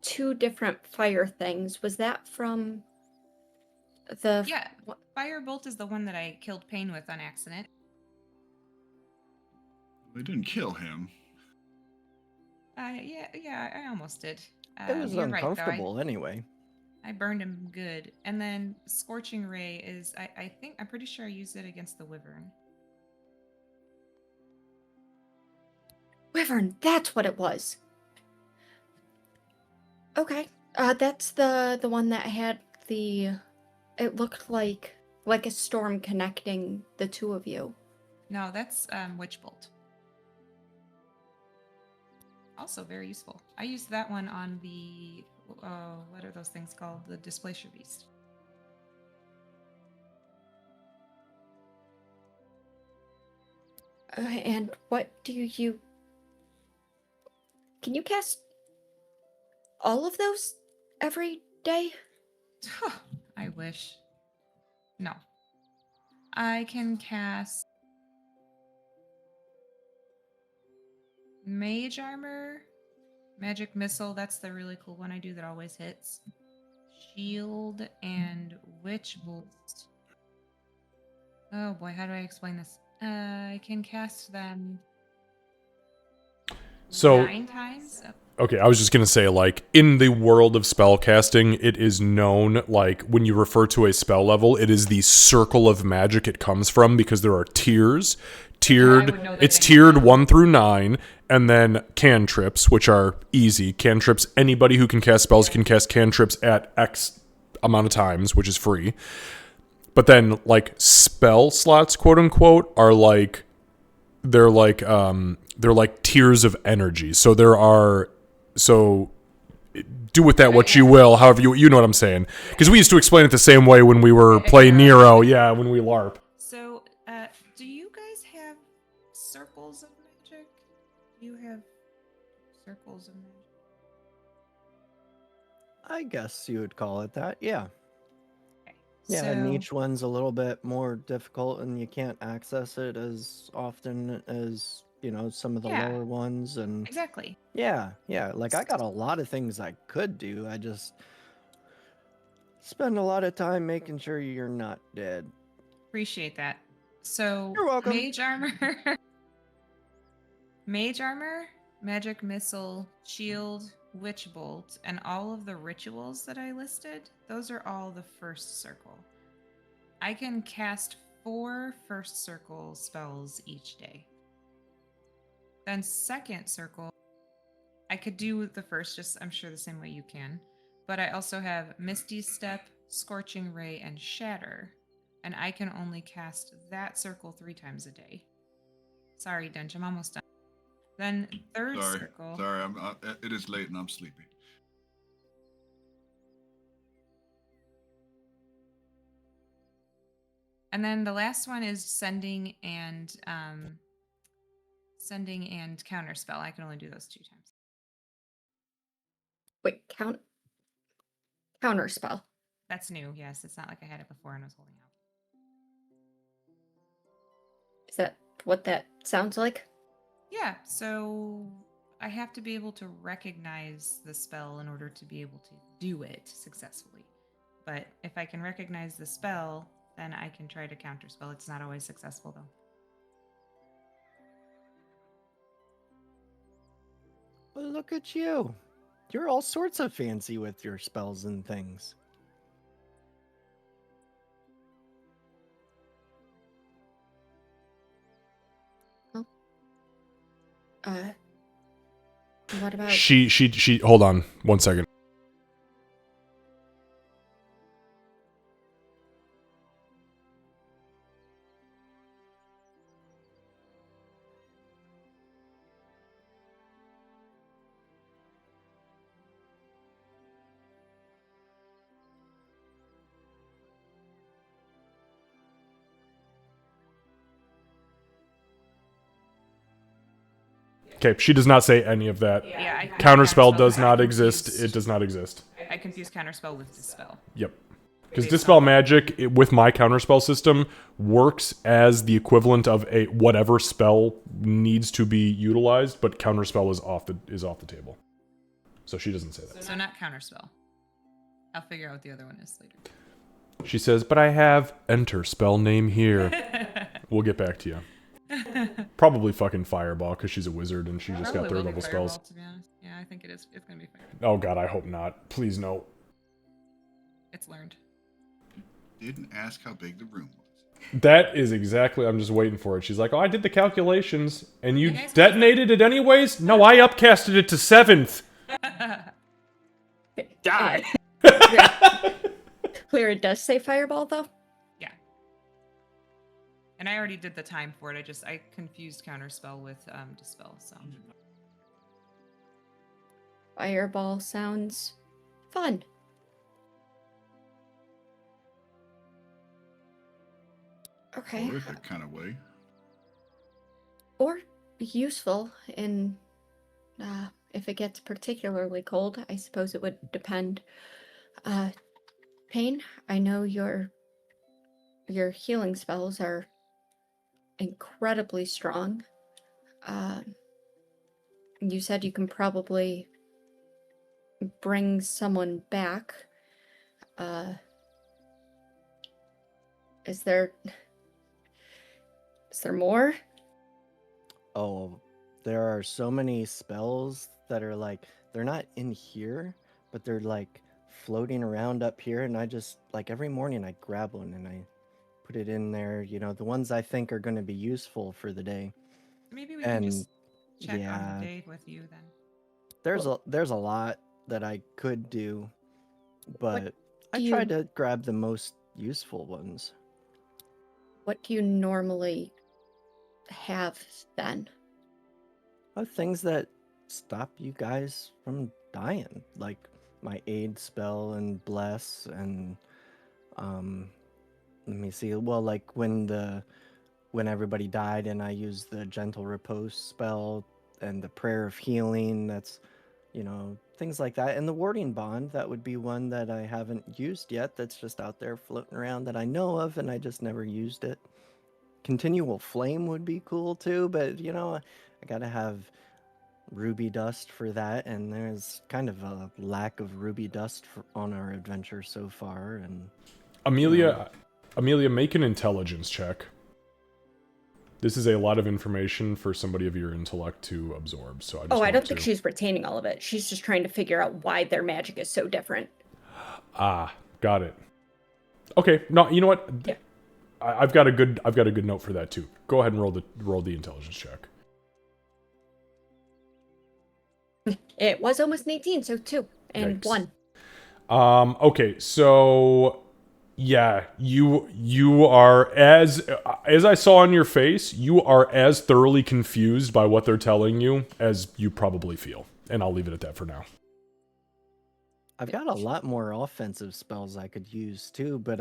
S8: two different fire things. Was that from the...
S3: Yeah, Firebolt is the one that I killed Payne with on accident.
S4: They didn't kill him.
S3: Yeah, I almost did.
S5: It was
S3: You're right, though.
S5: uncomfortable anyway.
S3: I burned him good. And then Scorching Ray is, I'm pretty sure I used it against the Wyvern.
S8: Wyvern, that's what it was. Okay. That's the one that had it looked like a storm connecting the two of you.
S3: No, that's Witch Bolt. Also very useful. I used that one on the, what are those things called? The Displacer Beast.
S8: And what do you... Can you cast all of those every day?
S3: I wish. No. I can cast Mage Armor, Magic Missile, that's the really cool one I do that always hits. Shield and Witch Bolt. Oh boy, how do I explain this? I can cast them.
S2: So
S3: 9 times?
S2: okay, I was just gonna say, like, in the world of spellcasting, it is known, like, when you refer to a spell level, it is the circle of magic it comes from, because there are tiers.
S3: would know that
S2: It's
S3: thing.
S2: tiered 1 through 9, and then cantrips, which are easy. Cantrips, anybody who can cast spells can cast cantrips at X amount of times, which is free. But then, like, spell slots, quote unquote, are like, they're like tiers of energy. So there are, so do with that what you will, however you know what I'm saying. Because we used to explain it the same way when we were playing Nero, yeah, when we LARP.
S3: So, do you guys have circles of magic? You have circles of magic.
S5: I guess you would call it that. Yeah.
S3: Okay.
S5: Yeah, and
S3: so,
S5: each one's a little bit more difficult, and you can't access it as often as, some of the
S3: Yeah.
S5: lower ones. And
S3: exactly.
S5: yeah, like I got a lot of things I could do. I just spend a lot of time making sure you're not dead.
S3: Appreciate that. So,
S5: You're welcome.
S3: mage armor, mage armor, magic missile, shield, witch bolt, and all of the rituals that I listed, those are all the first circle. I can cast 4 first circle spells each day. Then second circle, I could do the first, just I'm sure the same way you can. But I also have Misty Step, Scorching Ray, and Shatter. And I can only cast that circle 3 times a day. Sorry, Dench, I'm almost done. Then third circle.
S4: Sorry, it is late and I'm sleepy.
S3: And then the last one is sending and counterspell. I can only do those 2 times.
S8: Wait, counterspell.
S3: That's new, yes. It's not like I had it before and I was holding out.
S8: Is that what that sounds like?
S3: Yeah, so I have to be able to recognize the spell in order to be able to do it successfully. But if I can recognize the spell, then I can try to counterspell. It's not always successful, though.
S5: Well, look at you. You're all sorts of fancy with your spells and things.
S8: What about...
S2: She hold on 1 second. Okay, she does not say any of that.
S3: Yeah,
S2: Counterspell does not exist. It does not exist.
S3: I confuse counterspell with dispel.
S2: Yep. Because Dispel Magic, with my counterspell system, works as the equivalent of a whatever spell needs to be utilized, but counterspell is off the table. So she doesn't say that.
S3: So not counterspell. I'll figure out what the other one is later.
S2: She says, but I have enter spell name here. We'll get back to you. Probably fucking Fireball, because she's a wizard and she just got third level spells.
S3: To be honest. Yeah, I think it is. It's going to be Fireball.
S2: Oh god, I hope not. Please no.
S3: It's learned.
S4: Didn't ask how big the room was.
S2: That is exactly, I'm just waiting for it. She's like, oh, I did the calculations, and you
S3: guys-
S2: detonated it anyways? No, I upcasted it to 7th.
S7: Die!
S8: Clear, it does say fireball, though?
S3: Yeah. And I already did the time for it. I confused counterspell with dispel, so.
S8: Fireball sounds fun. Okay.
S4: Horrific kind of way.
S8: Or useful in if it gets particularly cold. I suppose it would depend. Pain, I know your healing spells are incredibly strong. You said you can probably bring someone back. Is there more?
S5: Oh, there are so many spells that are like, they're not in here, but they're like floating around up here. And I just, like, every morning I grab one and I put it in there, you know, the ones I think are going to be useful for the day.
S3: Maybe we can
S5: And
S3: just check on
S5: yeah,
S3: the day with you then.
S5: there's a lot that I could do, but I
S8: do you-
S5: tried to grab the most useful ones.
S8: What do you normally have then?
S5: Things that stop you guys from dying, like my aid spell and bless, and let me see. Well, like when everybody died, and I used the gentle repose spell and the prayer of healing. That's, you know, things like that. And the warding bond, that would be one that I haven't used yet. That's just out there floating around that I know of, and I just never used it. Continual flame would be cool too, but you know, I gotta have ruby dust for that, and there's kind of a lack of ruby dust on our adventure so far. And
S2: Amelia, Amelia, make an intelligence check. This is a lot of information for somebody of your intellect to absorb, so I just
S8: Oh, I
S2: want
S8: don't think
S2: to-
S8: she's retaining all of it. She's just trying to figure out why their magic is so different.
S2: Ah, got it. Okay, no, you know what?
S8: Yeah.
S2: I've got a good note for that too. Go ahead and roll the intelligence check.
S8: It was almost an 18, so 2 and
S2: Yikes.
S8: 1.
S2: Okay, so yeah, you are as I saw on your face, you are as thoroughly confused by what they're telling you as you probably feel. And I'll leave it at that for now.
S5: I've got a lot more offensive spells I could use too, but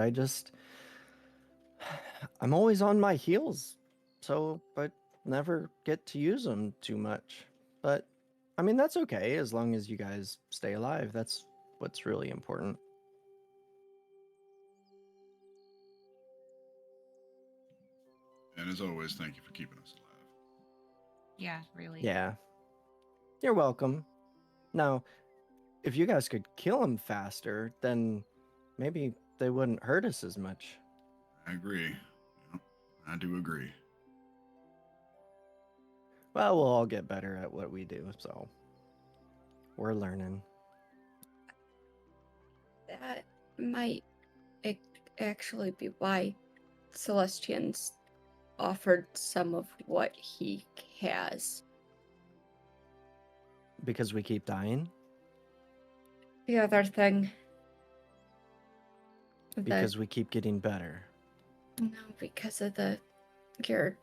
S5: I'm always on my heels, so I never get to use them too much. But I mean, that's okay as long as you guys stay alive. That's what's really important.
S4: And as always, thank you for keeping us alive.
S3: Yeah, really.
S5: Yeah. You're welcome. Now, if you guys could kill them faster, then maybe they wouldn't hurt us as much.
S4: I agree. Yep, I do agree.
S5: Well, we'll all get better at what we do, so we're learning.
S8: That might actually be why Celestians offered some of what he has.
S5: Because we keep dying?
S8: The other thing.
S5: Because we keep getting better.
S8: No, because of you're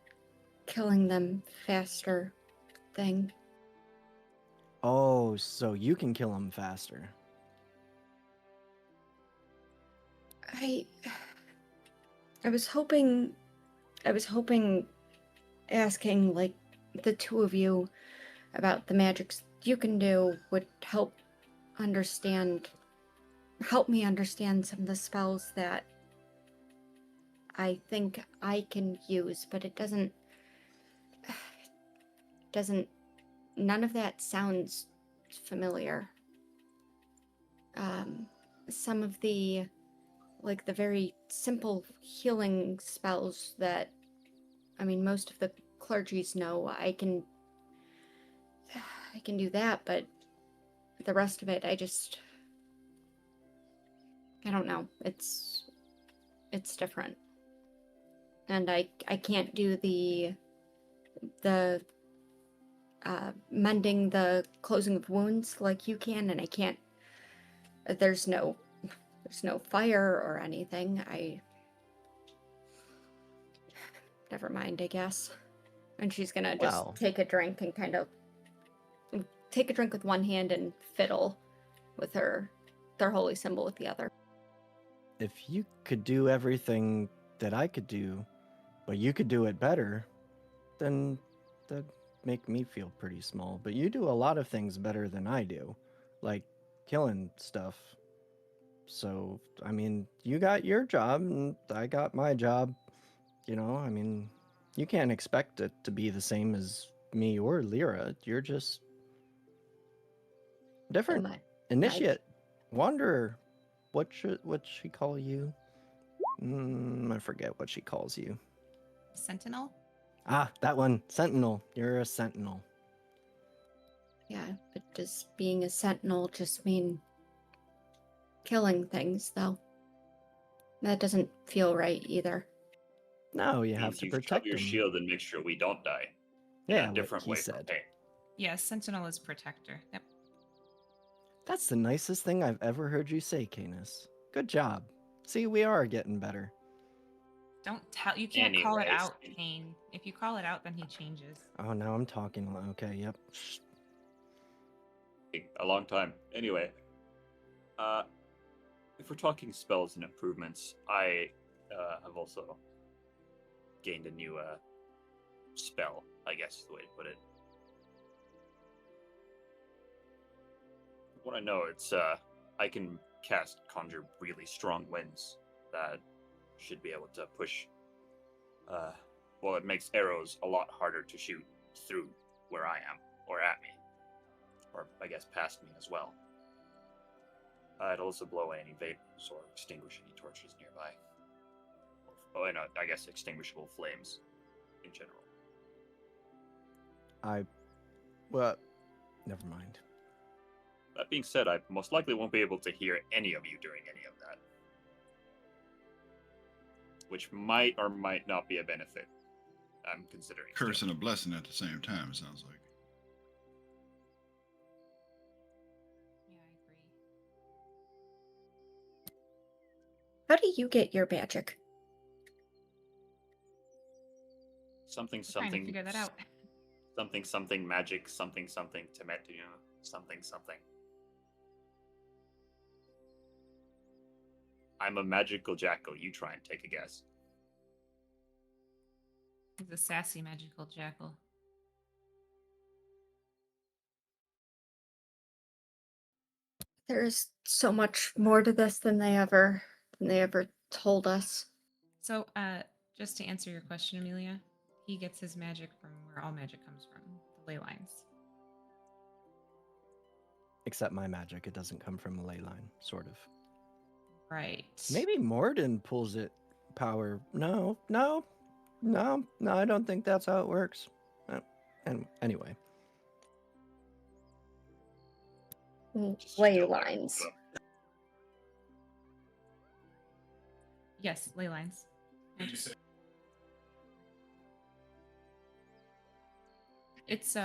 S8: killing them faster thing.
S5: Oh, so you can kill them faster.
S8: I was hoping asking like the two of you about the magics you can do would help me understand some of the spells that I think I can use, but it doesn't none of that sounds familiar. Some of the very simple healing spells that, I mean, most of the clergies know, I can do that, but the rest of it, I don't know. It's different. And I can't do the mending the closing of wounds like you can, and I can't, there's no fire or anything. Never mind, I guess. And she's gonna just take a drink and kind of take a drink with one hand and fiddle with their holy symbol with the other.
S5: If you could do everything that I could do, but you could do it better, then that'd make me feel pretty small. But you do a lot of things better than I do, like killing stuff. So, I mean, you got your job and I got my job. You know, I mean, you can't expect it to be the same as me or Lyra. You're just different. Initiate, wanderer. What should she call you? I forget what she calls you.
S3: Sentinel?
S5: Ah, that one. Sentinel. You're a sentinel.
S8: Yeah, but does being a sentinel just mean killing things, though? That doesn't feel right either.
S5: No, you have
S7: Means
S5: to
S7: you shove
S5: protect
S7: your
S5: them.
S7: shield and make sure we don't die. In
S5: Yeah,
S7: a
S5: like
S7: different
S5: he
S7: way from
S5: said.
S7: pain.
S3: Yes, Sentinel is protector. Yep.
S5: That's the nicest thing I've ever heard you say, Canis. Good job. See, we are getting better.
S3: Don't tell. You can't call it
S7: Anyways.
S3: out, Kane. If you call it out, then he changes.
S5: Oh, now I'm talking. Okay, yep. Shh.
S7: A long time. Anyway, if we're talking spells and improvements, I have also gained a new spell, I guess is the way to put it. What I know, it's I can conjure really strong winds that should be able to push. Well, it makes arrows a lot harder to shoot through where I am or at me, or I guess past me as well. It'll also blow away any vapors or extinguish any torches nearby. Oh, and I guess extinguishable flames in general.
S5: Well, never mind.
S7: That being said, I most likely won't be able to hear any of you during any of that. Which might or might not be a benefit. I'm considering.
S4: Curse
S7: still.
S4: and a blessing at the same time, it sounds like.
S3: Yeah, I agree.
S8: How do you get your magic?
S7: Something
S3: We're trying to figure that out.
S7: something magic, something Temetria, something. I'm a magical jackal. You try and take a guess.
S3: He's a sassy magical jackal.
S8: There's so much more to this than they ever told us.
S3: So, just to answer your question, Amelia, he gets his magic from where all magic comes from, the ley lines.
S5: Except my magic, it doesn't come from a ley line, sort of.
S3: Right.
S5: Maybe Morden pulls it power. No, I don't think that's how it works. And anyway.
S7: Just
S8: Ley
S7: don't let
S8: lines.
S7: it go.
S3: Yes, ley lines. It's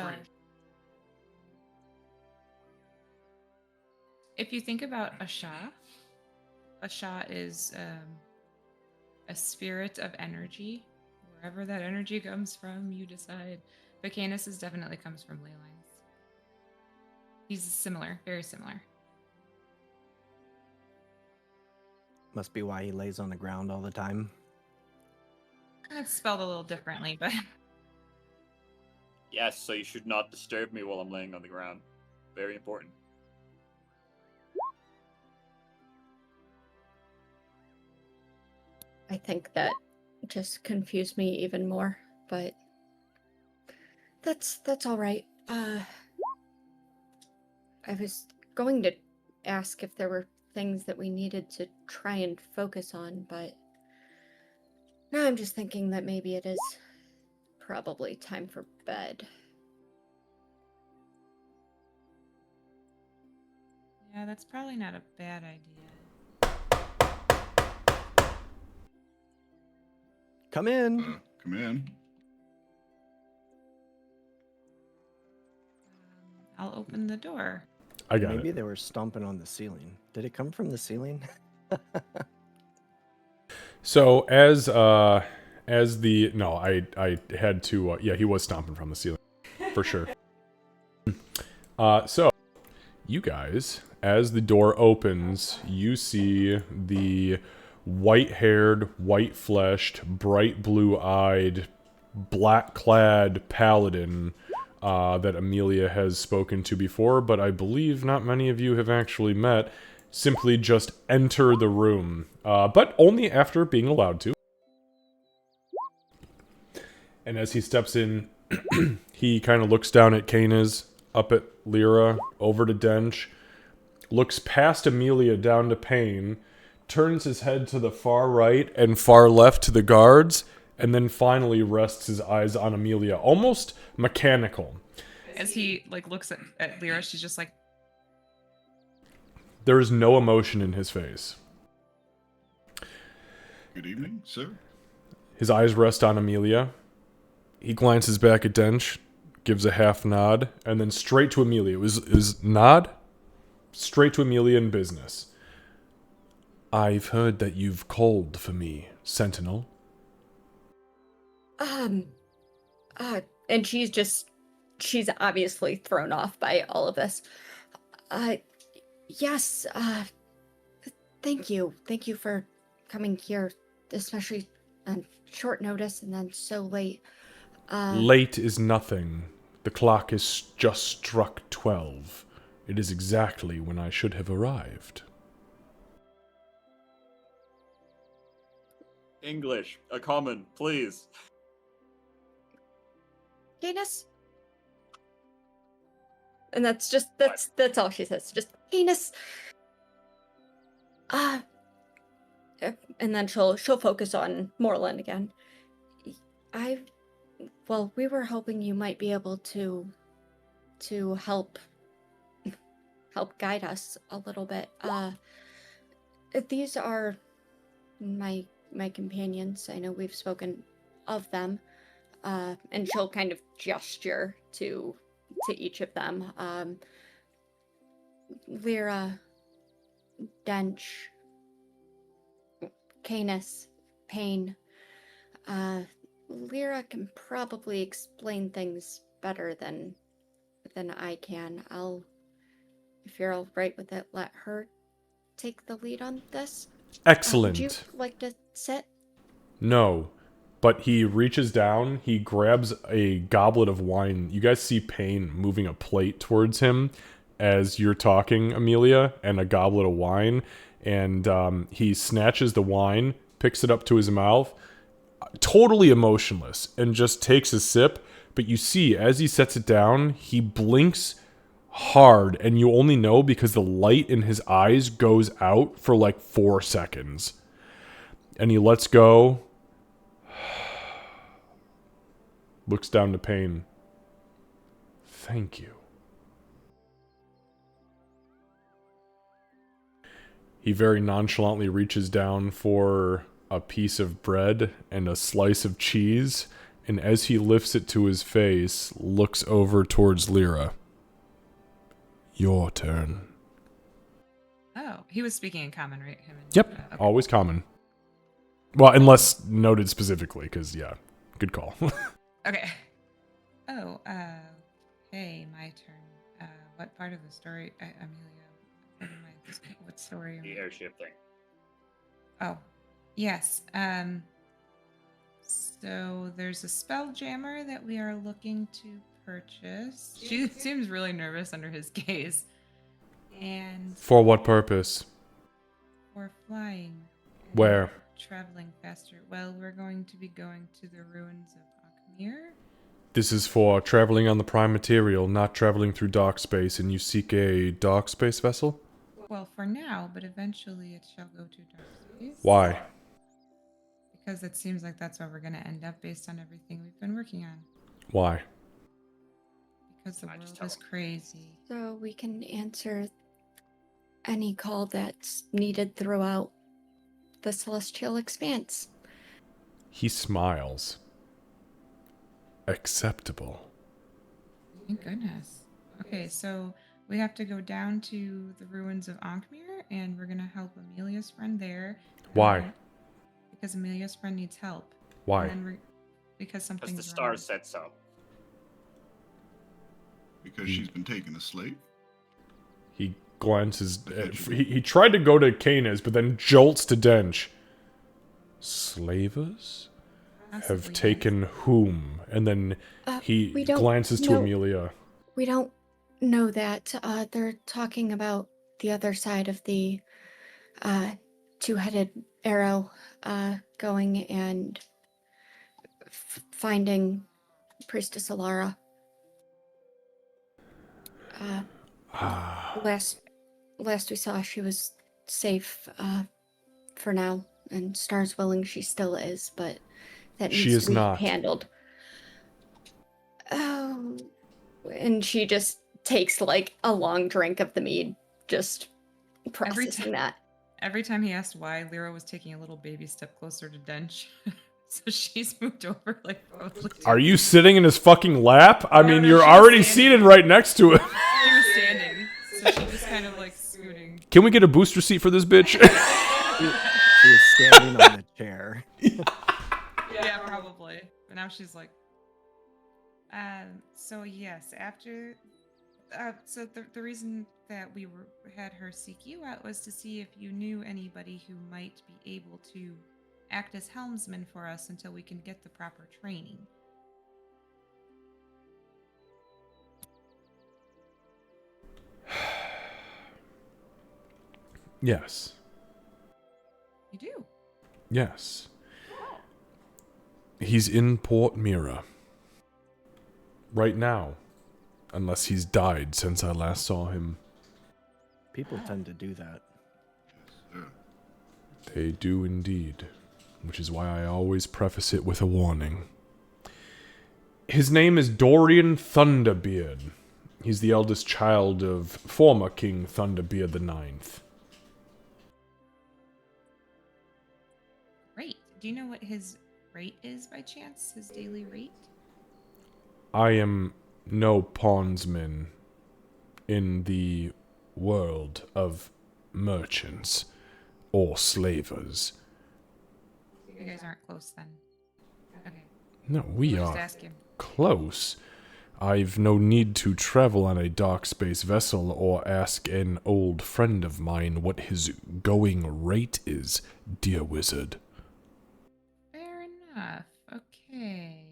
S3: if you think about a Shah is a spirit of energy. Wherever that energy comes from, you decide. But Canis definitely comes from ley lines. He's similar, very similar.
S5: Must be why he lays on the ground all the time.
S3: It's spelled a little differently, but
S7: Yes, so you should not disturb me while I'm laying on the ground. Very important.
S8: I think that just confused me even more, but that's all right. I was going to ask if there were things that we needed to try and focus on, but now I'm just thinking that maybe it is probably time for bed.
S3: yeah, that's probably not a bad idea.
S5: Come in.
S4: Come in.
S3: I'll open the door.
S2: I got
S5: Maybe
S2: it.
S5: they were stomping on the ceiling. Did it come from the ceiling?
S2: So as the no, I had to yeah, he was stomping from the ceiling for sure. So you guys, as the door opens, you see the white-haired, white-fleshed, bright blue-eyed, black-clad paladin that Amelia has spoken to before, but I believe not many of you have actually met, simply just enter the room, but only after being allowed to. And as he steps in, he kind of looks down at Canis, up at Lyra, over to Dench, looks past Amelia down to Payne, turns his head to the far right and far left to the guards, and then finally rests his eyes on Amelia, almost mechanical.
S3: As he like looks at Lyra, she's just like,
S2: There is no emotion in his face.
S4: Good evening, sir.
S2: His eyes rest on Amelia. He glances back at Dench, gives a half nod, and then straight to Amelia. It was nod, straight to Amelia in business. I've heard that you've called for me, Sentinel.
S8: And she's obviously thrown off by all of this. Yes, thank you. Thank you for coming here, especially on short notice and then so late.
S2: Late is nothing. The clock has just struck 12. It is exactly when I should have arrived.
S7: English, a common, please.
S8: Gayness? And that's all she says. Just Gayness. And then she'll focus on Moreland again. We were hoping you might be able to help guide us a little bit. These are my companions. I know we've spoken of them. And she'll kind of gesture to each of them. Lyra, Dench, Canis, Payne. Lyra can probably explain things better than I can. If you're all right with it, let her take the lead on this.
S2: Excellent.
S8: Would you like to sit?
S2: No. But he reaches down, he grabs a goblet of wine. You guys see Payne moving a plate towards him as you're talking, Amelia, and a goblet of wine. And he snatches the wine, picks it up to his mouth, totally emotionless, and just takes a sip. But you see, as he sets it down, he blinks hard, and you only know because the light in his eyes goes out for like 4 seconds. And he lets go, looks down to Payne. Thank you. He very nonchalantly reaches down for a piece of bread and a slice of cheese, and as he lifts it to his face, looks over towards Lyra. Your turn.
S3: oh, he was speaking in common, right? Him and,
S2: Yep,
S3: okay.
S2: always common. Well, unless noted specifically, because, yeah, good call.
S3: Okay. Oh, hey, my turn. What part of the story, Amelia? What story?
S7: The airship thing.
S3: Oh, yes. So there's a spell jammer that we are looking to purchase. She seems really nervous under his gaze. And
S2: For what purpose?
S3: for flying. and
S2: Where?
S3: Traveling faster. Well, we're going to be going to the ruins of Akhmir.
S2: This is for traveling on the prime material, not traveling through dark space, and you seek a dark space vessel?
S3: Well, for now, but eventually it shall go to dark space.
S2: Why?
S3: Because it seems like that's where we're going to end up based on everything we've been working on.
S2: Why?
S3: Because the
S7: I just
S3: world
S7: tell
S3: is
S7: him.
S3: crazy.
S8: So we can answer any call that's needed throughout the celestial expanse.
S2: He smiles. Acceptable.
S3: Thank goodness. Okay, so we have to go down to the ruins of Ankmir, and we're going to help Amelia's friend there.
S2: Why?
S3: Because Amelia's friend needs help.
S2: Why?
S3: And then because
S7: Because
S3: something's
S7: the stars said so.
S4: Because she's been taken as slave.
S2: He glances. He tried to go to Canis, but then jolts to Dench. Slavers have
S3: Possibly,
S2: taken whom? And then he
S8: we don't
S2: glances to
S8: know.
S2: Amelia.
S8: We don't know that. They're talking about the other side of the two-headed arrow, going and finding Priestess Alara. Last we saw, she was safe for now, and stars willing, she still is, but that
S2: She
S8: needs
S2: is
S8: to be
S2: not.
S8: handled. Oh, And she just takes like a long drink of the mead, just processing that.
S3: Every time he asked why, Lyra was taking a little baby step closer to Dench. So she's moved over like probably.
S2: Are you sitting in his fucking lap? I mean,
S3: no,
S2: you're
S3: she was
S2: already
S3: standing.
S2: seated right next to him.
S3: She was standing, so she just kind of like scooting.
S2: Can we get a booster seat for this bitch?
S5: She is standing on the chair.
S3: Yeah, probably. But now she's like. So yes, after. So the reason that we had her seek you out was to see if you knew anybody who might be able to act as helmsman for us until we can get the proper training.
S2: Yes.
S3: You do?
S2: Yes. He's in Port Mira. Right now. Unless he's died since I last saw him.
S5: People tend to do that.
S2: They do indeed. Which is why I always preface it with a warning. His name is Dorian Thunderbeard. He's the eldest child of former King Thunderbeard IX.
S3: Great. Do you know what his rate is by chance? His daily rate?
S2: I am no pawnsman in the world of merchants or slavers.
S3: You guys aren't close then. Okay.
S2: No, we
S3: We'll just
S2: are
S3: ask him.
S2: close. I've no need to travel on a dark space vessel or ask an old friend of mine what his going rate is, dear wizard.
S3: Fair enough. Okay.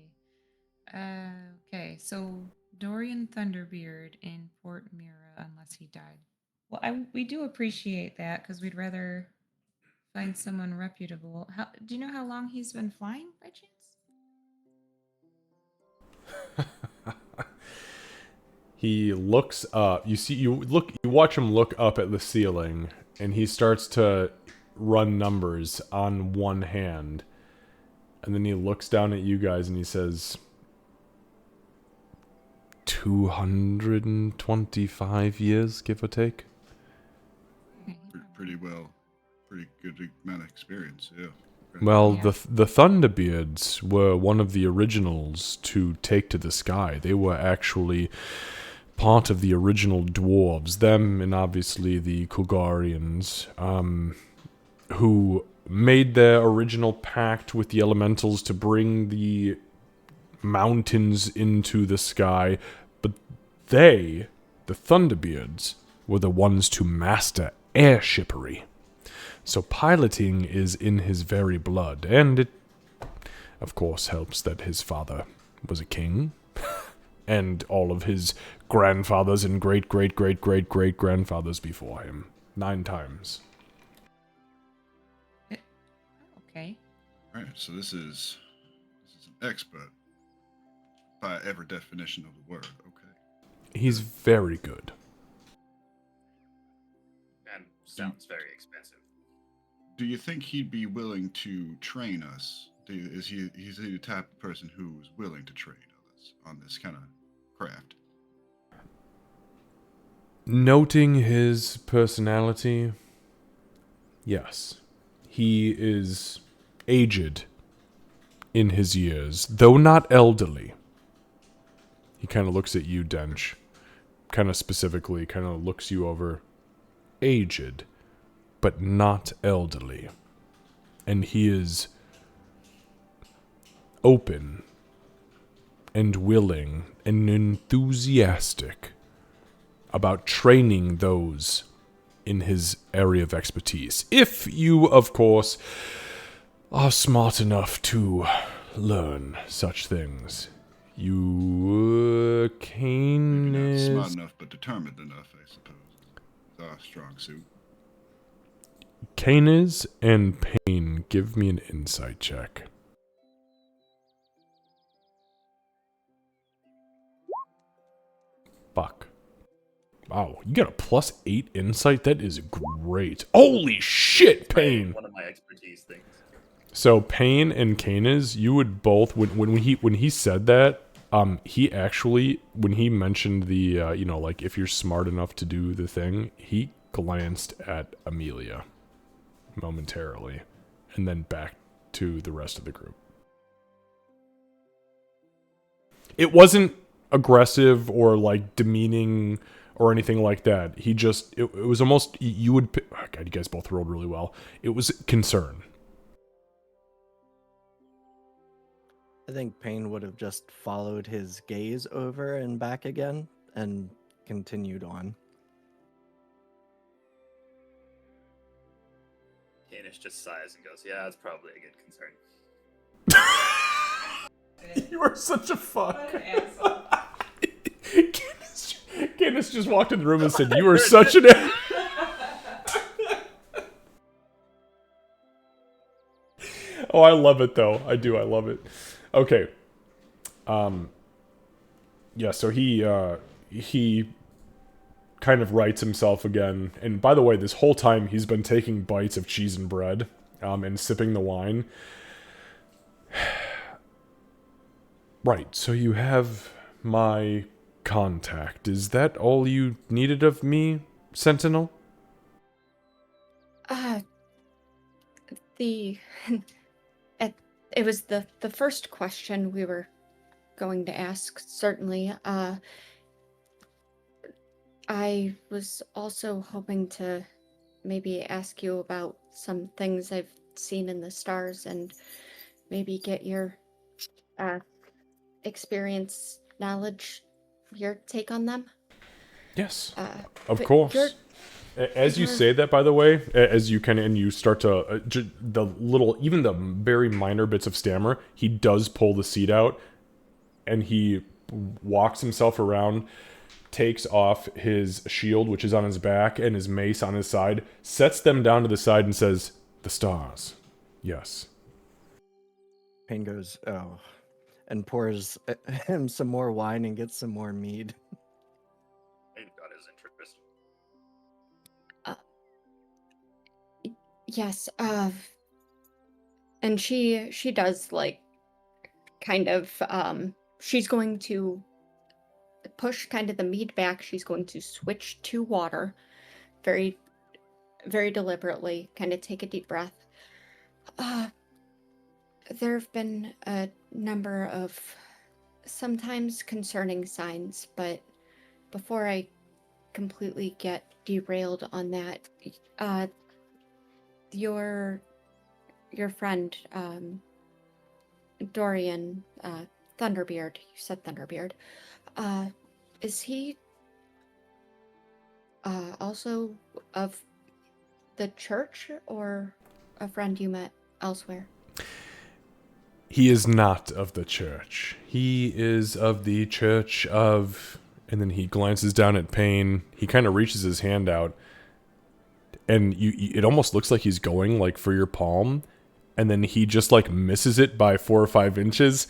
S3: Okay, so Dorian Thunderbeard in Fort Mira, unless he died. Well, we do appreciate that because we'd rather find someone reputable. Do you know how long he's been flying by chance?
S2: He looks up. You watch him look up at the ceiling, and he starts to run numbers on one hand. And then he looks down at you guys and he says, 225 years, give or take.
S4: Pretty good amount of experience, yeah.
S2: Well,
S3: Yeah.
S2: the Thunderbeards were one of the originals to take to the sky. They were actually part of the original dwarves, them and obviously the Kulgarians, who made their original pact with the elementals to bring the mountains into the sky, but they, the Thunderbeards, were the ones to master airshippery. So piloting is in his very blood, and it, of course, helps that his father was a king, and all of his grandfathers and great-great-great-great-great-grandfathers before him. 9 times.
S3: Okay.
S4: Alright, so this is an expert by every definition of the word, okay.
S2: He's very good.
S7: And sounds very expensive.
S4: Do you think he'd be willing to train us? Is he the type of person who's willing to train us on this kind of craft?
S2: Noting his personality, yes. He is aged in his years, though not elderly. He kind of looks at you, Dench. Kind of specifically, kind of looks you over. Aged, but not elderly. And he is open and willing and enthusiastic about training those in his area of expertise. If you, of course, are smart enough to learn such things. You, Kane
S4: Maybe not
S2: is...
S4: smart enough, but determined enough, I suppose. It's our strong suit.
S2: Kane is and Pain, give me an insight check. Fuck. Wow, you got a +8 insight? That is great. Holy shit, Pain!
S7: One of my expertise things.
S2: So Pain and Canis, you would both when he said that, He actually, when he mentioned the, like if you're smart enough to do the thing, he glanced at Amelia momentarily and then back to the rest of the group. It wasn't aggressive or like demeaning or anything like that. He just, it was almost, you would, oh God, you guys both rolled really well. It was concern.
S5: I think Payne would have just followed his gaze over and back again and continued on.
S7: Hanish just sighs and goes, "Yeah, that's probably a good concern."
S2: You are such a fuck. Candace just walked in the room and said, "You are such an ass." Oh, I love it though. I do. I love it. Okay. Yeah. So he kind of rights himself again. And by the way, this whole time he's been taking bites of cheese and bread, and sipping the wine. Right. So you have my contact. Is that all you needed of me, Sentinel?
S8: The it was the first question we were going to ask, certainly. I was also hoping to maybe ask you about some things I've seen in the stars and maybe get your experience, knowledge, your take on them.
S2: Yes,
S8: But
S2: of course. As you
S8: you're-
S2: say that, by the way, as you kind of, and you start to, the little, even the very minor bits of stammer, he does pull the seat out, and he walks himself around, takes off his shield, which is on his back, and his mace on his side, sets them down to the side, and says, "The stars. Yes."
S5: Payne goes, "Oh," and pours him some more wine and gets some more mead.
S7: Ain't got his interest.
S8: Yes, and she does like kind of she's going to push kind of the mead back. She's going to switch to water very very deliberately, kind of take a deep breath. There have been a number of sometimes concerning signs, but before I completely get derailed on that, your friend Dorian Thunderbeard, you said Thunderbeard, is he also of the church or a friend you met elsewhere?
S2: He is not of the church. He is of the church of... And then he glances down at Payne. He kind of reaches his hand out. And it almost looks like he's going, like, for your palm. And then he just, like, misses it by 4 or 5 inches.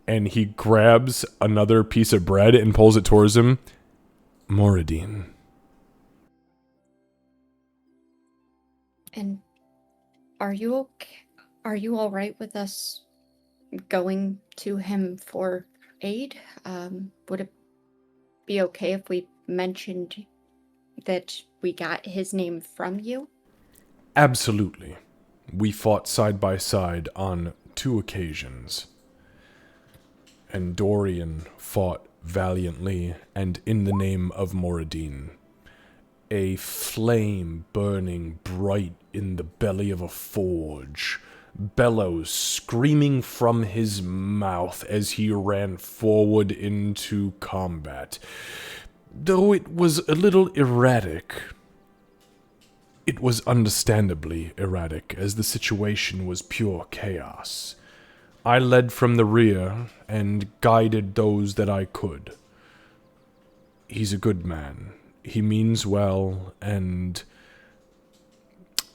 S2: And he grabs another piece of bread and pulls it towards him. Moradine.
S8: And are you okay? Are you all right with us going to him for aid? Would it be okay if we mentioned that we got his name from you?
S2: Absolutely. We fought side by side on 2 occasions. And Dorian fought valiantly and in the name of Moradine. A flame burning bright in the belly of a forge, bellows screaming from his mouth as he ran forward into combat. Though it was a little erratic, it was understandably erratic, as the situation was pure chaos. I led from the rear and guided those that I could. He's a good man. He means well, and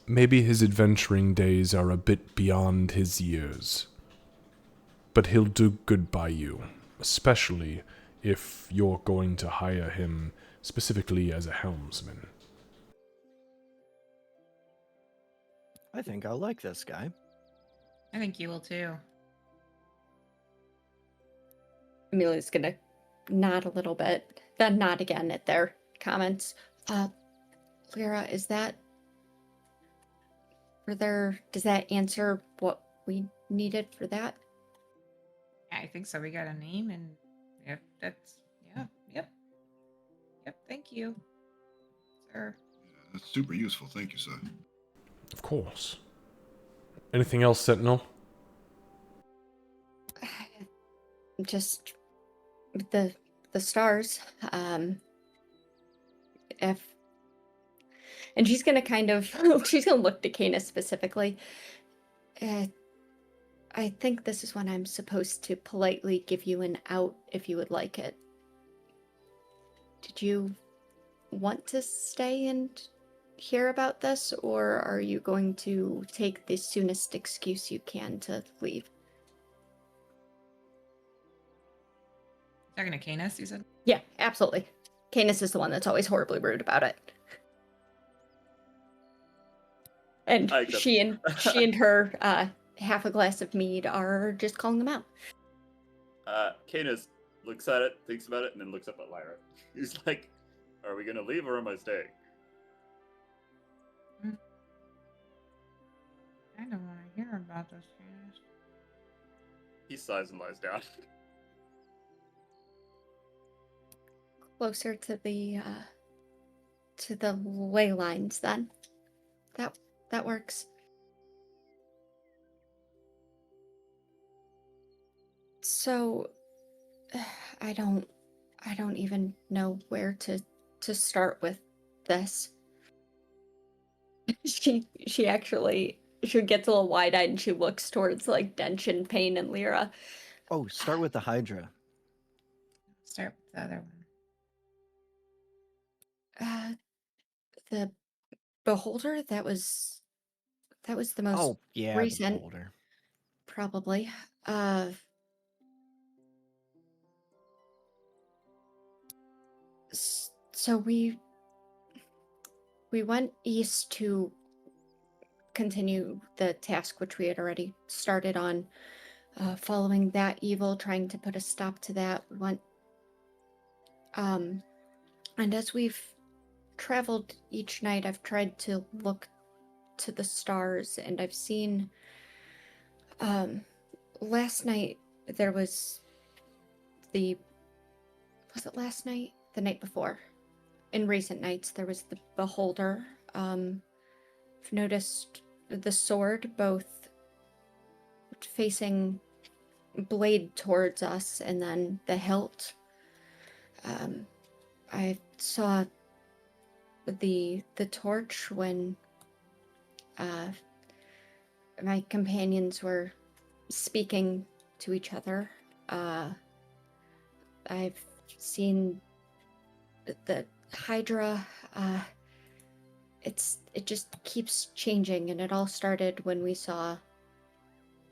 S2: maybe his adventuring days are a bit beyond his years. But he'll do good by you, especially if you're going to hire him specifically as a helmsman.
S5: I think I'll like this guy.
S3: I think you will too.
S8: Amelia's gonna nod a little bit, then nod again at their comments. Lyra, is that does that answer what we needed for that?
S3: Yeah, I think so. We got a name and yep, yep. Thank you, sir.
S4: Yeah, that's super useful. Thank you, sir.
S2: Of course. Anything else, Sentinel?
S8: Just the stars. If and she's gonna kind of she's gonna look to Kana specifically. I think this is when I'm supposed to politely give you an out if you would like it. Did you want to stay and hear about this, or are you going to take the soonest excuse you can to leave?
S3: Talking to Canis, you said?
S8: Yeah, absolutely. Canis is the one that's always horribly rude about it. And
S7: I accept.
S8: she and her half a glass of mead are just calling them out.
S7: Canis looks at it, thinks about it, and then looks up at Lyra. He's like, "Are we gonna leave or am I staying?"
S3: I don't want to hear about this, Canis.
S7: He sighs and lies down.
S8: Closer to the ley lines, then. That works. So, I don't even know where to start with this. She actually gets a little wide-eyed and she looks towards like Dench and Payne and Lyra.
S5: Oh, start with the Hydra.
S3: Start with the other one.
S8: The Beholder, that was the most
S5: Oh, yeah, the
S8: recent,
S5: Beholder.
S8: probably. So we went east to continue the task which we had already started on, following that evil, trying to put a stop to that. We went, and as we've traveled each night, I've tried to look to the stars, and I've seen, last night there was it last night? The night before. In recent nights, there was the Beholder. I've noticed the sword both facing blade towards us and then the hilt. I saw the torch when my companions were speaking to each other. I've seen the Hydra. It just keeps changing, and it all started when we saw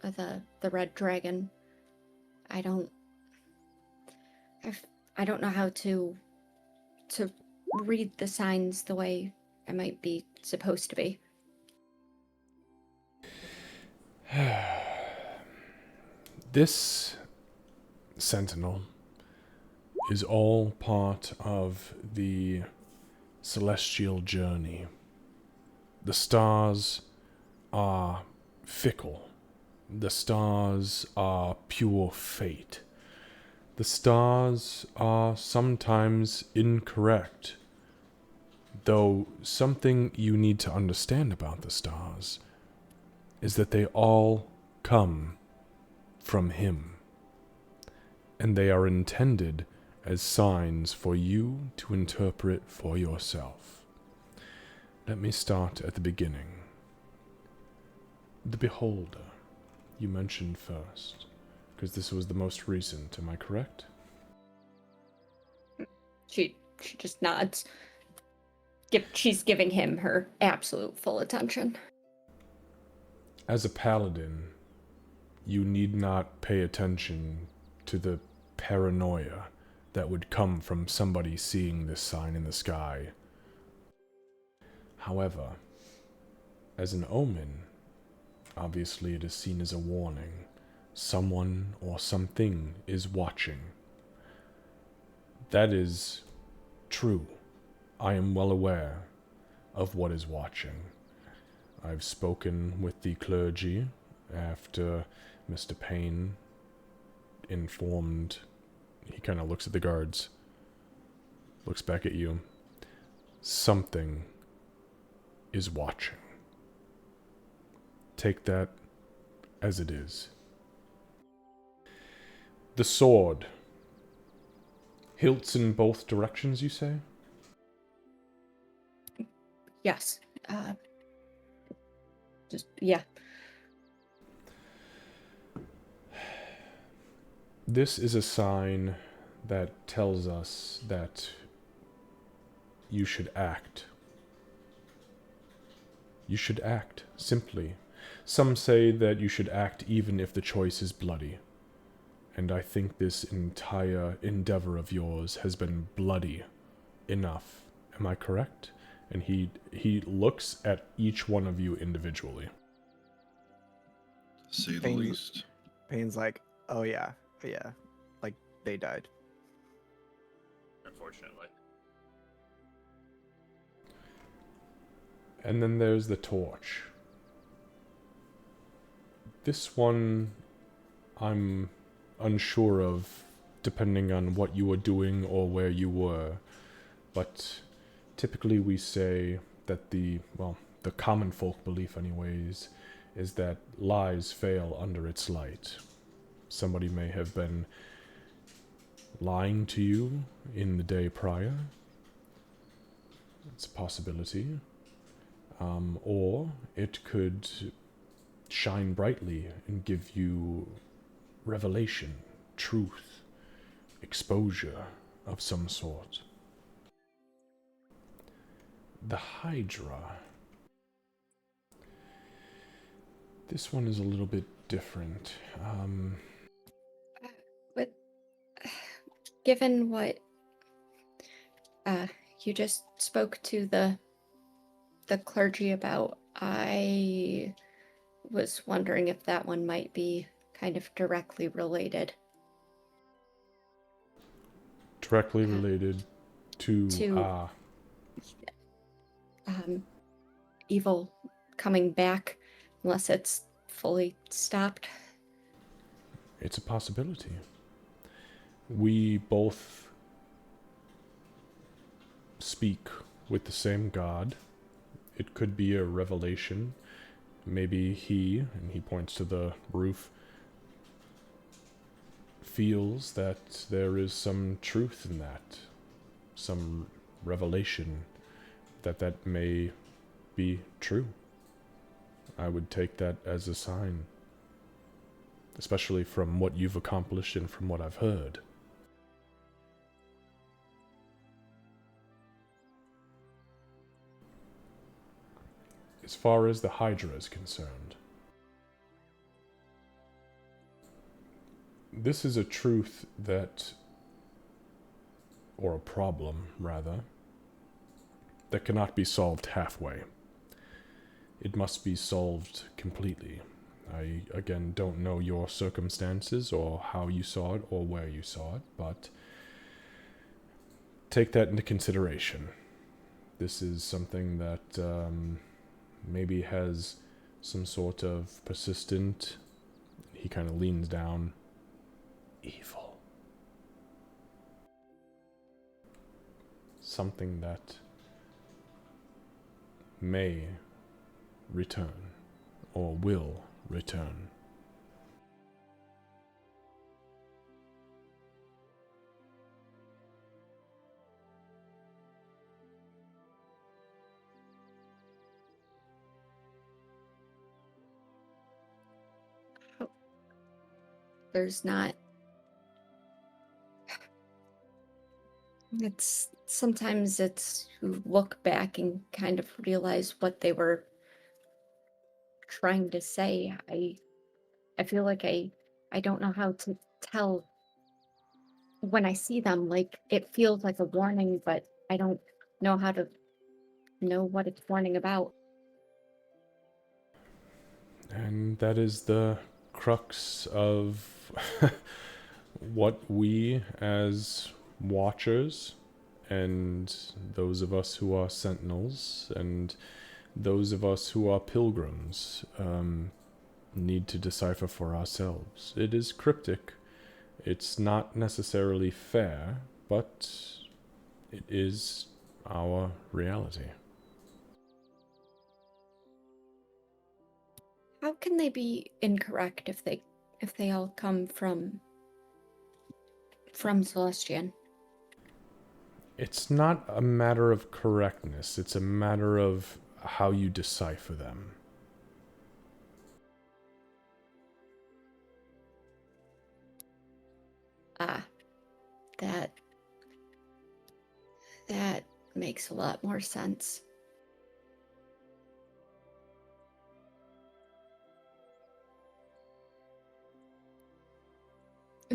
S8: the red dragon. I don't know how to read the signs the way I might be supposed to be.
S2: This Sentinel is all part of the celestial journey. The stars are fickle. The stars are pure fate. The stars are sometimes incorrect. Though something you need to understand about the stars is that they all come from him. And they are intended as signs for you to interpret for yourself. Let me start at the beginning. The Beholder, you mentioned first, because this was the most recent, am I correct?
S8: She just nods. She's giving him her absolute full attention.
S2: As a paladin, you need not pay attention to the paranoia that would come from somebody seeing this sign in the sky. However, as an omen, obviously it is seen as a warning. Someone or something is watching That is true. I am well aware of what is watching. I've spoken with the clergy after Mr. Payne informed. He kind of looks at the guards, looks back at you. Something is watching. Take that as it is. The sword. Hilts in both directions, you say?
S8: Yes. Yeah.
S2: This is a sign that tells us that you should act. You should act, simply. Some say that you should act even if the choice is bloody. And I think this entire endeavor of yours has been bloody enough. Am I correct? And he looks at each one of you individually.
S4: To say the
S5: Pain-
S4: least.
S5: Payne's like, oh yeah, like they died.
S7: Unfortunately.
S2: And then there's the torch. This one I'm unsure of, depending on what you were doing or where you were. But typically we say that the common folk belief anyways, is that lies fail under its light. Somebody may have been lying to you in the day prior. It's a possibility. Or it could shine brightly and give you revelation, truth, exposure of some sort. The Hydra. This one is a little bit different.
S8: But given what you just spoke to the clergy about, I was wondering if that one might be kind of directly related.
S2: Directly related to
S8: evil coming back, unless it's fully stopped.
S2: it's a possibility. We both speak with the same God. It could be a revelation. Maybe he, and he points to the roof, feels that there is some truth in that, some revelation that may be true. I would take that as a sign, especially from what you've accomplished and from what I've heard. As far as the Hydra is concerned, this is a truth that, or a problem, rather, that cannot be solved halfway. It must be solved completely. I, again, don't know your circumstances or how you saw it or where you saw it, but take that into consideration. This is something that maybe has some sort of persistent, he kind of leans down, evil. Something that may return or will return.
S8: There's not. It's sometimes it's you look back and kind of realize what they were trying to say. I feel like I don't know how to tell when I see them. Like it feels like a warning, but I don't know how to know what it's warning about.
S2: And that is the crux of what we as watchers, and those of us who are sentinels, and those of us who are pilgrims, need to decipher for ourselves. It is cryptic. It's not necessarily fair, but it is our reality.
S8: How can they be incorrect if they all come from Celestian?
S2: It's not a matter of correctness, it's a matter of how you decipher them.
S8: Ah, that makes a lot more sense.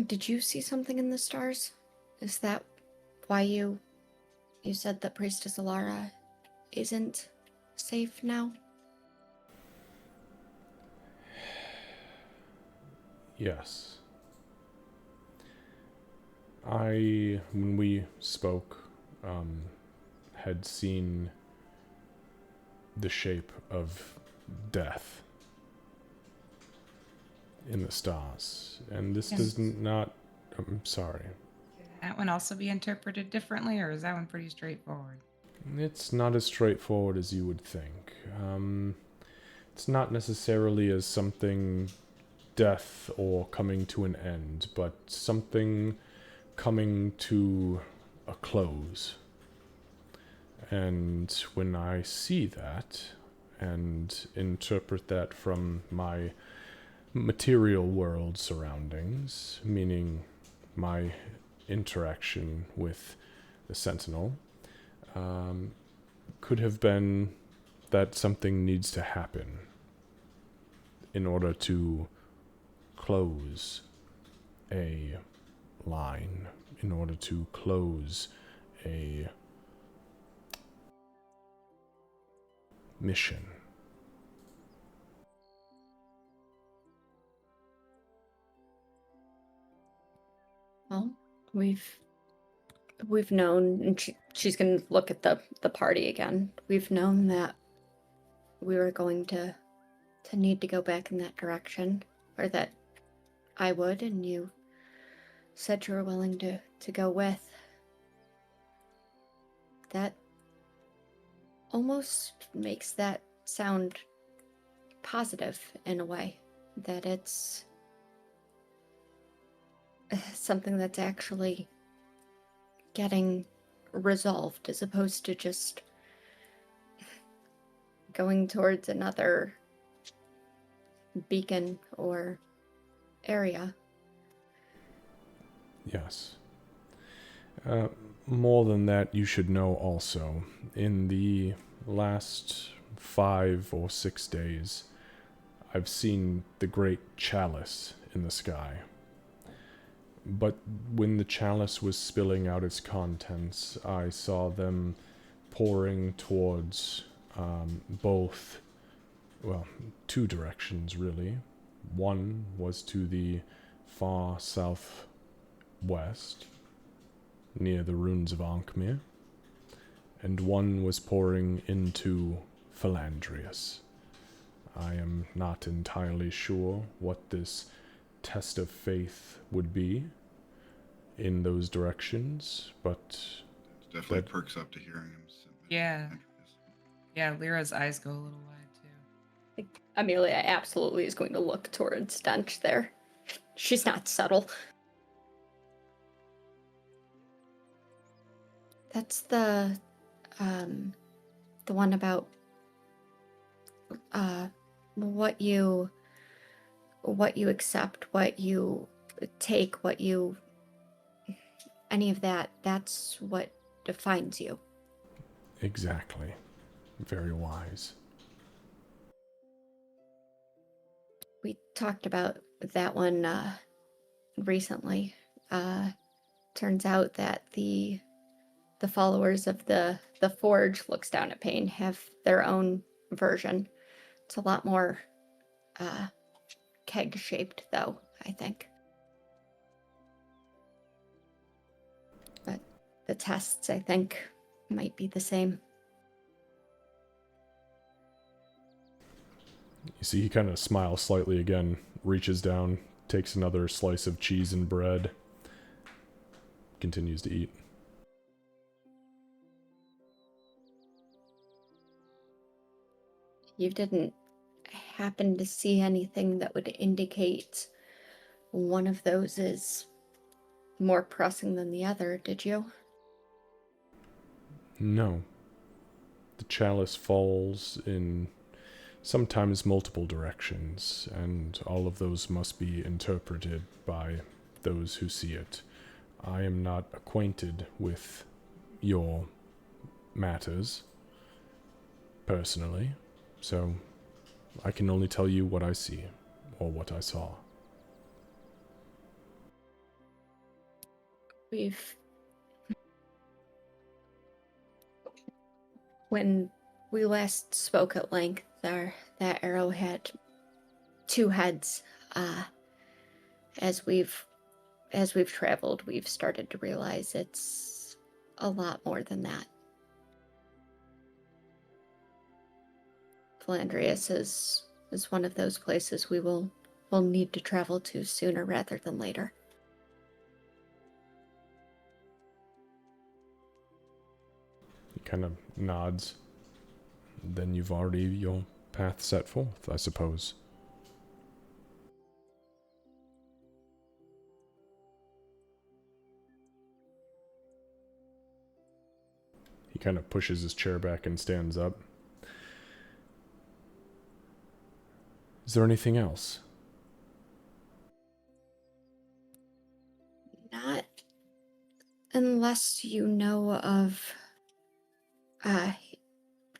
S8: Did you see something in the stars? Is that why you said that Priestess Alara isn't safe now?
S2: Yes. When we spoke, had seen the shape of death in the stars. And this does not. I'm sorry.
S3: Can that one also be interpreted differently, or is that one pretty straightforward?
S2: It's not as straightforward as you would think. It's not necessarily as something death or coming to an end, but something coming to a close. And when I see that and interpret that from my material world surroundings, meaning my interaction with the Sentinel, could have been that something needs to happen in order to close a line, in order to close a mission.
S8: Well, we've known, and she's gonna look at the party again. We've known that we were going to need to go back in that direction, or that I would, and you said you were willing to go with. That almost makes that sound positive in a way, that it's something that's actually getting resolved, as opposed to just going towards another beacon or area.
S2: Yes. More than that, you should know also, in the last 5 or 6 days, I've seen the great chalice in the sky. But when the chalice was spilling out its contents, I saw them pouring towards both, well, 2 directions really. One was to the far southwest, near the ruins of Ankmir, and one was pouring into Philandrius. I am not entirely sure what this test of faith would be in those directions, but
S4: It definitely perks up to hearing him.
S3: Yeah. Yeah, Lyra's eyes go a little wide too.
S8: Amelia absolutely is going to look towards Stench there. She's not subtle. That's the one about what you accept, what you take, what you, any of that, that's what defines you.
S2: exactly. Very wise.
S8: We talked about that one recently. Turns out that the followers of the Forge looks down at pain have their own version. It's a lot more keg shaped, though, I think. But the tests, I think, might be the same.
S2: You see, he kind of smiles slightly again, reaches down, takes another slice of cheese and bread, continues to eat.
S8: You didn't happen to see anything that would indicate one of those is more pressing than the other, did you?
S2: No. The chalice falls in sometimes multiple directions, and all of those must be interpreted by those who see it. I am not acquainted with your matters, personally, so I can only tell you what I see, or what I saw.
S8: When we last spoke at length, that arrow had two heads. As we've traveled, we've started to realize it's a lot more than that. Flandrius is one of those places we'll need to travel to sooner rather than later.
S2: He kind of nods. Then you've already your path set forth, I suppose. He kind of pushes his chair back and stands up. Is there anything else?
S8: Not unless you know of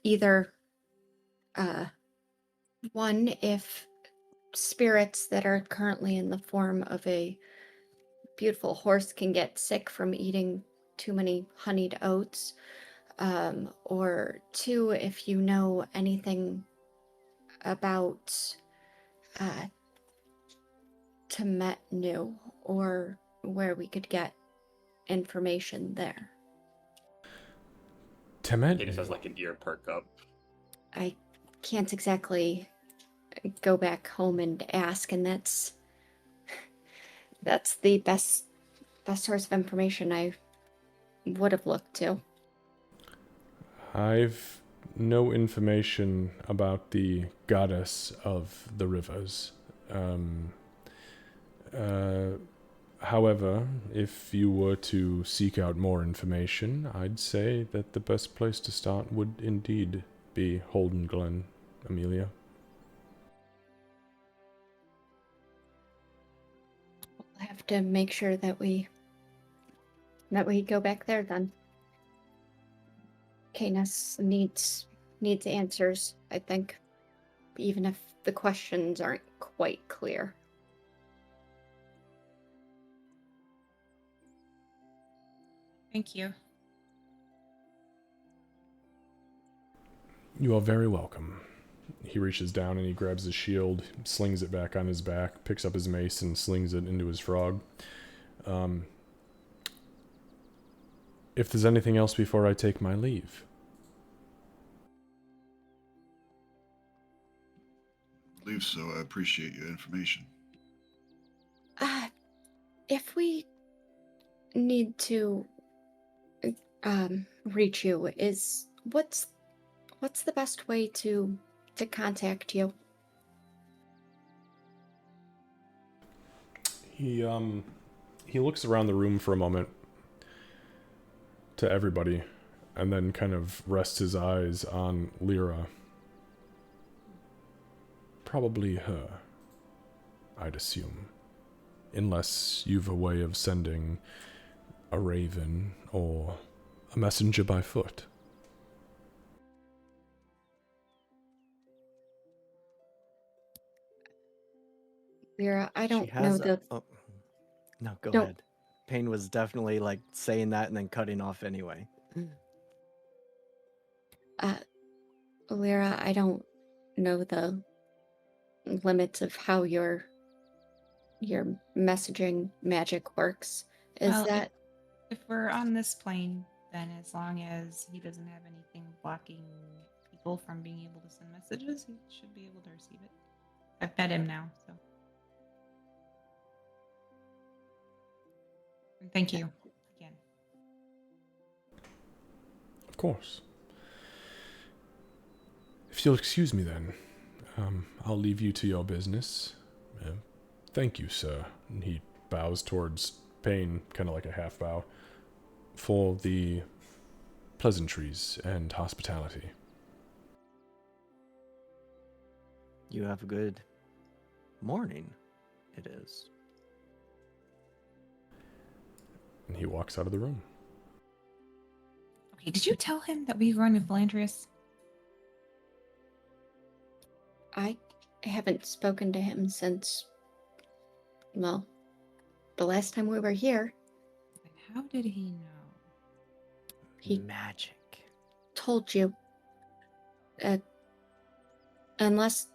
S8: either one, if spirits that are currently in the form of a beautiful horse can get sick from eating too many honeyed oats, or two, if you know anything about Temetnu, or where we could get information there.
S2: Temet?
S7: Cadence has like an ear perk up.
S8: I can't exactly go back home and ask, and that's the best source of information I would have looked to.
S2: I've no information about the goddess of the rivers. However, if you were to seek out more information, I'd say that the best place to start would indeed be Holden Glen, Amelia.
S8: We'll have to make sure that we go back there then. Canis needs answers, I think, even if the questions aren't quite clear.
S3: Thank you.
S2: You are very welcome. He reaches down and he grabs his shield, slings it back on his back, picks up his mace and slings it into his frog. If there's anything else before I take my leave.
S4: I believe so. I appreciate your information.
S8: If we need to reach you, what's the best way to contact you?
S2: He looks around the room for a moment to everybody, and then kind of rests his eyes on Lyra. Probably her, I'd assume. Unless you've a way of sending a raven or a messenger by foot.
S8: Lyra, I
S5: She
S8: don't
S5: has
S8: know the...
S5: Oh, no, go
S8: No.
S5: ahead. Payne was definitely like saying that and then cutting off anyway.
S8: Lyra, I don't know the limits of how your messaging magic works. Is
S3: Well,
S8: that...
S3: if we're on this plane, then as long as he doesn't have anything blocking people from being able to send messages, he should be able to receive it. I've met him now, so. And thank you again.
S2: Of course. If you'll excuse me then, I'll leave you to your business. Thank you, sir. And he bows towards Payne, kind of like a half bow, for the pleasantries and hospitality.
S5: You have a good morning, it is.
S2: And he walks out of the room.
S3: Okay, did you tell him that we were going to Philandrius?
S8: I haven't spoken to him since, well, the last time we were here.
S3: And how did he know?
S8: He
S5: Magic.
S8: told you. Unless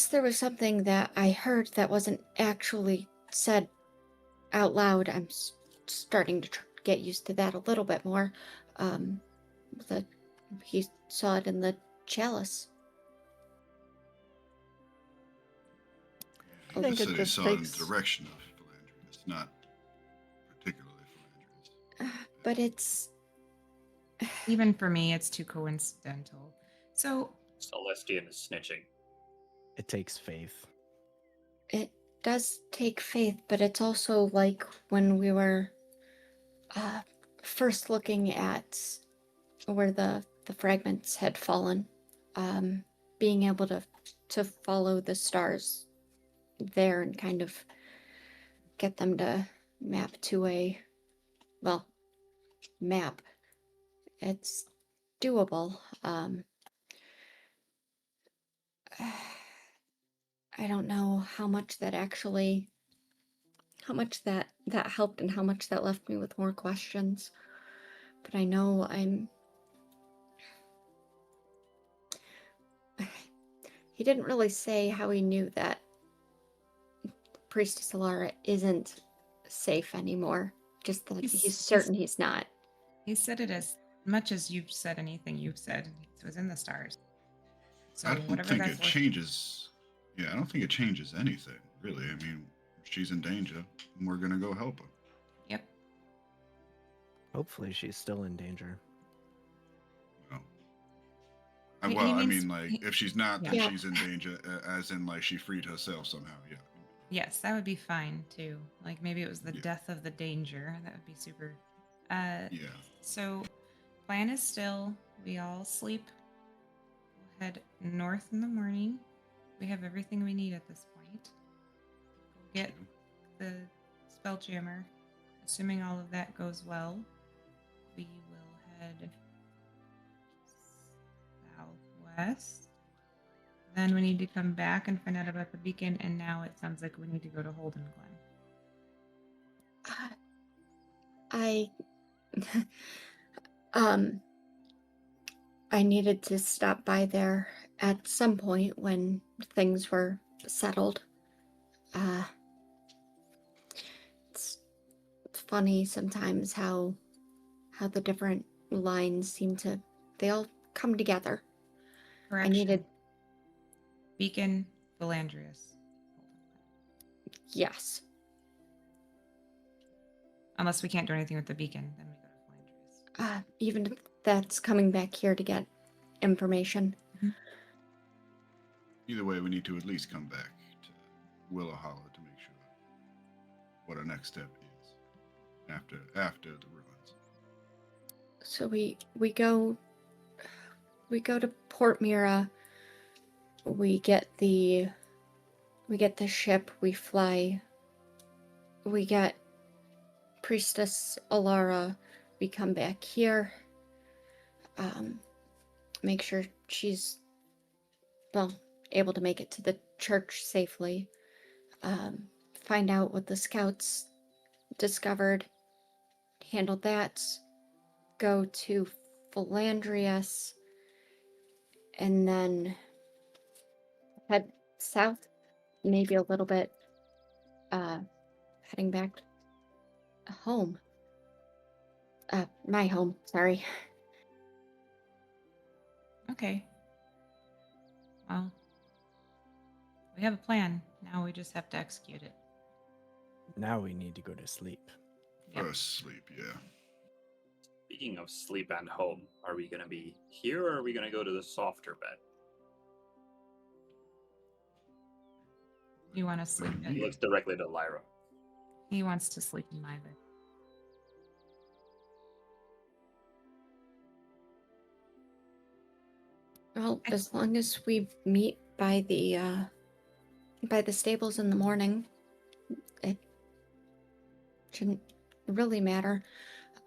S8: there was something that I heard that wasn't actually said out loud, I'm starting to get used to that a little bit more. That he saw it in the chalice.
S5: I
S4: He
S5: think
S4: just
S5: it
S4: said he
S5: just
S4: saw it in
S5: takes-
S4: the direction of Philandrius, not particularly Philandrius.
S8: But it's
S3: Even for me, it's too coincidental. So,
S7: Celestian is snitching.
S5: It takes faith.
S8: it does take faith, but it's also like when we were first looking at where the fragments had fallen, being able to follow the stars there and kind of get them to map to a map. It's doable. I don't know how much that helped and how much that left me with more questions. But I know he didn't really say how he knew that Priestess Alara isn't safe anymore. Just that he's certain he's not.
S3: he said it as much as you've said anything you've said. It was in the stars. So
S4: I don't
S3: whatever
S4: think
S3: that's
S4: it
S3: worth.
S4: changes. Yeah, I don't think it changes anything, really. I mean, she's in danger, and we're gonna go help her.
S3: Yep.
S5: Hopefully she's still in danger.
S4: You know?
S3: He
S4: Well, I
S3: means-
S4: mean, like,
S3: he-
S4: if she's not, then
S8: Yeah.
S4: she's in danger, as in, like, she freed herself somehow. Yeah.
S3: Yes, that would be fine too. Like maybe it was the
S4: Yeah.
S3: death of the danger. That would be super.
S4: Yeah.
S3: So, plan is still we all sleep. We'll head north in the morning. We have everything we need at this point. Go get the spelljammer. Assuming all of that goes well, we will head southwest. Then we need to come back and find out about the beacon, and now it sounds like we need to go to Holden Glen.
S8: I I needed to stop by there at some point when things were settled. It's funny sometimes how the different lines they all come together.
S3: Correction.
S8: I needed
S3: Beacon, Philandrius.
S8: yes.
S3: Unless we can't do anything with the beacon, then we go to Philandrius.
S8: Even if that's coming back here to get information.
S4: Either way, we need to at least come back to Willow Hollow to make sure what our next step is after the ruins.
S8: So we go to Port Mira. We get the ship. We fly. We get Priestess Alara. We come back here. Make sure she's able to make it to the church safely. Find out what the scouts discovered. Handle that. Go to Philandrius. And then head south, maybe a little bit, heading back home. My home, sorry.
S3: Okay. Well, we have a plan. Now we just have to execute it.
S5: Now we need to go to sleep.
S3: Yep.
S4: First sleep, yeah.
S7: Speaking of sleep and home, are we going to be here or are we going to go to the softer bed?
S3: You want to sleep
S4: Yeah.
S3: in?
S7: He looks directly to Lyra.
S3: He wants to sleep in my bed.
S8: Well, as long as we meet by the stables in the morning, it shouldn't really matter.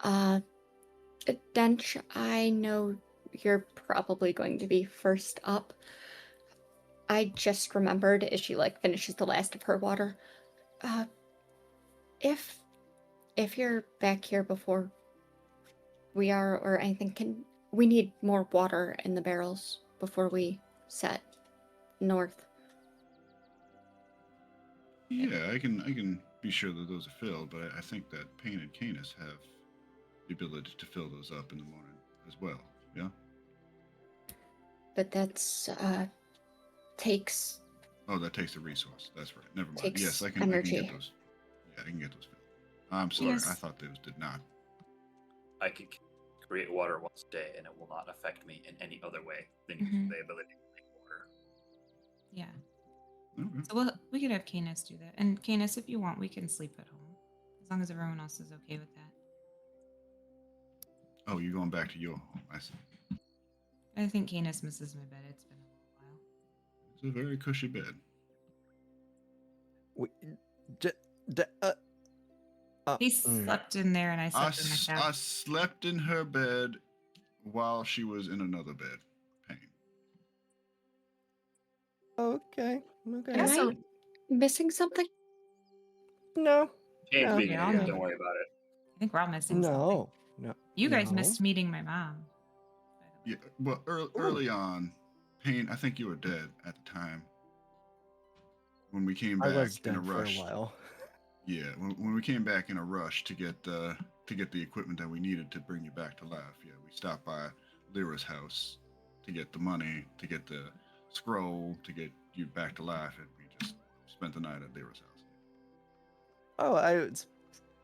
S8: Dench, I know you're probably going to be first up. I just remembered as she finishes the last of her water. If you're back here before we are or anything, we need more water in the barrels before we set north.
S4: Yeah, I can be sure that those are filled, but I think that Payne and Canis have the ability to fill those up in the morning as well. Yeah.
S8: But that's takes
S4: Oh, that takes a resource. That's right. Never mind.
S8: Takes
S4: Yes, I can
S8: energy.
S4: get those. Yeah, I can get those filled. I'm sorry.
S3: Yes.
S4: I thought those did not.
S7: I can create water once a day and it will not affect me in any other way than
S3: Mhm.
S7: the ability to make water.
S3: Yeah.
S4: Okay.
S3: So we could have Canis do that. And Canis, if you want, we can sleep at home. As long as everyone else is okay with that.
S4: Oh, you're going back to your home. I see.
S3: I think Canis misses my bed. It's been a little while.
S4: It's a very cushy bed.
S5: We, d- d-
S3: He slept in there and I slept in the
S4: I
S3: couch.
S4: slept in her bed while she was in another bed. Payne.
S5: Okay. Okay.
S8: Am I missing something?
S5: No.
S7: Pain's
S5: No.
S7: being
S3: Yeah,
S7: an
S3: I'll
S7: idiot,
S3: make
S7: don't
S3: it.
S7: worry about it.
S3: I think we're all missing something.
S5: No. No.
S3: You guys
S5: no.
S3: missed meeting my mom. by the way.
S4: Yeah, well, early on, Payne, I think you were dead at the time. When we came
S5: I
S4: back
S5: was
S4: in a
S5: dead for a
S4: rush.
S5: while.
S4: Yeah, when we came back in a rush to get the equipment that we needed to bring you back to life, yeah, we stopped by Lyra's house to get the money, to get the scroll, to get you back to life, and we just spent the night at Lyra's house.
S5: Oh, it's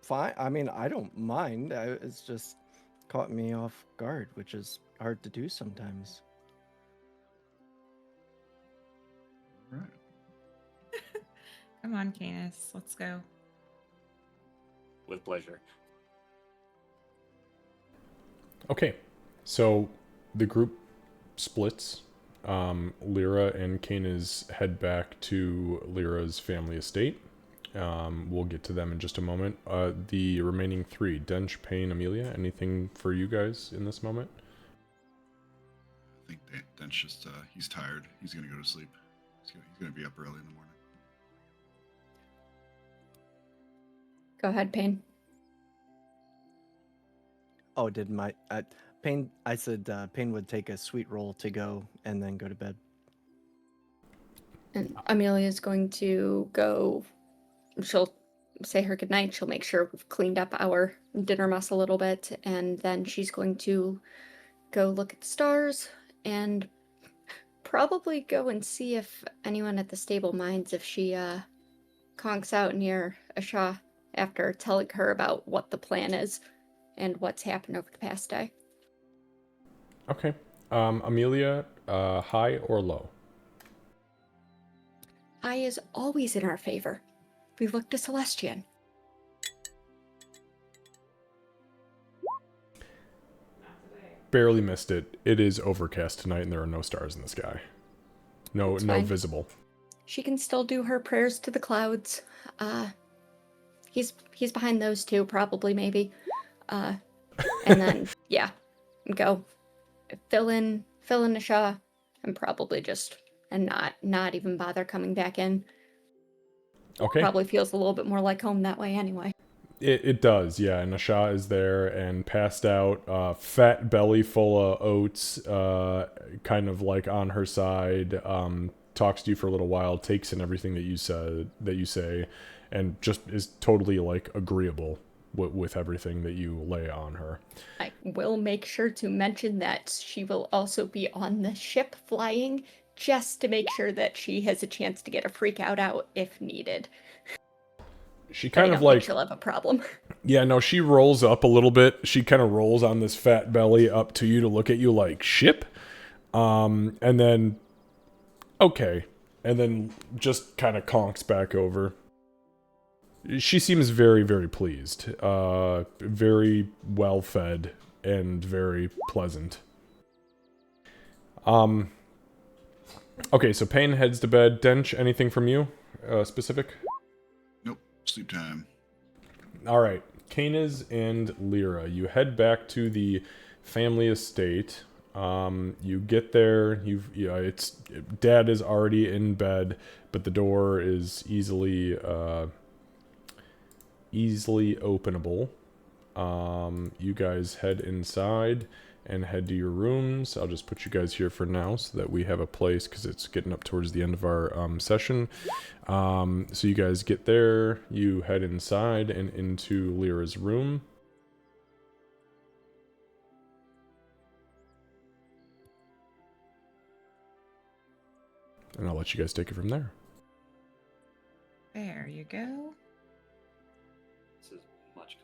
S5: fine. I mean, I don't mind. It's just caught me off guard, which is hard to do sometimes.
S4: All right.
S3: Come on, Canis. Let's go.
S7: With pleasure.
S2: Okay, so the group splits. Lyra and Canis head back to Lyra's family estate. We'll get to them in just a moment. The remaining three, Dench, Payne, Amelia, anything for you guys in this moment?
S4: I think that's just he's tired. He's gonna go to sleep. He's gonna be up early in the morning.
S8: Go ahead, Payne.
S5: Oh, did my Payne? I said Payne would take a sweet roll to go and then go to bed.
S8: And Amelia's going to go. She'll say her goodnight. She'll make sure we've cleaned up our dinner mess a little bit, and then she's going to go look at the stars and probably go and see if anyone at the stable minds if she conks out near Asha after telling her about what the plan is and what's happened over the past day.
S2: Okay. Amelia, high or low?
S8: High is always in our favor. We look to Celestian.
S2: Barely missed it. It is overcast tonight and there are no stars in the sky. No
S8: That's
S2: no
S8: fine.
S2: visible.
S8: She can still do her prayers to the clouds. He's behind those two, probably, maybe. And then go fill in Asha and probably not even bother coming back in.
S2: Okay.
S8: Probably feels a little bit more like home that way anyway.
S2: It does, yeah. And Asha is there and passed out, fat belly full of oats, kind of like on her side, talks to you for a little while, takes in everything that you say, and just is totally like agreeable with everything that you lay on her.
S8: I will make sure to mention that she will also be on the ship flying, just to make sure that she has a chance to get a freak out if needed.
S2: She
S8: But I
S2: kind
S8: don't
S2: of
S8: think
S2: like,
S8: she'll have a problem.
S2: yeah, no, she rolls up a little bit. She kind of rolls on this fat belly up to you to look at you like, ship? And then, okay. And then just kind of conks back over. She seems very, very pleased. Very well fed and very pleasant. Okay, so Payne heads to bed. Dench, anything from you? Specific?
S4: Nope. Sleep time.
S2: Alright. Canis and Lyra, you head back to the family estate. You get there, it's Dad is already in bed, but the door is easily openable. You guys head inside and head to your rooms. I'll just put you guys here for now so that we have a place, because it's getting up towards the end of our session. So you guys get there, you head inside and into Lyra's room. And I'll let you guys take it from there.
S3: There you go.
S7: This is much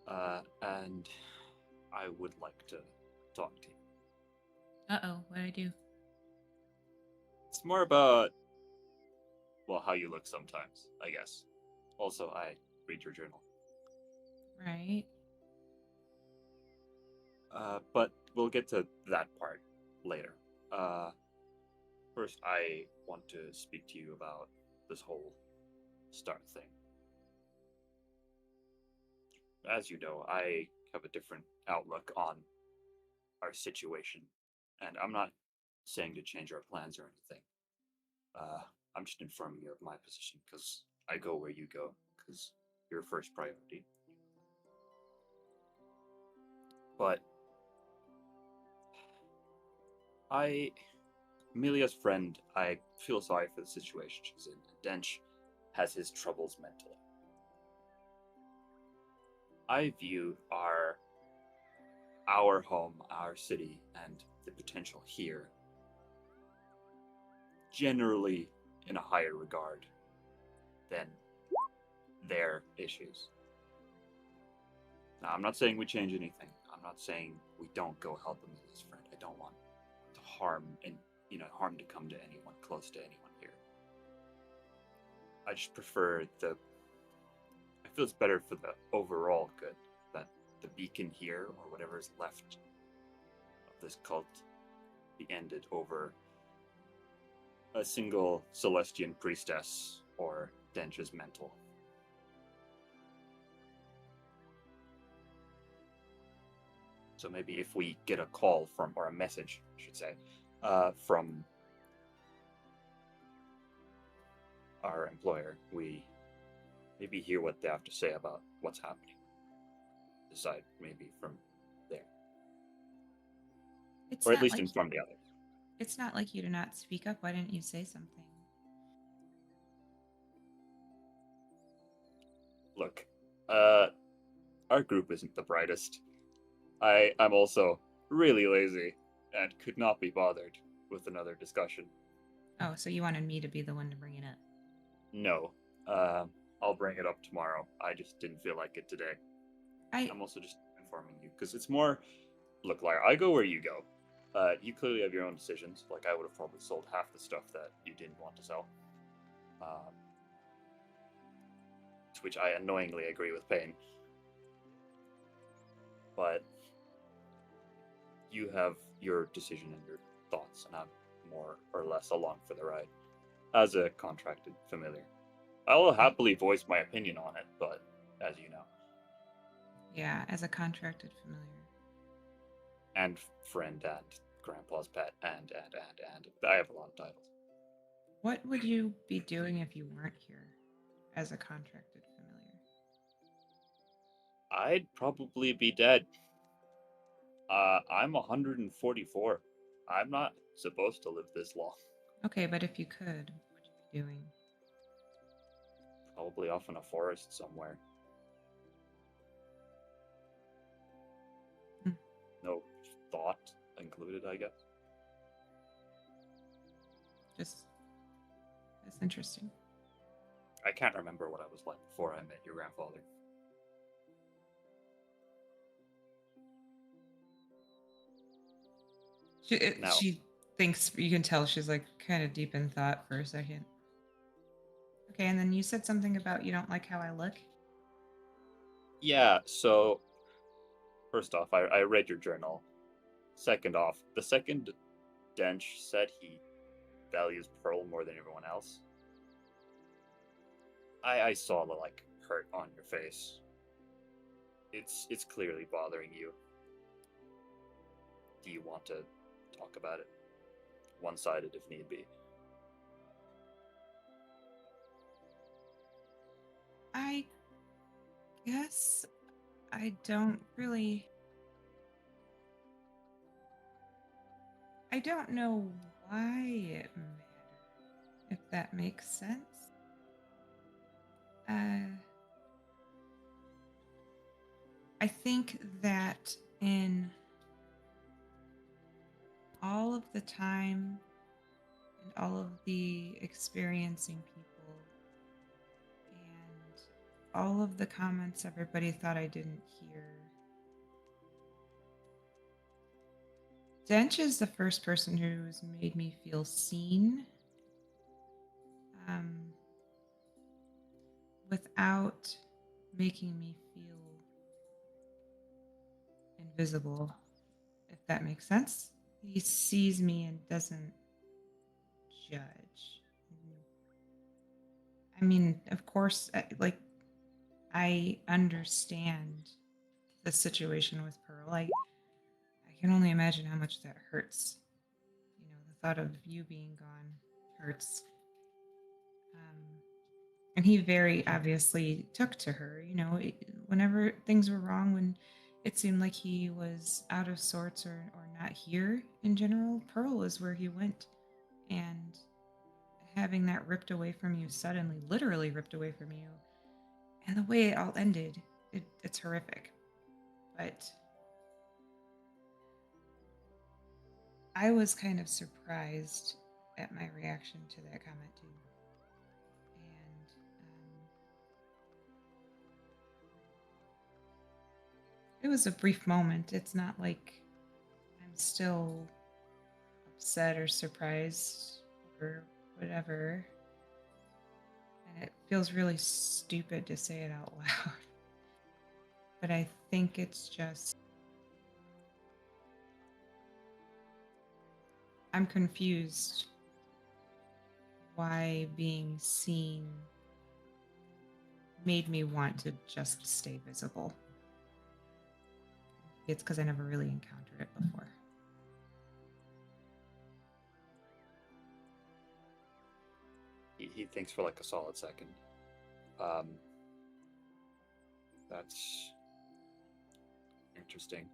S7: comfortable. And I would like to talk to you.
S3: Uh-oh, what'd I do?
S7: It's more about, well, how you look sometimes, I guess. Also, I read your journal.
S3: Right.
S7: But we'll get to that part later. First, I want to speak to you about this whole Star thing. As you know, I have a different outlook on our situation, and I'm not saying to change our plans or anything. I'm just informing you of my position, because I go where you go, because you're first priority. But Amelia's friend, I feel sorry for the situation she's in. Dench has his troubles mentally. I view our home, our city, and the potential here generally in a higher regard than their issues. Now, I'm not saying we change anything. I'm not saying we don't go help Amelia's friend. I don't want to harm to come to anyone, close to anyone here. I just prefer I feel it's better for the overall good that the beacon here, or whatever is left of this cult, be ended over a single Celestian priestess or Dench's mental. So maybe if we get a call from, or a message, I should say, from our employer, we maybe hear what they have to say about what's happening. Decide maybe from there.
S3: It's
S7: Or at
S3: not
S7: least
S3: like
S7: inform the others.
S3: It's not like you do not speak up. Why didn't you say something?
S7: Look, our group isn't the brightest. I'm also really lazy and could not be bothered with another discussion.
S3: Oh, so you wanted me to be the one to bring it up?
S7: No. I'll bring it up tomorrow. I just didn't feel like it today. I'm also just informing you, because it's more, look, like, I go where you go. You clearly have your own decisions. Like, I would have probably sold half the stuff that you didn't want to sell. To which I annoyingly agree with Payne. But you have your decision and your thoughts, and I'm more or less along for the ride. As a contracted familiar. I'll happily voice my opinion on it, but as you know.
S3: Yeah, as a contracted familiar.
S7: And friend, and grandpa's pet, and I have a lot of titles.
S3: What would you be doing if you weren't here as a contracted familiar?
S7: I'd probably be dead. I'm 144. I'm not supposed to live this long.
S3: Okay, but if you could, what would you be doing?
S7: Probably off in a forest somewhere. no thought included, I guess.
S3: Just that's interesting.
S7: I can't remember what I was like before I met your grandfather. No.
S3: She thinks, you can tell she's like kind of deep in thought for a second. Okay, and then you said something about you don't like how I look.
S7: Yeah, so first off, I read your journal. Second off, the second Dench said he values Pearl more than everyone else, I saw the like hurt on your face. It's clearly bothering you. Do you want to talk about it? One-sided if need be.
S3: I guess I don't really. I don't know why it mattered, if that makes sense. I think that in all of the time and all of the experiencing people and all of the comments everybody thought I didn't hear, Dench is the first person who's made me feel seen, without making me feel invisible, if that makes sense. He sees me and doesn't judge. I mean, of course, like, I understand the situation with Pearl. I can only imagine how much that hurts. You know, the thought of you being gone hurts. And he very obviously took to her, you know, whenever things were wrong, when it seemed like he was out of sorts or not here in general, Pearl is where he went. And having that ripped away from you suddenly, literally ripped away from you, and the way it all ended, it's horrific. But I was kind of surprised at my reaction to that comment too. And it was a brief moment. It's not like I'm still upset or surprised or whatever. And it feels really stupid to say it out loud. But I think it's just, I'm confused why being seen made me want to just stay visible. It's because I never really encountered it before.
S7: He thinks for like a solid second. That's interesting.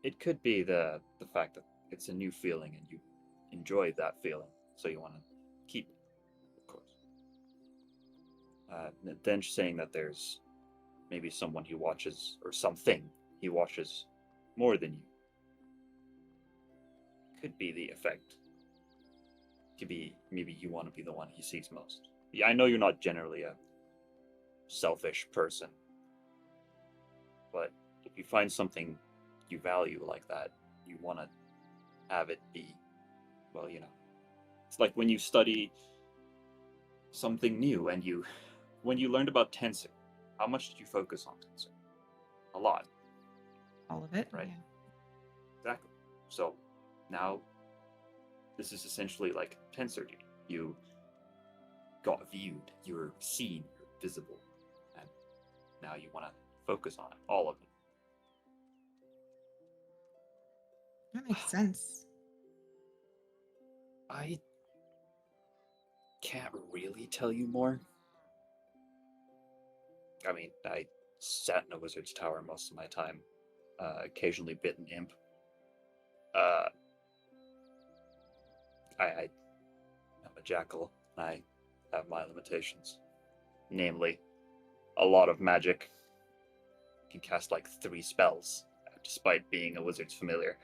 S7: It could be the fact that it's a new feeling and you enjoy that feeling, so you want to keep it, of course. Dench saying that there's maybe someone he watches or something he watches more than you. Could be the effect. Could be maybe you want to be the one he sees most. Yeah, I know you're not generally a selfish person, but if you find something you value like that, you want to have it be, well, you know, it's like when you study something new and when you learned about tensor, how much did you focus on tensor? A lot.
S3: All of it?
S7: Right.
S3: Yeah.
S7: Exactly. So now this is essentially like tensor duty. You got viewed, you're seen, you're visible, and now you want to focus on it, all of it.
S3: That makes sense.
S7: I can't really tell you more. I mean, I sat in a wizard's tower most of my time, occasionally bit an imp. I'm a jackal, and I have my limitations. Namely, a lot of magic. Can cast like 3 spells, despite being a wizard's familiar.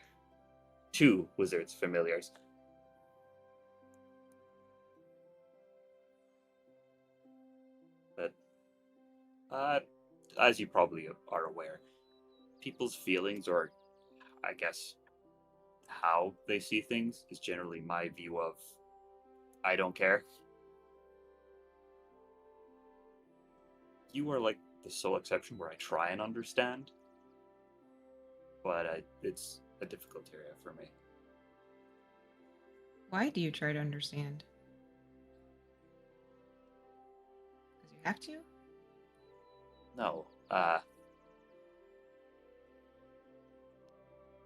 S7: 2 wizard's familiars. But, as you probably are aware, people's feelings, or I guess how they see things, is generally my view of I don't care. You are like the sole exception where I try and understand, but it's a difficult area for me.
S3: Why do you try to understand? Because you have to?
S7: No,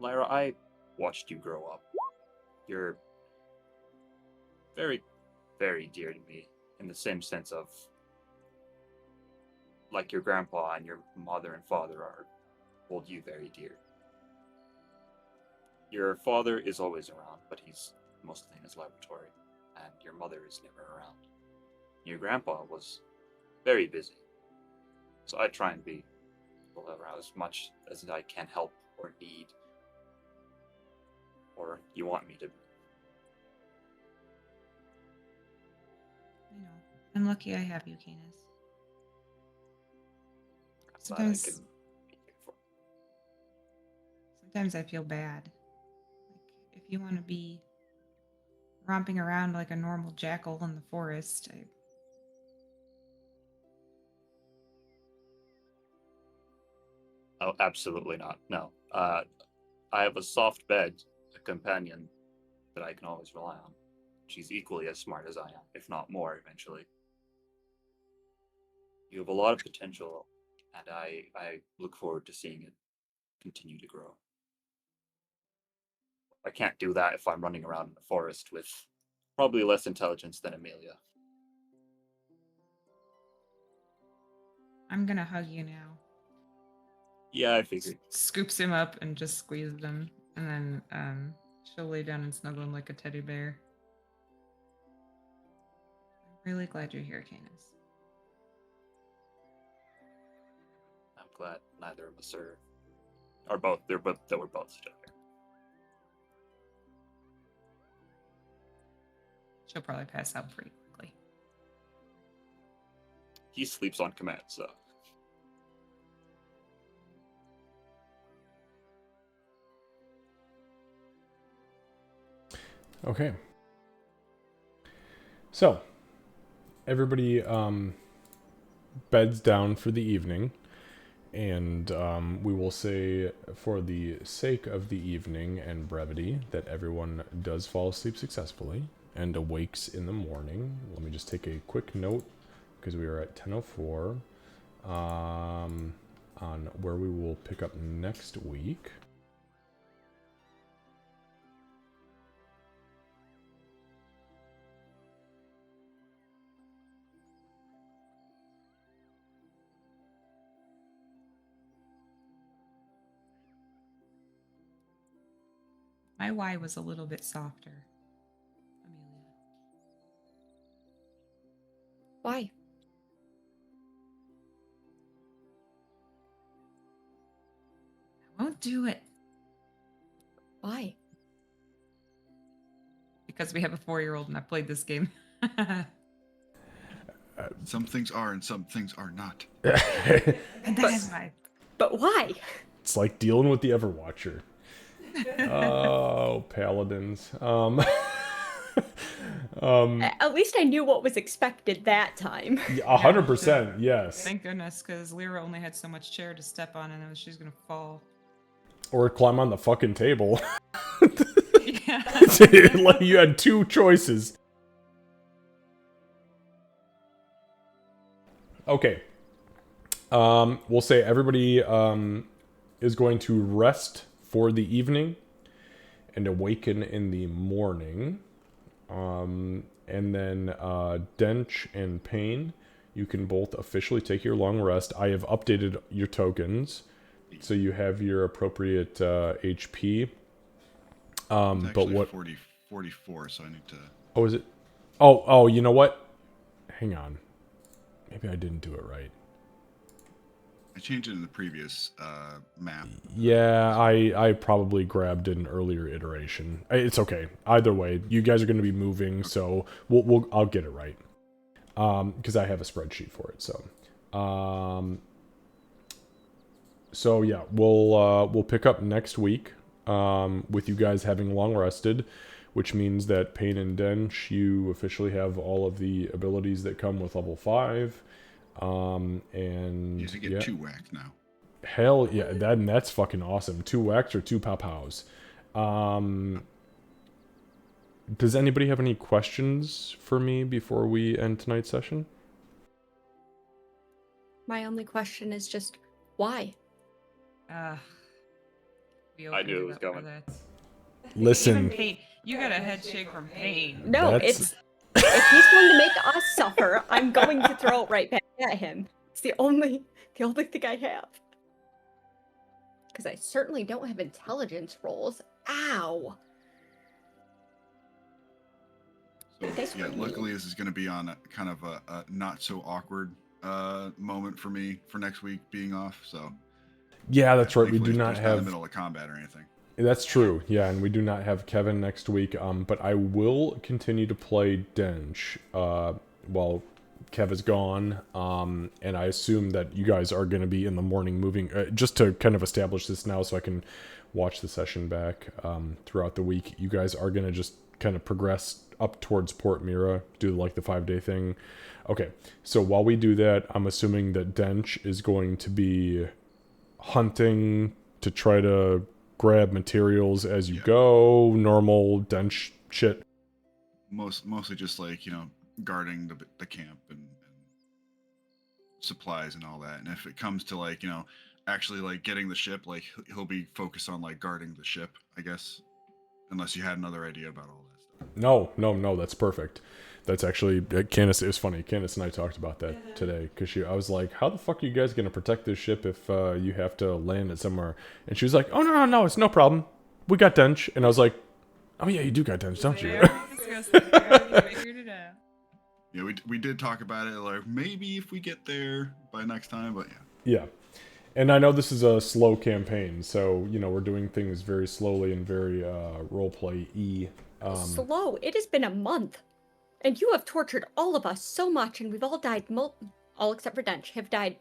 S7: Lyra, I watched you grow up. You're very, very dear to me in the same sense of like your grandpa and your mother and father hold you very dear. Your father is always around, but he's mostly in his laboratory, and your mother is never around. Your grandpa was very busy, so I try and be around as much as I can help or need, or you want me to be.
S3: I know. I'm lucky I have you, Canis.
S7: Glad I
S3: Sometimes,
S7: can be here for.
S3: sometimes I feel bad. Like, if you want to be romping around like a normal jackal in the forest,
S7: Oh, absolutely not. No. I have a soft bed, a companion that I can always rely on. She's equally as smart as I am, if not more, eventually. You have a lot of potential, and I look forward to seeing it continue to grow. I can't do that if I'm running around in the forest with probably less intelligence than Amelia.
S3: I'm gonna hug you now.
S7: Yeah, I figured.
S3: Scoops him up and just squeezes him, and then she'll lay down and snuggle him like a teddy bear. I'm really glad you're here, Canis.
S7: I'm glad neither of us are both. They're both that we're both still here.
S3: She'll probably pass out pretty quickly.
S7: He sleeps on command, so.
S2: Okay. So, everybody beds down for the evening, and we will say, for the sake of the evening and brevity, that everyone does fall asleep successfully and awakes in the morning. Let me just take a quick note, because we are at 10:04, on where we will pick up next week.
S3: My Y was a little bit softer, Amelia.
S8: Why?
S3: I won't do it
S8: Why?
S3: because we have a 4-year-old and I played this game.
S4: Some things are and some things are not.
S3: And that is why.
S8: But why?
S2: It's like dealing with the Everwatcher. Oh, paladins.
S8: At least I knew what was expected that time.
S2: 100%, yes.
S3: Thank goodness, because Lyra only had so much chair to step on, and she's gonna fall.
S2: Or climb on the fucking table.
S3: Yeah.
S2: Like, you had 2 choices. Okay. We'll say everybody is going to rest for the evening and awaken in the morning. And then Dench and Payne, you can both officially take your long rest. I have updated your tokens, so you have your appropriate HP.
S4: It's
S2: But what?
S4: 44, so I need to.
S2: Oh, is it? Oh, you know what? Hang on. Maybe I didn't do it right.
S4: I changed it in the previous map.
S2: Yeah, I probably grabbed an earlier iteration. It's okay. Either way, you guys are going to be moving, so I'll get it right. Because I have a spreadsheet for it. So yeah, we'll pick up next week with you guys having long rested, which means that Pain and Dench, you officially have all of the abilities that come with level 5. And
S4: You get 2 whacks now.
S2: Hell yeah, that's fucking awesome. 2 whacks or 2 pow-pows. Does anybody have any questions for me before we end tonight's session?
S8: My only question is just why?
S7: I knew it was coming.
S2: Listen,
S3: Even Pain, you got a head shake from Pain.
S8: No,
S2: That's-
S8: it's if he's going to make us suffer, I'm going to throw it right back at him. It's the only thing I have. Because I certainly don't have intelligence rolls. Ow!
S4: So
S8: Thanks
S4: yeah,
S8: for
S4: luckily this is going to be on a kind of a not so awkward moment for me for next week being off. So
S2: yeah, that's right. We
S4: thankfully
S2: do
S4: it's
S2: not
S4: just in the
S2: have.
S4: middle of combat or anything.
S2: That's true. Yeah, and we do not have Kevin next week. But I will continue to play Dench while Kev is gone. And I assume that you guys are going to be in the morning moving. Just to kind of establish this now, so I can watch the session back throughout the week. You guys are going to just kind of progress up towards Port Mira, do like the 5-day thing. Okay, so while we do that, I'm assuming that Dench is going to be hunting to try to grab materials as you go, normal Dench shit.
S4: Mostly just like, guarding the camp and supplies and all that. And if it comes to like, actually like getting the ship, like he'll be focused on like guarding the ship, I guess. Unless you had another idea about all that stuff.
S2: No, that's perfect. That's actually, Candace, it was funny. Candace and I talked about that today, because I was like, how the fuck are you guys going to protect this ship if you have to land it somewhere? And she was like, oh, no, it's no problem. We got Dench. And I was like, oh yeah, you do got Dench, don't you?
S4: Yeah, we did talk about it, like maybe if we get there by next time, but yeah.
S2: Yeah. And I know this is a slow campaign, so, we're doing things very slowly and very roleplay-y.
S8: Slow. It has been a month. And you have tortured all of us so much, and we've all died, all except for Dench, have died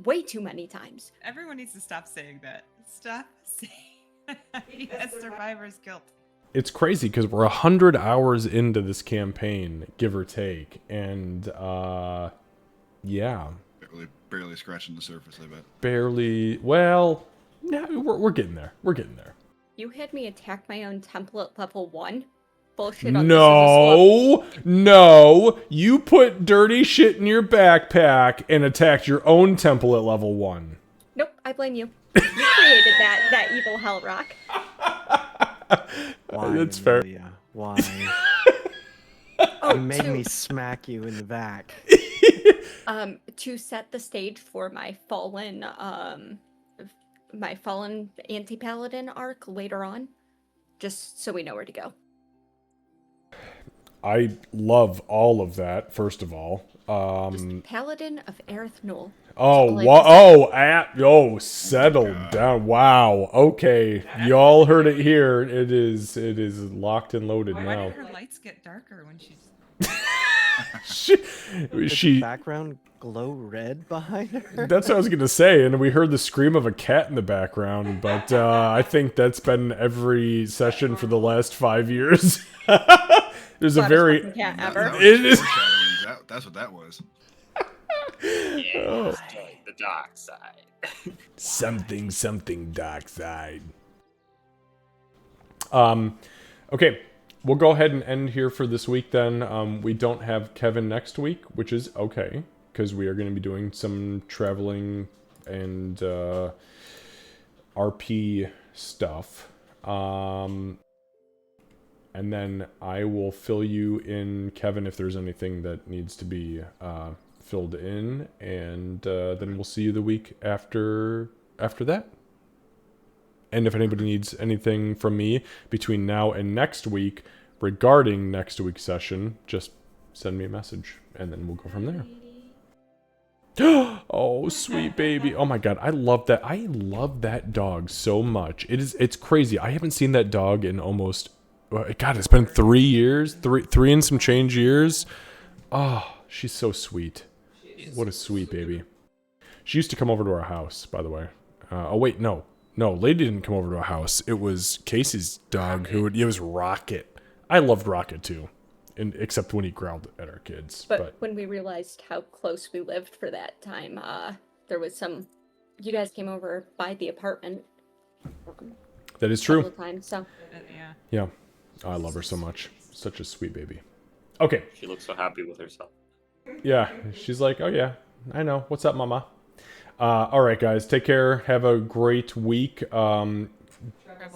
S8: way too many times.
S3: Everyone needs to stop saying that. Stop saying he has survivor's guilt.
S2: It's crazy, because we're 100 hours into this campaign, give or take, and, yeah.
S4: Barely scratching the surface, I bet.
S2: Barely, well, no, we're getting there. We're getting there.
S8: You had me attack my own temple at level 1? Bullshit. On this is a slow-
S2: No, you put dirty shit in your backpack and attacked your own temple at level 1.
S8: Nope, I blame you. You created that evil hell rock.
S5: Why,
S2: That's fair.
S5: Amelia? Why?
S8: Oh,
S5: You made me smack you in the back.
S8: To set the stage for my fallen anti-paladin arc later on, just so we know where to go.
S2: I love all of that, first of all.
S8: Just Paladin of Aerith Null.
S2: Settle down. Wow. Okay. Y'all heard it here. It is locked and loaded
S3: Why
S2: now.
S3: did her lights get darker when she's...
S5: The background glow red behind her.
S2: That's what I was gonna say, and we heard the scream of a cat in the background, but I think that's been every session for the last 5 years. There's a very...
S8: Loudest fucking cat
S4: That
S8: ever.
S4: was
S2: It is-
S4: foreshadowing. That's what that was.
S7: Yeah, the dark side.
S2: Something dark side. Okay, we'll go ahead and end here for this week then. We don't have Kevin next week, which is okay, because we are going to be doing some traveling and RP stuff. And then I will fill you in, Kevin, if there's anything that needs to be filled in, and then we'll see you the week after that. And if anybody needs anything from me between now and next week regarding next week's session, just send me a message, and then we'll go from there. Oh, sweet baby. Oh my god, I love that. I love that dog so much. It's crazy. I haven't seen that dog in almost God, it's been 3 years. Three and some change years. Oh, she's so sweet. What a sweet baby. She used to come over to our house, by the way. Oh wait, no. No, Lady didn't come over to our house. It was Casey's dog it was Rocket. I loved Rocket too. And except when he growled at our kids.
S8: But when we realized how close we lived for that time, there was you guys came over by the apartment.
S2: That is
S8: A
S2: true.
S8: couple of times, so.
S3: Yeah.
S2: Yeah. Oh, I love her so much. Such a sweet baby. Okay.
S7: She looks so happy with herself.
S2: Yeah. She's like, oh yeah, I know. What's up, mama? All right, guys. Take care. Have a great week.
S3: Travel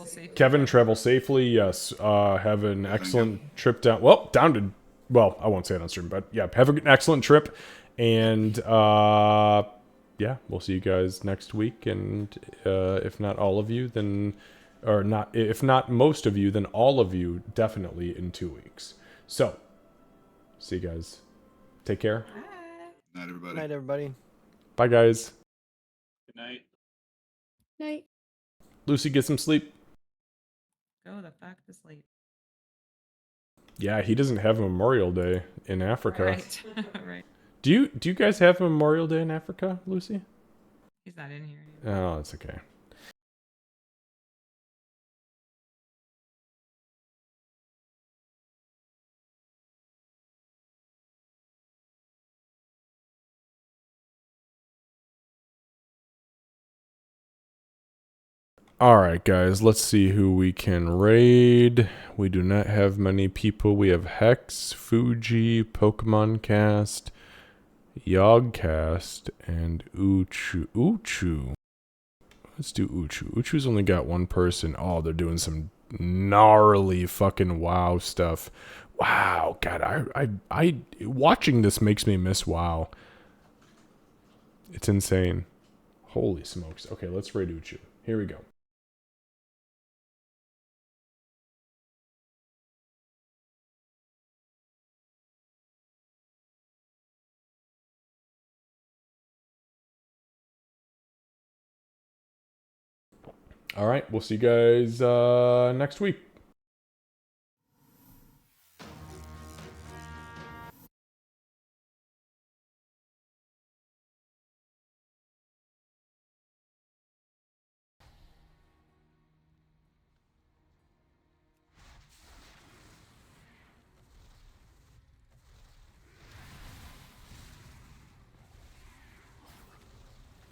S3: safe.
S2: Kevin, travel safely. Yes. Have an excellent trip down. Well, down to. Well, I won't say it on stream, but yeah, have an excellent trip. And yeah, we'll see you guys next week. And if not all of you, then. Or not. If not most of you, then all of you definitely in 2 weeks. So, see you guys. Take care.
S3: Bye.
S4: Night, everybody.
S5: Night, everybody.
S2: Bye, guys.
S7: Good night.
S8: Night.
S2: Lucy, get some sleep.
S3: Go the fuck to sleep.
S2: Yeah, he doesn't have a Memorial Day in Africa.
S3: Right. Right.
S2: Do you guys have a Memorial Day in Africa, Lucy?
S3: He's not in here anymore.
S2: Oh, it's okay. Alright, guys, let's see who we can raid. We do not have many people. We have Hex, Fuji, Pokemon Cast, Yogcast, and Uchu. Uchu. Let's do Uchu. Uchu's only got one person. Oh, they're doing some gnarly fucking WoW stuff. Wow, God, I watching this makes me miss WoW. It's insane. Holy smokes. Okay, let's raid Uchu. Here we go. All right, we'll see you guys next week.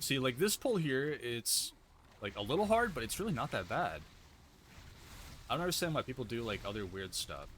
S9: See, like this pull here, it's like a little hard, but it's really not that bad. I don't understand why people do like other weird stuff.